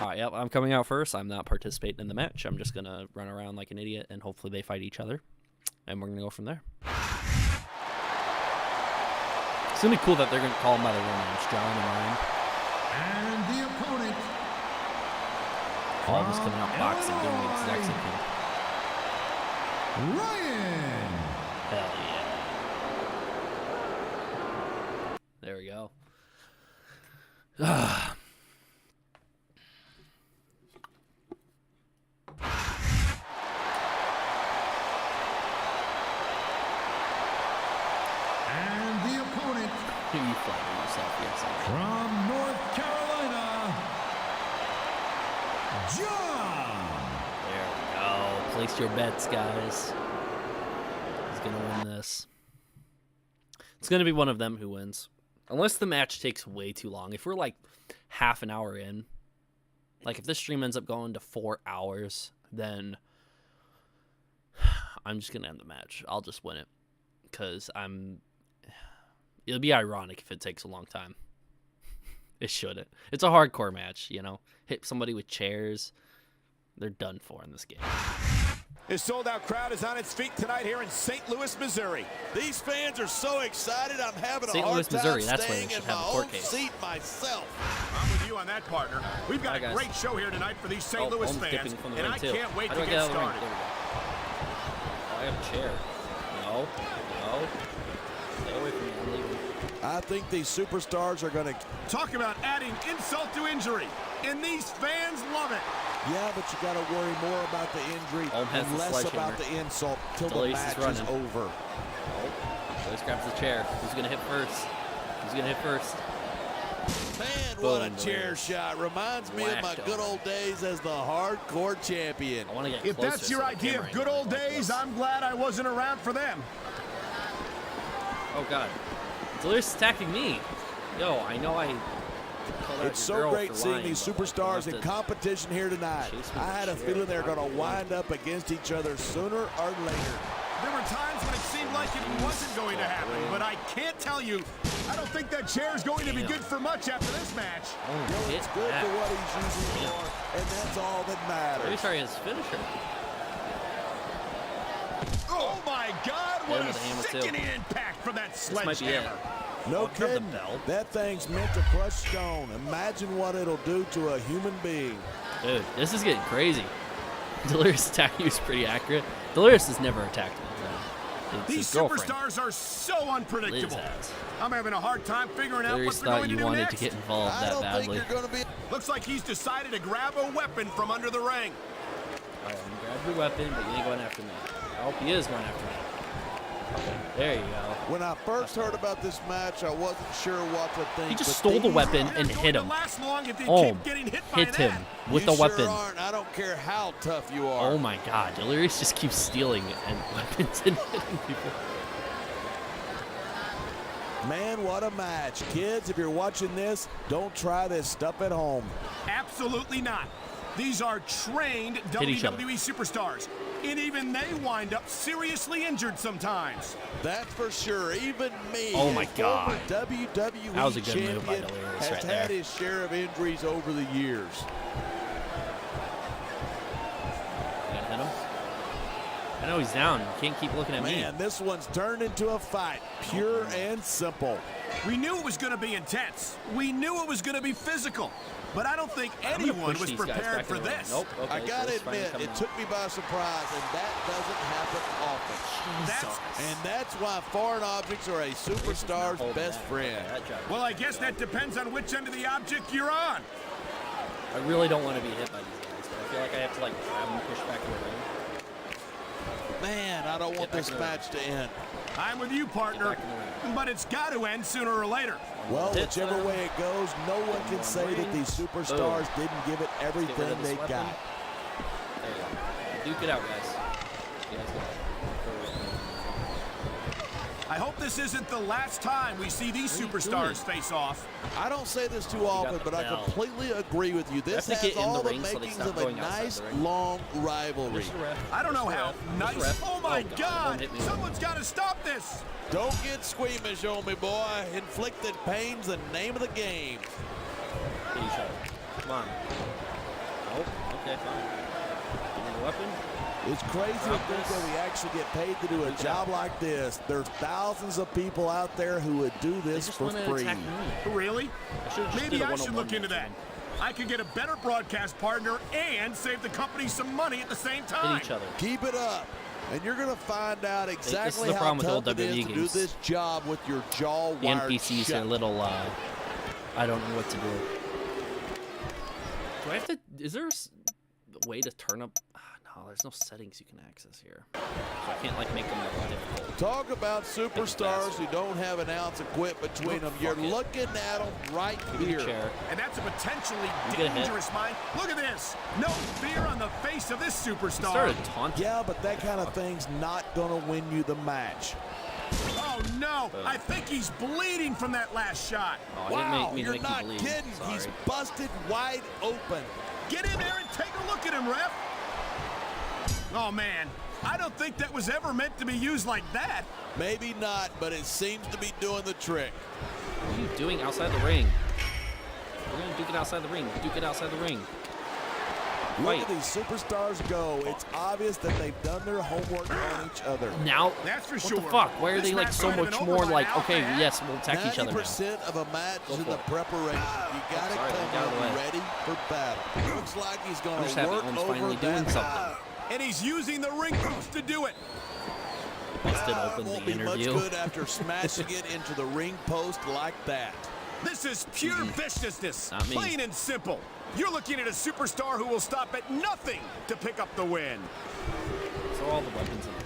Alright, yep, I'm coming out first. I'm not participating in the match. I'm just gonna run around like an idiot and hopefully they fight each other. And we're gonna go from there. It's gonna be cool that they're gonna call them by their real names, John and Ryan. And the opponent, All of us coming out boxing, doing the exact same thing. Ryan. Hell yeah. There we go. And the opponent, You flatter yourself, yes. from North Carolina, John. There we go. Place your bets, guys. He's gonna win this. It's gonna be one of them who wins. Unless the match takes way too long. If we're like half an hour in, like if this stream ends up going to 4 hours, then I'm just gonna end the match. I'll just win it. Because it'll be ironic if it takes a long time. It shouldn't. It's a hardcore match, you know. Hit somebody with chairs. They're done for in this game. His sold-out crowd is on its feet tonight here in St. Louis, Missouri. These fans are so excited, I'm having St. a hard Louis, time Missouri, that's where they staying should in have my a court own case. seat myself. I'm with you on that, partner. We've got Hi, guys. a great show here tonight for these St. Oh, Louis Holmes fans, dipping from the and ring, I too. can't wait How to do I get out of the ring? started. There we go. Oh, I have a chair. No. Stay away from me. I'm leaving. I think these superstars are going to... Talk about adding insult to injury, and these fans love it. Yeah, but you got to worry more about the injury Holmes has and the less sledgehammer. about the insult till the Delirious is match is running. over. Oh. Joyce grabs the chair. Who's going to hit first? Who's going to hit first? Man, Boom, what a chair Delirious. shot. Reminds me of my Whacked good over. old days as the hardcore champion. I want to get If closer that's so your the idea camera of good ain't old like days, this. I'm glad I wasn't around for them. Oh, God. Delirious is attacking me. Yo, I know I called out It's your so girl great for seeing lying, these but, like, superstars you in have to competition here tonight. chase me I with had a a chair. feeling they were going Not to wind up against each other sooner or later. There were times when it seemed like it wasn't going to happen, but I can't tell you, I don't think that chair is going to be good for much after this match. Oh, It's good for what he's using it for, and that's all that matters. Maybe sorry, his finisher. Oh my God, what a with a hammer, too. sickening impact from that This might be it. sledgehammer. No Grab the kidding. bell. That thing's meant to crush stone. Imagine what it'll do to a human being. Dude, this is getting crazy. Delirious attack was pretty accurate. Delirious has never attacked me. It's These his girlfriend. superstars are so Liz unpredictable. has. I'm having a hard time figuring out what Delirious they're going thought to you do wanted next. to get involved I that don't badly. think you're going to be. Looks like he's decided to grab a weapon from under the ring. All right, grab your weapon, but you ain't going after me. I hope he is going after me. Okay, there you go. When I first heard about this match, I wasn't sure what to think. He just but stole the these- weapon They're and going hit to him. last long if they Oh, keep getting hit by hit that. him with You the weapon. Sure aren't. I don't care how tough you are. Oh my God, Delirious just keeps stealing and weapons and hitting people. Man, what a match. Kids, if you're watching this, don't try this stuff at home. Absolutely not. These are trained each other. WWE superstars, and even they wind up seriously injured sometimes. That's for sure. Even me, Oh my as God. former WWE That was a good champion, move by Delirious has right had there. his share of injuries over the years. You gotta hit him. I know he's down. You can't keep looking at Man, me. this one's turned into a fight, pure and simple. We knew it was going to be intense. We knew it was going to be physical. But I don't think I'm gonna anyone push was these guys prepared back for in the ring. this. Nope. Okay, I gotta so it's finally admit, coming it out. took me by surprise, and that doesn't happen often. That's, And that's why foreign objects are a superstar's Holding best that. friend. Okay, that job. well, I guess that depends on which end of the object you're on. I really don't want to be hit by these guys, but I feel like I have to like grab and push back in the ring. Man, I don't want Get back this in the ring. match to end. I'm with you, partner. Get back in the But it's got to end sooner or later. Well, Hits whichever them. way it goes, no one can say that these superstars didn't give it Let's get rid everything of this they weapon. got. There you go. Duke it out, guys. You guys go. I hope this isn't the last time we see these What are you superstars doing? face off. I don't say this too got often, the but I bell. completely agree with you. This have to has get in the all the ring so they makings stop of a going outside nice, the ring. long rivalry. Mr. Ref. I don't know Mr. how Ref. Mr. nice. Ref. Oh my Don't God! hit me. Someone's got to stop this. Don't get squeamish on me, boy. Inflicted pain's the name of the game. Hit each other. Come on. Nope. Okay, fine. Give me the weapon. It's crazy to Drop think this. that we actually get paid to do a Duke it job out. like this. There's thousands of people out there who would do They this just for want to free. attack me. Really? I should've just Maybe did a I should one-on-one look into match that. with I could get a better broadcast partner and save the company some money at the same Hit time. each other. Keep it up, and you're going to find out is exactly the how problem with tough old it is WWE to do games. this job with your jaw The wired NPCs shut. are a little, I don't know what to do. Do I have to, is there a way to turn up? No, there's no settings you can access here. So I can't like make them more difficult. Talk about superstars who don't have an ounce of quit between them. You're Fuck it. looking at them right Give me here. the chair. And that's a potentially You get a hit. dangerous mind. Look at this. No fear on the face of this superstar. Started taunting. Yeah, but that kind of thing's not going to win you the match. Oh no! I think he's bleeding from that last shot. Oh, I didn't Wow, make me you're make not you believe. kidding. Sorry. He's busted wide open. Get in there and take a look at him, ref. Oh man, I don't think that was ever meant to be used like that. Maybe not, but it seems to be doing the trick. What are you doing outside the ring? We're gonna duke it outside the ring. Duke it outside the ring. Look Fight. at these superstars go. It's obvious that they've done their homework on each other. Now, That's for what sure. the fuck? Why are This they like match so might have much been more over by like, now, okay, man. yes, we'll attack each other now. 90% of a match Go is in for the it. preparation. You got to Sorry, come get out of the out way. ready for battle. Looks like he's I'm going just to happy work Holmes over finally doing that something. And he's using the ring post to do it. Busted Ah, open won't the be much interview. good after smashing it into the ring post like that. This is pure viciousness, Not me. plain and simple. You're looking at a superstar who will stop at nothing to pick up the win. So all the weapons in there.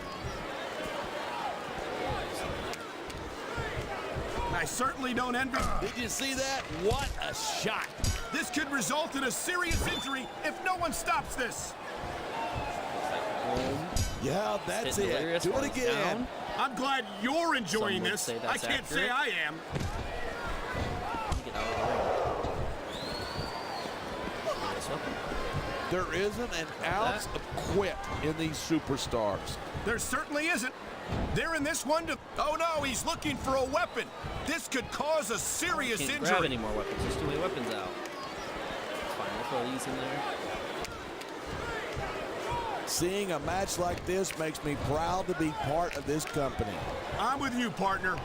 I certainly don't envy. Did you see that? What a shot. This could result in a serious injury if no one stops this. Boom. Yeah, that's Hitting it. Delirious Do while it he's again. down. I'm glad you're Some enjoying would this. say I that's can't say accurate. I am. Get out of the ring. Nice weapon. There isn't an ounce of quit in these superstars. There certainly isn't. They're in this one to... Oh, no, he's looking for a weapon. This could cause a serious Can't injury. grab any more weapons. There's too many weapons out. Fine, we'll throw these in there. Seeing a match like this makes me proud to be part of this company. I'm with you, partner.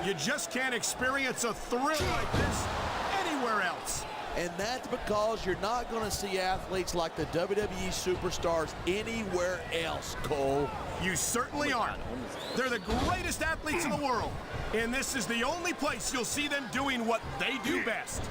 You just can't experience a thrill like this anywhere else. And that's because you're not going to see athletes like the WWE superstars anywhere else, Cole. You certainly aren't. They're the greatest athletes in the world. And this is the only place you'll see them doing what they do best.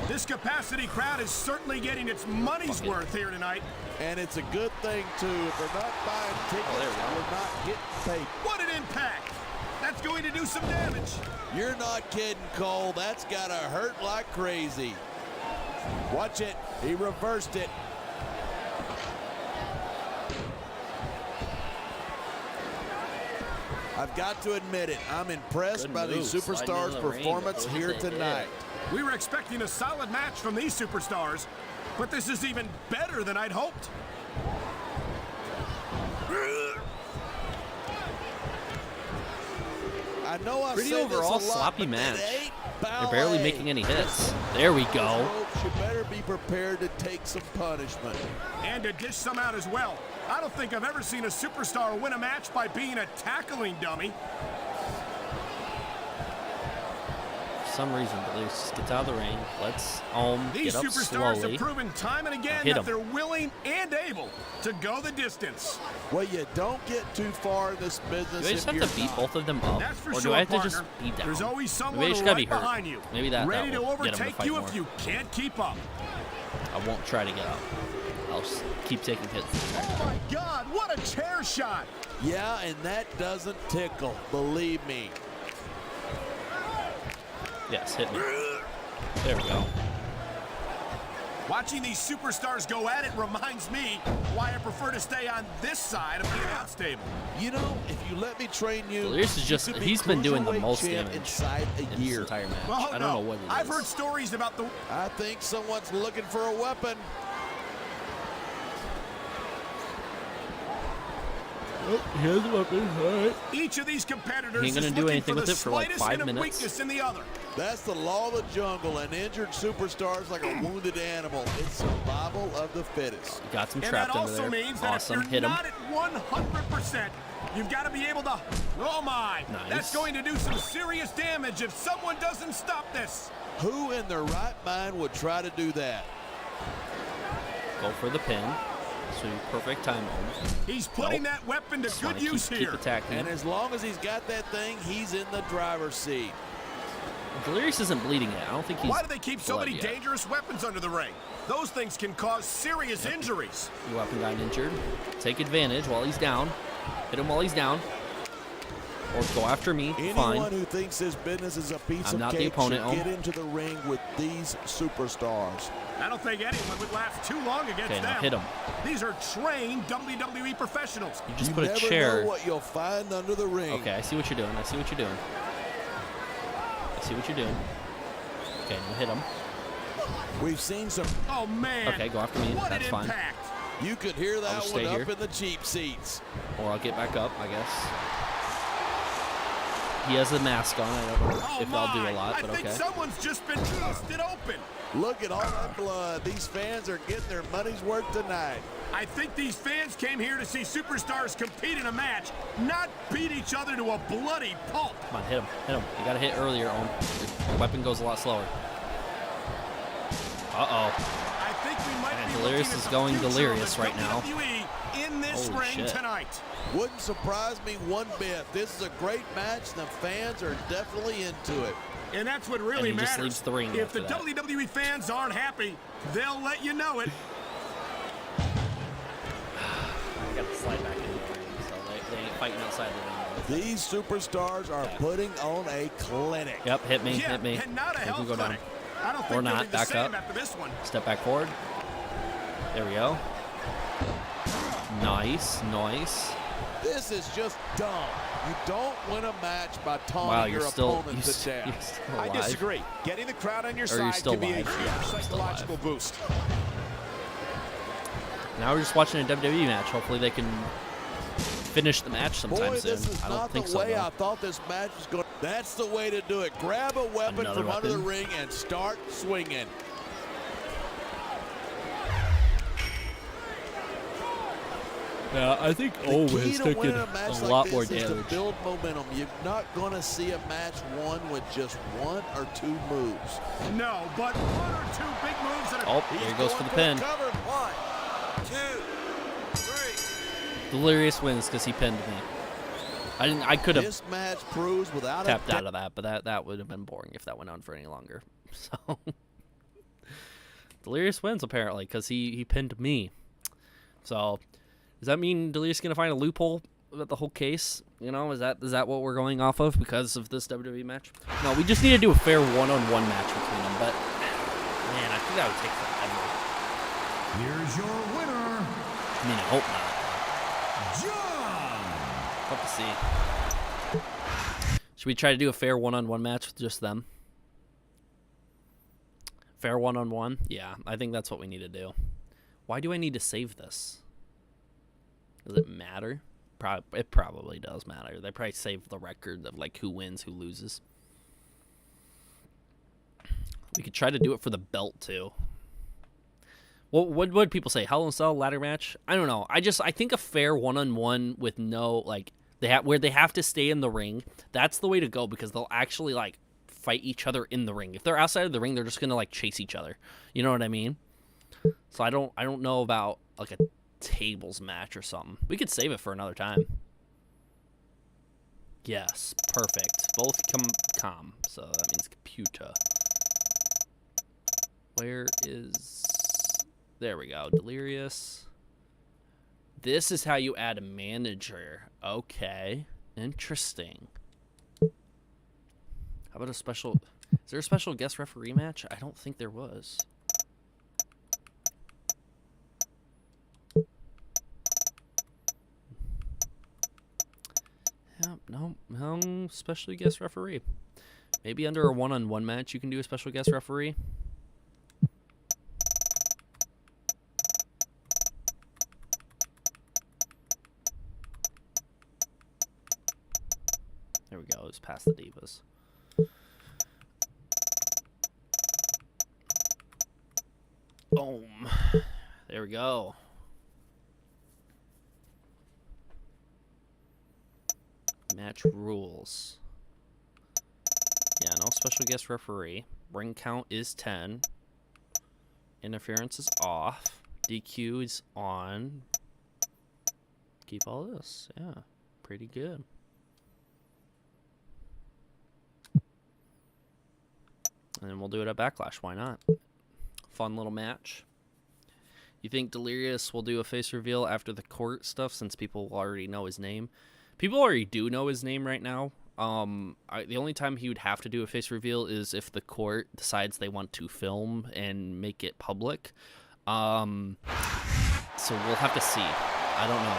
This capacity crowd is certainly getting its money's worth here tonight. And it's a good thing, too. If they're not buying tickets, they're not getting paid. What an impact! That's going to do some damage. You're not kidding, Cole. That's got to hurt like crazy. Watch it. He reversed it. I've got to admit it. I'm impressed by these superstars' performance here tonight. We were expecting a solid match from these superstars, but this is even better than I'd hoped. I know I Pretty say overall this a lot, sloppy but match. it ain't They're barely ballet. making any hits. There we go. Folks, you better be prepared to take some punishment. And to dish some out as well. I don't think I've ever seen a superstar win a match by being a tackling dummy. For some reason, Delirious just gets out of the ring. Let's These get up superstars slowly. have proven time and again Hit that 'em. they're willing and able to go the distance. Well, you don't get too far in this business. Do I just if have to you're beat not. both of them up? That's for Or do sure, I have to partner. just be down? There's always Maybe I someone just gotta right be hurt. behind you. Maybe that ready to will get 'em to overtake fight you more. if you can't keep up. I won't try to get up. I'll just keep taking hits. Oh my God, what a chair shot! Yeah, and that doesn't tickle, believe me. Yes, hit me. There we go. Watching these superstars go at it reminds me why I prefer to stay on this side of the announce table. You know, if you let me train you, Delirious is you just, could be he's been doing the cruiserweight most champ damage inside a in this year. entire match. Well, I don't know what it is. I've heard stories about the... I think someone's looking for a weapon. Here's the weapon. All right. Each of these competitors Ain't gonna is do looking anything for with the it for like slightest 5 hint of minutes. weakness in the other. That's the law of the jungle, and injured superstars like a wounded animal. It's survival of the fittest. Got some And trapped that under also there. means that Awesome. if Hit you're him. not at 100%, you've got to be able to... Oh my! Nice. That's going to do some serious damage if someone doesn't stop this. Who in their right mind would try to do that? Go for the pin. So perfect time on. He's putting Nope. that weapon to Just good wanna use keep here. attacking. And as long as he's got that thing, he's in the driver's seat. Delirious isn't bleeding yet. I don't think he's. Why do they keep so bled many yet. dangerous weapons under the ring? Those things can cause serious injuries. Your weapon got injured. Take advantage while he's down. Hit him while he's down. Or go after me. Anyone Fine. who thinks this business is a piece I'm of not the cake opponent, should Om. get into the ring with these superstars. I don't think anyone would last too long against Okay, them. now hit him. These are trained WWE professionals. You just You put a never chair. know what you'll find under the ring. Okay, I see what you're doing. I see what you're doing. I see what you're doing. Okay, now hit him. We've seen some. Oh man! Okay, go after me. What That's an fine. impact! You could hear that just one stay up here. in the cheap seats. Or I'll get back up, I guess. He has a mask on. I don't know Oh if my! I'll do a lot, I but think okay. someone's just been busted open. Look at all that blood. These fans are getting their money's worth tonight. I think these fans came here to see superstars compete in a match, not beat each other to a bloody pulp. Come on, hit him. Hit him. You gotta hit earlier, Ohm. Your weapon goes a lot slower. Uh-oh. I think we might Man, be Delirious looking is at going the future delirious of the right now. WWE in this Holy ring shit. tonight. Wouldn't surprise me one bit. This is a great match. The fans are definitely into it. And that's what really And he just matters. leaves the ring If the after that. WWE fans aren't happy, they'll let you know it. I gotta slide back into the ring, so they ain't fighting outside the ring. These superstars are putting on a clinic. Yep, hit me, Yeah, hit me. and not a I think health we go down. clinic. I don't Or think not, they'll be the back same up. after this one. Step back forward. There we go. Nice, nice. This is just dumb. You don't win a match by taunting Wow, your you're still, opponent to death. you're still I alive. disagree. Getting the crowd on your Or side you're still can be a live. huge Yeah, I'm still psychological alive. boost. Now we're just watching a WWE match. Hopefully they can finish the match sometime Boy, soon. this is I don't not think the so, way though. I thought this match was going. That's the way to do it. Grab a weapon Another from under the weapon. ring and start swinging. Yeah, I think The key to winning a match like lot this more is to damage. build momentum. You're not going to see a match won with just 1 or 2 moves. No, but 1 or 2 big moves. And Oh, here he goes for the pin. Cover. 1, 2, 3. Delirious wins because he pinned me. I could have This match proves without tapped a out of that, but that would have been boring if that went on for any longer. So Delirious wins apparently because he pinned me. So does that mean Delirious is gonna find a loophole about the whole case? You know, is that what we're going off of because of this WWE match? No, we just need to do a fair one-on-one match between them. But man, I think that would take forever. Here's your winner, I mean, I hope not. John. Hope to see. Should we try to do a fair one-on-one match with just them? Fair one-on-one? Yeah, I think that's what we need to do. Why do I need to save this? Does it matter? It probably does matter. They probably save the record of like who wins, who loses. We could try to do it for the belt too. What would people say? Hell in a Cell ladder match? I don't know. I think a fair one-on-one with no like where they have to stay in the ring. That's the way to go because they'll actually like fight each other in the ring. If they're outside of the ring, they're just gonna like chase each other. You know what I mean? So I don't know about like a tables match or something. We could save it for another time. Yes, perfect. Both com. So that means computer. Where is... There we go. Delirious. This is how you add a manager. Okay. Interesting. How about a special... Is there a special guest referee match? I don't think there was. Yep, no special guest referee. Maybe under a one-on-one match you can do a special guest referee. There we go, it's past the Divas. Boom. There we go. Match rules. Yeah, no special guest referee. Ring count is 10. Interference is off. DQ is on. Keep all this. Yeah, pretty good. And then we'll do it at Backlash. Why not? Fun little match. You think Delirious will do a face reveal after the court stuff since people already know his name? People already do know his name right now. The only time he would have to do a face reveal is if the court decides they want to film and make it public. So we'll have to see. I don't know.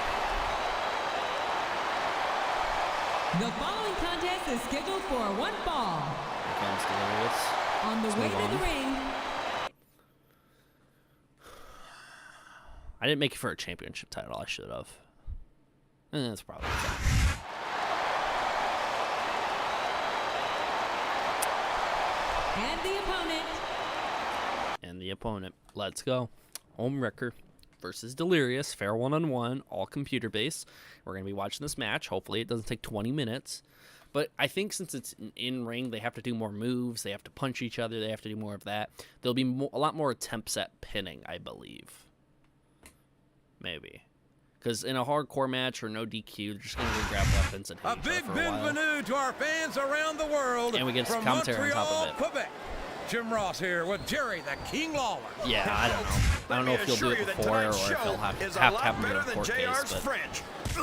The following contest is scheduled for one fall. Here comes Delirious. On the way to the ring. I didn't make it for a championship title. I should have. That's probably fine. And the opponent. Let's go. Ohmwrecker versus Delirious. Fair one-on-one. All computer-based. We're going to be watching this match. Hopefully it doesn't take 20 minutes. But I think since it's an in-ring, they have to do more moves. They have to punch each other. They have to do more of that. There'll be a lot more attempts at pinning, I believe. Maybe. Because in a hardcore match or no DQ, they're just going to go grab weapons and hit each other for a while. bienvenue to our fans around the world. And we get some from commentary on top Montreal, of it. Quebec. Jim Ross here with Jerry the King Lawler. Yeah, I don't know. I don't know if he'll do it before or if he'll have to have him in a court case. But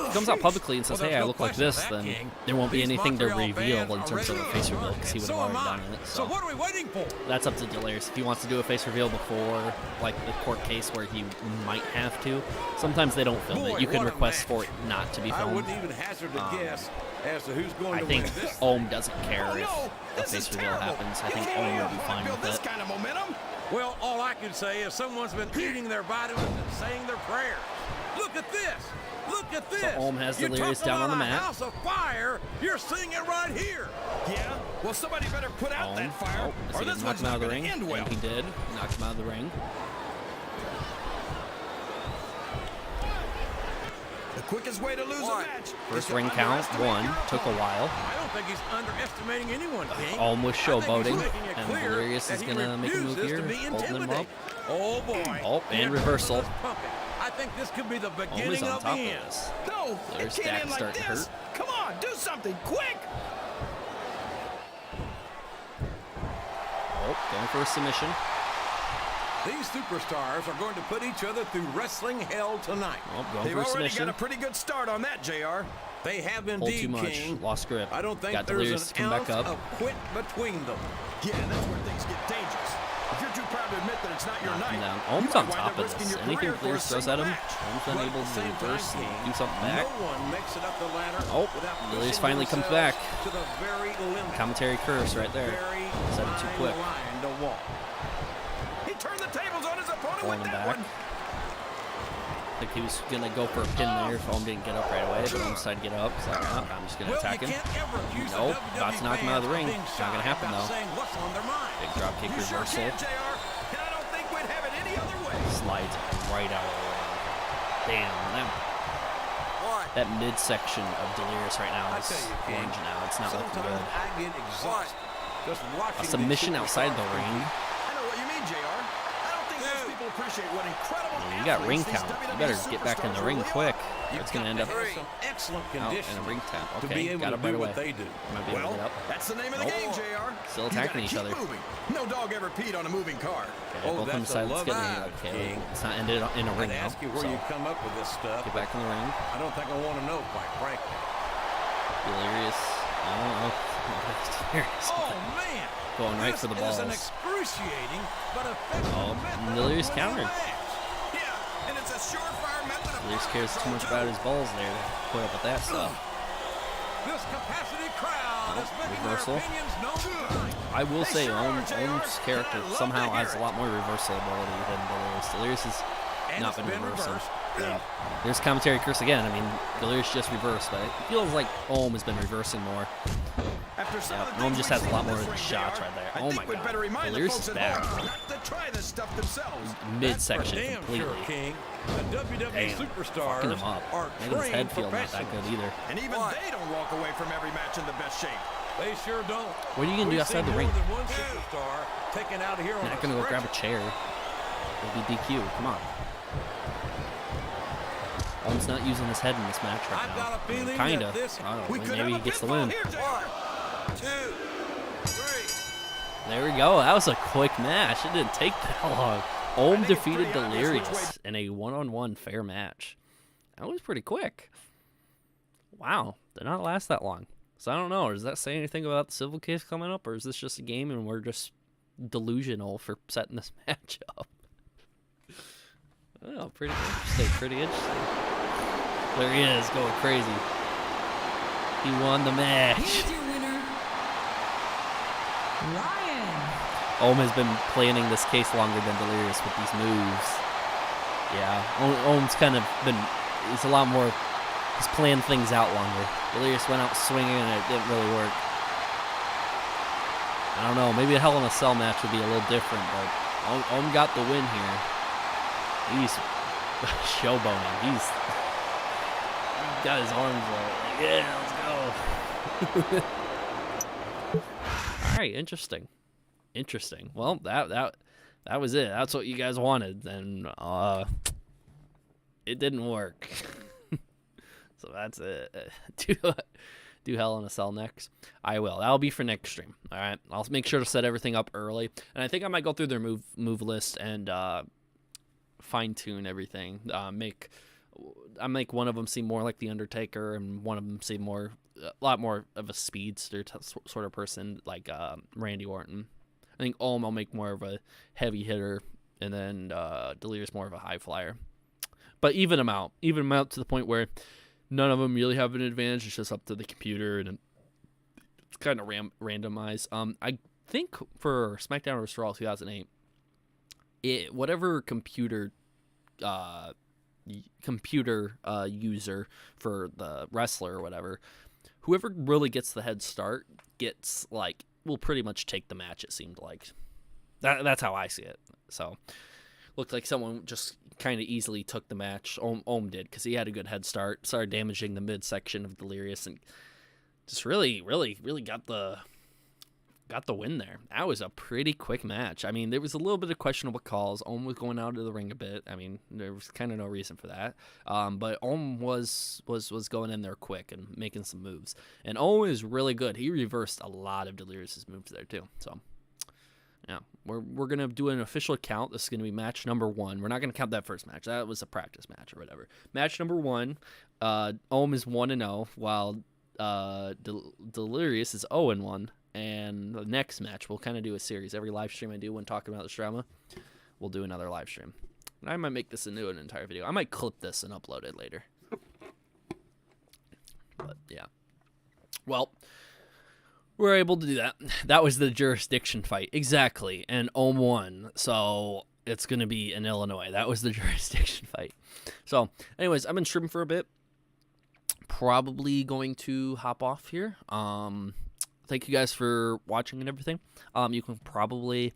he comes out publicly and says, hey, I look like this, then there won't be anything to reveal in terms of a face reveal because he would have already done it. So what are we waiting for? That's up to Delirious. If he wants to do a face reveal before, like, the court case where he might have to, sometimes they don't film it. You can request for it not to be filmed. I wouldn't even hazard a guess as to who's going to I think win this. Ohm doesn't care if a face reveal happens. I think Ohm will be fine with it. Kind of momentum. Well, all I can say is someone's been eating their vitamins and saying their prayers. Look at this. Look at this. So Ohm has You Delirious talk down on the about a mat. house of fire. You're seeing it right here. Yeah. Well, somebody better put out Ohm. that fire, Is or he this gonna knock one's him out not of the going ring? to end well. And he did. Knocked him out of the ring. The quickest way to lose a match. First ring count, 1. Took a while. I don't think he's underestimating anyone, King. Ohm was showboating, I think he's making it and clear Delirious that is he going to make a move refuses here, to be holding him up. intimidated. Oh, boy. Oh, and reversal. I think this could be the Ohm is beginning on of the top of end. this. No, There's it can't Dak end like starting to this. hurt. Come on, do something quick. Oh, going for a submission. These superstars are going to put each other through wrestling hell tonight. Oh, going They've for a already submission. got a pretty good start on that, JR. They have Pulled indeed, too much. King. Lost grip. I don't think Got there's Delirious to an come back ounce up. of quit between them. Yeah, that's where things get dangerous. If you're too proud to admit that it's not your Knocked him night, down. you Ohm's might on wind top up of risking this. your Anything career for a Delirious throws single at him, match. Ohm's But unable at the to same reverse time, and King, do something back. No one makes it up the ladder Oh, without Delirious pushing finally comes themselves back. to the very limit. Commentary curse right there. Very Said it too fine quick. line to walk. He turned the tables on his opponent Pulling with him that back. one. I think he was going to go for a pin there if Ohm didn't get up right away, but Ohm decided to get up. So I'm just going to Well, attack you him. can't ever accuse the Nope, WWE about to knock him out of the ring. fans It's not being gonna happen, shy about though. saying what's on their mind. Big drop kick You sure reversal. can, JR. And I don't think we'd have it any other way. Slides right out of the ring. Damn, that midsection of Delirious right now I is tell you, King, orange now. It's not looking sometimes good. I get exhausted just watching A these submission outside the superstars ring. I know what you mean, JR. I don't think most people appreciate what incredible You got ring athletes these count. You WWE better get back in the ring superstars quick. really are. It's going to end up have some excellent out in a conditioning ring tap. to be Okay, able got to up right do away. what they do. Might be able Well, to get up. that's the name of the game, JR. Still You attacking gotta each keep other. moving. No dog ever peed on a moving car. Okay, Oh, both on the that's a sides. It's love getting that, okay. King. It's not ended in a ring I'd now. ask you where So you come up with this stuff. get back in the ring. I don't think I want to know, quite frankly. Delirious. I don't know. Delirious. Oh, man. Going right This for the is balls. an excruciating but effective Oh, method of Delirious winning a countered. match. Yeah, and it's a surefire method of Delirious cares too much about his balls there to put up with that stuff. This capacity crowd is making reversal. their opinions known tonight. I will say, sure are, Ohm's JR. character I love somehow to hear has a it. lot more reversal ability than Delirious. Delirious has And not it's been reversing. reversed. Yeah. There's commentary curse again. I mean, Delirious just reversed, but it feels like Ohm has been reversing more. After some of the Ohm things just we've has a seen lot in more this ring, shots JR, right there. I Oh think my we'd God. better remind Delirious the folks is at back. home not to try this stuff themselves. Midsection That's for damn completely. Sure, King. The WWE Damn. superstars Fucking him up. are Making his head trained feel not that good professionals. either. And even they don't walk away from every match in the best shape. They sure don't. What are you going to do We've outside seen the ring? more than one superstar taken out of here on You're not a going to go grab a stretcher. chair. It'll be DQ. Come on. Ohm's not using his head in this match right I've now. got a feeling Kinda. that this I don't We know. could Maybe have he a gets the pinfall win. here, JR. 1, 2, 3. There we go. That was a quick match. It didn't take that long. Ohm think it's defeated pretty obvious which Delirious in a one-on-one fair match. That was pretty quick. Wow. Did not last that long. So I don't know. Does that say anything about the civil case coming up, or is this just a game and we're just delusional for setting this match up? Oh, pretty interesting. Pretty interesting. There he is, going crazy. He won the match. Here's your winner, Ryan. Ohm has been planning this case longer than Delirious with these moves. Yeah, Ohm's kind of been, he's a lot more, he's planned things out longer. Delirious went out swinging and it didn't really work. I don't know, maybe a Hell in a Cell match would be a little different, but Ohm got the win here. He's showboating. He's got his arms like, yeah, let's go. All right, interesting. Interesting. Well, that was it. That's what you guys wanted, and it didn't work. So that's it. Do Hell in a Cell next. I will. That'll be for next stream. All right. I'll make sure to set everything up early, and I think I might go through their move list and fine tune everything. Make I make one of them seem more like the Undertaker, and one of them seem a lot more of a speedster sort of person, like Randy Orton. I think Ohm I'll make more of a heavy hitter, and then Delirious more of a high flyer. But even them out to the point where none of them really have an advantage. It's just up to the computer, and it's kind of randomized. I think for SmackDown vs. Raw 2008, whatever computer user for the wrestler or whatever, whoever really gets the head start will pretty much take the match. It seemed like that's how I see it. So looked like someone just kind of easily took the match. Ohm did, because he had a good head start, started damaging the midsection of Delirious, and just really got the win there. That was a pretty quick match. I mean, there was a little bit of questionable calls. Ohm was going out of the ring a bit. I mean, there was kind of no reason for that. But Ohm was going in there quick and making some moves. And Ohm is really good. He reversed a lot of Delirious's moves there too. So yeah, we're gonna do an official count. This is gonna be match number 1. We're not gonna count that first match. That was a practice match or whatever. Match number 1. Ohm is 1-0, while Delirious is 0-1. And the next match, we'll kind of do a series. Every live stream I do when talking about this drama, we'll do another live stream. And I might make this into an entire video. I might clip this and upload it later. But yeah. Well, we're able to do that. That was the jurisdiction fight. Exactly. And Ohm won. So it's going to be in Illinois. That was the jurisdiction fight. So anyways, I've been streaming for a bit. Probably going to hop off here. Thank you guys for watching and everything. You can probably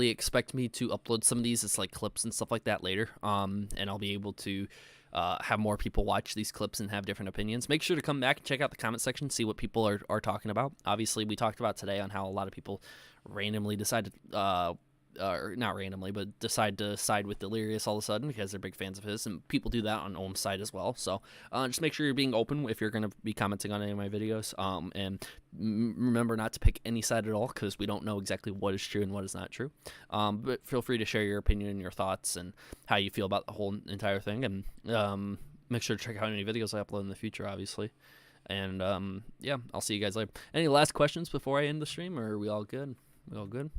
expect me to upload some of these as like clips and stuff like that later. And I'll be able to have more people watch these clips and have different opinions. Make sure to come back and check out the comment section, see what people are talking about. Obviously, we talked about today on how a lot of people randomly decided, or not randomly, but decide to side with Delirious all of a sudden because they're big fans of his, and people do that on Ohm's side as well. So just make sure you're being open if you're going to be commenting on any of my videos, and remember not to pick any side at all, because we don't know exactly what is true and what is not true. But feel free to share your opinion and your thoughts and how you feel about the whole entire thing, and make sure to check out any videos I upload in the future, obviously. And yeah, I'll see you guys later. Any last questions before I end the stream, or are we all good? We all good?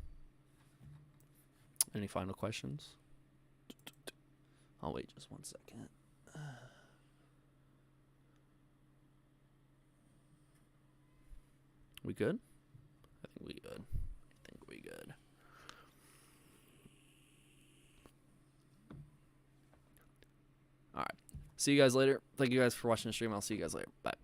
Any final questions? I'll wait just 1 second. We good? I think we good. All right. See you guys later. Thank you guys for watching the stream. I'll see you guys later. Bye.